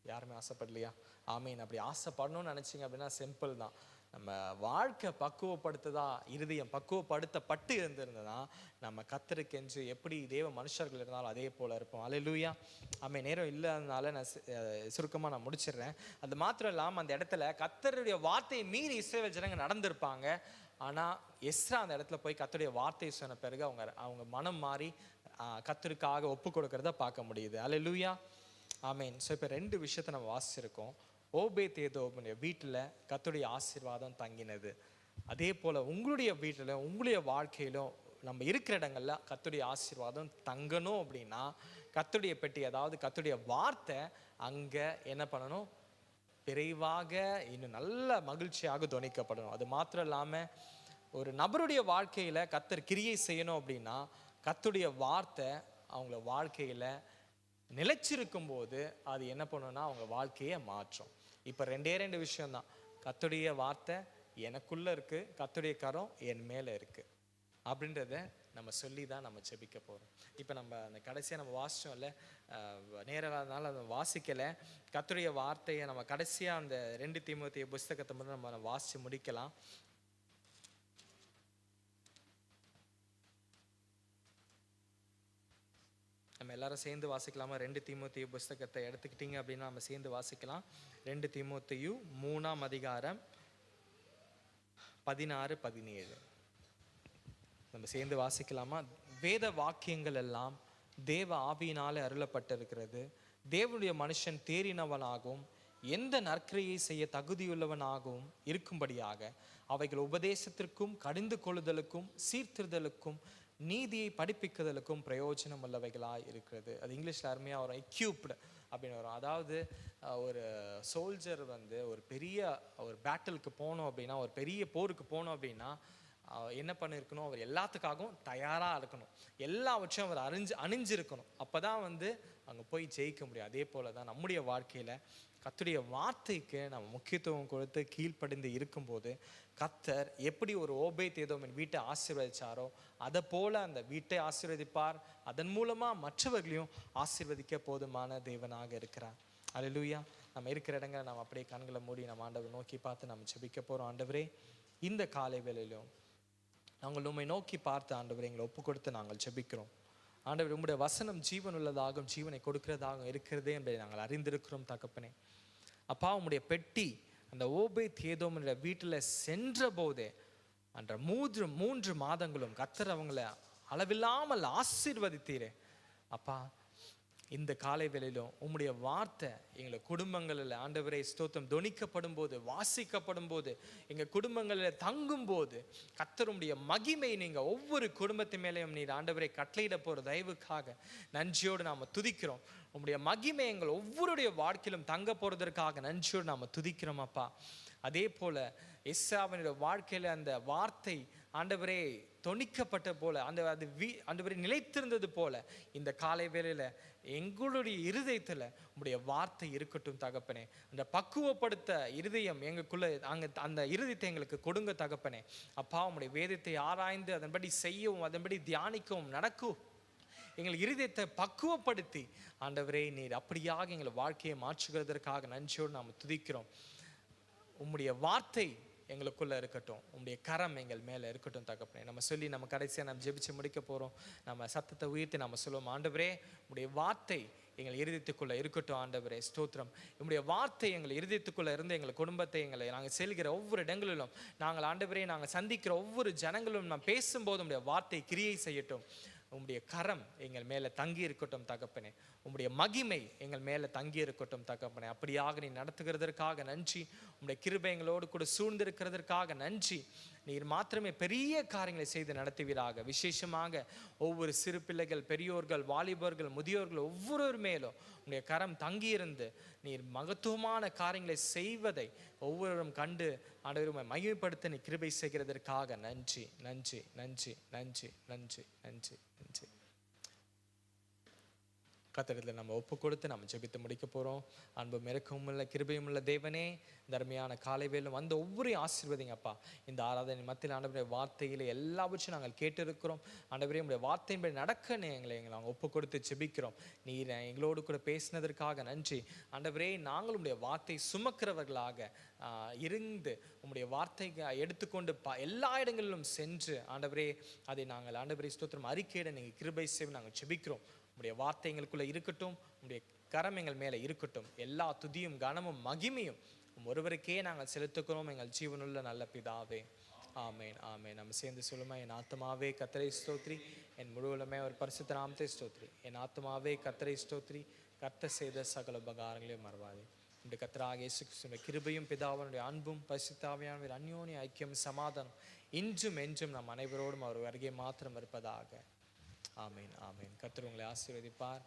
யாருமே ஆசைப்படலையா? ஆமீன். அப்படி ஆசைப்படணும்னு நினைச்சிங்க அப்படின்னா சிம்பிள் தான். நம்ம வாழ்க்கை பக்குவப்படுத்துதா, இருதயம் பக்குவப்படுத்தப்பட்டு இருந்திருந்ததுன்னா நம்ம கர்த்தருக்கென்று எப்படி தேவ மனுஷர்கள் இருந்தாலும் அதே போல இருப்போம். அல்லேலூயா. ஆமென். நேரம் இல்லாதனால நான் சுருக்கமாக நான் முடிச்சிடுறேன். அது மாத்திரம் இல்லாமல் அந்த இடத்துல கர்த்தருடைய வார்த்தையை மீறி இஸ்ரவேல் ஜனங்க நடந்திருப்பாங்க. ஆனால் எஸ்ரா அந்த இடத்துல போய் கர்த்தருடைய வார்த்தையை சொன்ன பிறகு அவங்க மனம் மாறி கர்த்தருக்காக ஒப்பு கொடுக்கறத பார்க்க முடியுது. அல்லேலூயா. ஆமென். ஸோ இப்போ 2 விஷயத்தை நம்ம வாசிச்சிருக்கோம். ஓபேத் ஏதோமுடைய வீட்டில் கர்த்தருடைய ஆசீர்வாதம் தங்கினது. அதே போல் உங்களுடைய வீட்டில் உங்களுடைய வாழ்க்கையிலும் நம்ம இருக்கிற இடங்கள்ல கர்த்தருடைய ஆசீர்வாதம் தங்கணும் அப்படின்னா, கர்த்தருடைய பெட்டி, அதாவது கர்த்தருடைய வார்த்தை அங்கே என்ன பண்ணணும், விரைவாக இன்னும் நல்ல மகிழ்ச்சியாக துணிக்கப்படணும். அது மாத்திரம் இல்லாமல் ஒரு நபருடைய வாழ்க்கையில கர்த்தர் கிரியை செய்யணும் அப்படின்னா கர்த்தருடைய வார்த்தை அவங்கள வாழ்க்கையில நிலைச்சிருக்கும் போது அது என்ன பண்ணுன்னா அவங்க வாழ்க்கையை மாற்றும். இப்போ ரெண்டு விஷயம்தான். கர்த்தருடைய வார்த்தை எனக்குள்ள இருக்கு, கர்த்தருடைய கரம் என் மேல இருக்கு அப்படின்றத நம்ம சொல்லி தான் நம்ம ஜெபிக்க போகிறோம். இப்போ நம்ம அந்த கடைசியாக நம்ம வாசிச்சோம்ல, நேரனால அதை வாசிக்கலை. கர்த்தருடைய வார்த்தையை நம்ம கடைசியாக அந்த 2 தீமோத்தேயு புஸ்தகத்தை மட்டும் நம்ம வாசித்து முடிக்கலாம். நம்ம எல்லாரும் சேர்ந்து வாசிக்கலாமா? 2 தீமோத்தேயு புஸ்தகத்தை எடுத்துக்கிட்டீங்க அப்படின்னா நம்ம சேர்ந்து வாசிக்கலாம். 2 தீமோத்தேயு 3ஆம் அதிகாரம் 16, 17 நம்ம சேர்ந்து வாசிக்கலாமா? வேத வாக்கியங்கள் எல்லாம் தேவ ஆவியினாலே அருளப்பட்டிருக்கிறது. தேவனுடைய மனுஷன் தேறினவனாகவும் எந்த நற்கிரியை செய்ய தகுதியுள்ளவனாகவும் இருக்கும்படியாக அவைகள் உபதேசத்திற்கும் கடிந்து கொள்ளுதலுக்கும் சீர்திருதலுக்கும் நீதியை படிப்பிக்குதலுக்கும் பிரயோஜனம் உள்ளவைகளாக இருக்கிறது. அது இங்கிலீஷில் அருமையாக வரும், எக்யூப்டு அப்படின்னு வரும். அதாவது ஒரு சோல்ஜர் வந்து ஒரு பெரிய ஒரு பேட்டிலுக்கு போகணும் அப்படின்னா, ஒரு பெரிய போருக்கு போகணும் அப்படின்னா என்ன பண்ணியிருக்கணும்? அவர் எல்லாத்துக்காகவும் தயாராக இருக்கணும், எல்லாவற்றையும் அவர் அணிஞ்சிருக்கணும். அப்போ தான் வந்து அங்கே போய் ஜெயிக்க முடியும். அதே போல் தான் நம்முடைய வாழ்க்கையில் கர்த்தருடைய வார்த்தைக்கு நம்ம முக்கியத்துவம் கொடுத்து கீழ்ப்படிந்து இருக்கும்போது கர்த்தர் எப்படி ஒரு ஓபேத்-ஏதோமின் வீட்டை ஆசீர்வதிச்சாரோ அதை போல அந்த வீட்டை ஆசீர்வதிப்பார். அதன் மூலமாக மற்றவர்களையும் ஆசீர்வதிக்க போதுமான தேவனாக இருக்கிறார். அல்லேலூயா. நம்ம இருக்கிற இடங்களை நம்ம அப்படியே கண்களை மூடி நம்ம ஆண்டவர் நோக்கி பார்த்து நம்ம ஜெபிக்க போகிறோம். ஆண்டவரே, இந்த காலை வேளையிலும் நாங்கள் உம்மை நோக்கி பார்த்து ஆண்டவரே எங்களை ஒப்பு கொடுத்து நாங்கள் ஜெபிக்கிறோம். ஆண்டவர், உம்முடைய வசனம் ஜீவன் உள்ளதாகவும் ஜீவனை கொடுக்கிறதாகவும் இருக்கிறதே என்பதை நாங்கள் அறிந்திருக்கிறோம் தகப்பனே. அப்பா, உம்முடைய பெட்டி அந்த ஓபேத்-ஏதோமின் வீட்டில் சென்ற போதே அன்ற 3 மாதங்களும் கர்த்தர் அவங்களை அளவில்லாமல் ஆசீர்வதித்தீரே. அப்பா, இந்த காலை வேளையிலும் உம்முடைய வார்த்தை எங்களை குடும்பங்களில் ஆண்டவரே ஸ்தோத்திரம் தொனிக்கப்படும் போது, வாசிக்கப்படும் போது, எங்கள் குடும்பங்களில் தங்கும் போது கர்த்தருடைய மகிமை நீங்கள் ஒவ்வொரு குடும்பத்து மேலேயும் நீர் ஆண்டவரை கட்டளையிட போகிற தயவுக்காக நன்றியோடு நாம் துதிக்கிறோம். உம்முடைய மகிமை எங்கள் ஒவ்வொருடைய வாழ்க்கையிலும் தங்க போகிறதற்காக நன்றியோடு நாம் துதிக்கிறோம் அப்பா. அதே போல எஸ்ஸாவினுடைய வாழ்க்கையில் அந்த வார்த்தை ஆண்டவரே தொனிக்கப்பட்ட போல ஆண்டவரே நிலைத்திருந்தது போல இந்த காலை வேளையில் எங்களுடைய இருதயத்தில் உம்முடைய வார்த்தை இருக்கட்டும் தகப்பனே. அந்த பக்குவப்படுத்த இருதயம் எங்களுக்குள்ள அந்த இருதயத்தை எங்களுக்கு கொடுங்க தகப்பனே. அப்பா, உம்முடைய வேதத்தை ஆராய்ந்து அதன்படி செய்யவும் அதன்படி தியானிக்கவும் நடக்கும் எங்கள் இருதயத்தை பக்குவப்படுத்தி ஆண்டவரே நீர் அப்படியாக எங்கள் வாழ்க்கையை மாற்றுகிறதற்காக நன்றியோடு நாம் துதிக்கிறோம். உம்முடைய வார்த்தை எங்களுக்குள்ள இருக்கட்டும், உம்முடைய கரம் எங்கள் மேலே இருக்கட்டும் தகப்பனே. நம்ம சொல்லி நம்ம கடைசியாக நம்ம ஜெபிச்சு முடிக்க போகிறோம். நம்ம சத்தத்தை உயர்த்தி நம்ம சொல்லுவோம், ஆண்டவரே உம்முடைய வார்த்தை எங்கள் இருதயத்துக்குள்ளே இருக்கட்டும். ஆண்டவரே ஸ்தோத்திரம். உம்முடைய வார்த்தை எங்கள் இருதயத்துக்குள்ளே இருந்து எங்கள் குடும்பத்தை நாங்கள் செல்கிற ஒவ்வொரு இடங்களிலும் நாங்கள் ஆண்டவரே நாங்கள் சந்திக்கிற ஒவ்வொரு ஜனங்களும் நாம் பேசும்போது உம்முடைய வார்த்தை கிரியை செய்யட்டும். உம்முடைய கரம் எங்கள் மேலே தங்கி இருக்கட்டும் தகப்பனே. உம்முடைய மகிமை எங்கள் மேலே தங்கி இருக்கட்டும் தகப்பனே. அப்படியாக நீ நடத்துகிறதற்காக நன்றி. உம்முடைய கிருபை எங்களோடு கூட சூழ்ந்திருக்கிறதற்காக நன்றி. நீர் மாத்திரமே பெரிய காரியங்களை செய்து நடத்துவீராக. விசேஷமாக ஒவ்வொரு சிறு பிள்ளைகள், பெரியோர்கள், வாலிபர்கள், முதியோர்கள் ஒவ்வொரு மேலும் உங்களுடைய கரம் தங்கியிருந்து நீர் மகத்துவமான காரியங்களை செய்வதை ஒவ்வொருவரும் கண்டு ஆண்டவரை மகிமைப்படுத்த நீ கிருபை செய்கிறதற்காக நன்றி நன்றி நன்றி நன்றி நன்றி நன்றி நன்றி. கர்த்தரிடத்தில் நம்ம ஒப்பு கொடுத்து நம்ம ஜெபித்து முடிக்க போகிறோம். அன்பும் இரக்கமும் உள்ள கிருபையும் உள்ள தேவனே, தர்மையான காலை வேளையிலும் அந்த ஒவ்வொரு ஆசீர்வதிங்க அப்பா. இந்த ஆராதனை மத்தியில் ஆண்டவருடைய வார்த்தையில் எல்லாவற்றையும் நாங்கள் கேட்டிருக்கிறோம். ஆண்டவரே உடைய வார்த்தையின்படி நடக்க எங்களை நாங்கள் ஒப்பு கொடுத்து ஜெபிக்கிறோம். நீர் எங்களோடு கூட பேசினதற்காக நன்றி. ஆண்டவரே, நாங்கள் உடைய வார்த்தை சுமக்கிறவர்களாக இருந்து உம்முடைய வார்த்தைக்கு எடுத்துக்கொண்டு எல்லா இடங்களிலும் சென்று ஆண்டவரே அதை நாங்கள் ஆண்டவரே ஸ்தோத்திரம் அறிக்கையிட நீங்கள் கிருபை செய்து நாங்கள் ஜெபிக்கிறோம். உம்முடைய வார்த்தை எங்களுக்குள்ள இருக்கட்டும், உம்முடைய கரம் எங்கள் மேலே இருக்கட்டும். எல்லா துதியும் கனமும் மகிமையும் ஒருவருக்கே நாங்கள் செலுத்துக்கிறோம் எங்கள் ஜீவனுள்ள நல்ல பிதாவே. ஆமேன் ஆமேன். நம்ம சேர்ந்து சொல்லுமா, என் ஆத்மாவே கர்த்தரை ஸ்தோத்ரி, என் முழுவலுமே ஒரு பரிசுத்த நாமத்தை ஸ்தோத்ரி. என் ஆத்மாவே கர்த்தரை ஸ்தோத்ரி, கர்த்தர் செய்த சகல உபகாரங்களையும் மறவாதே. இந்த கர்த்தராகிய இயேசு கிறிஸ்துவின் கிருபையும் பிதாவினுடைய அன்பும் பரிசுத்த ஆவியானவரின் அந்யோன்ய ஐக்கியம் சமாதானம் இன்றும் என்றும் நம் அனைவரோடும் அவர் வருகை மாத்திரம் இருப்பதாக. ஆமீன் ஆமீன். கர்த்தர் உங்களை ஆசீர்வதிப்பார்.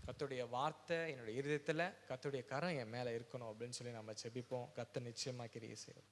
கர்த்தருடைய வார்த்தை என்னுடைய இருதயத்தில், கர்த்தருடைய கரம் என் மேலே இருக்கணும் அப்படின்னு சொல்லி நம்ம ஜெபிப்போம். கர்த்தர் நிச்சயமாக கிரியை செய்வார்.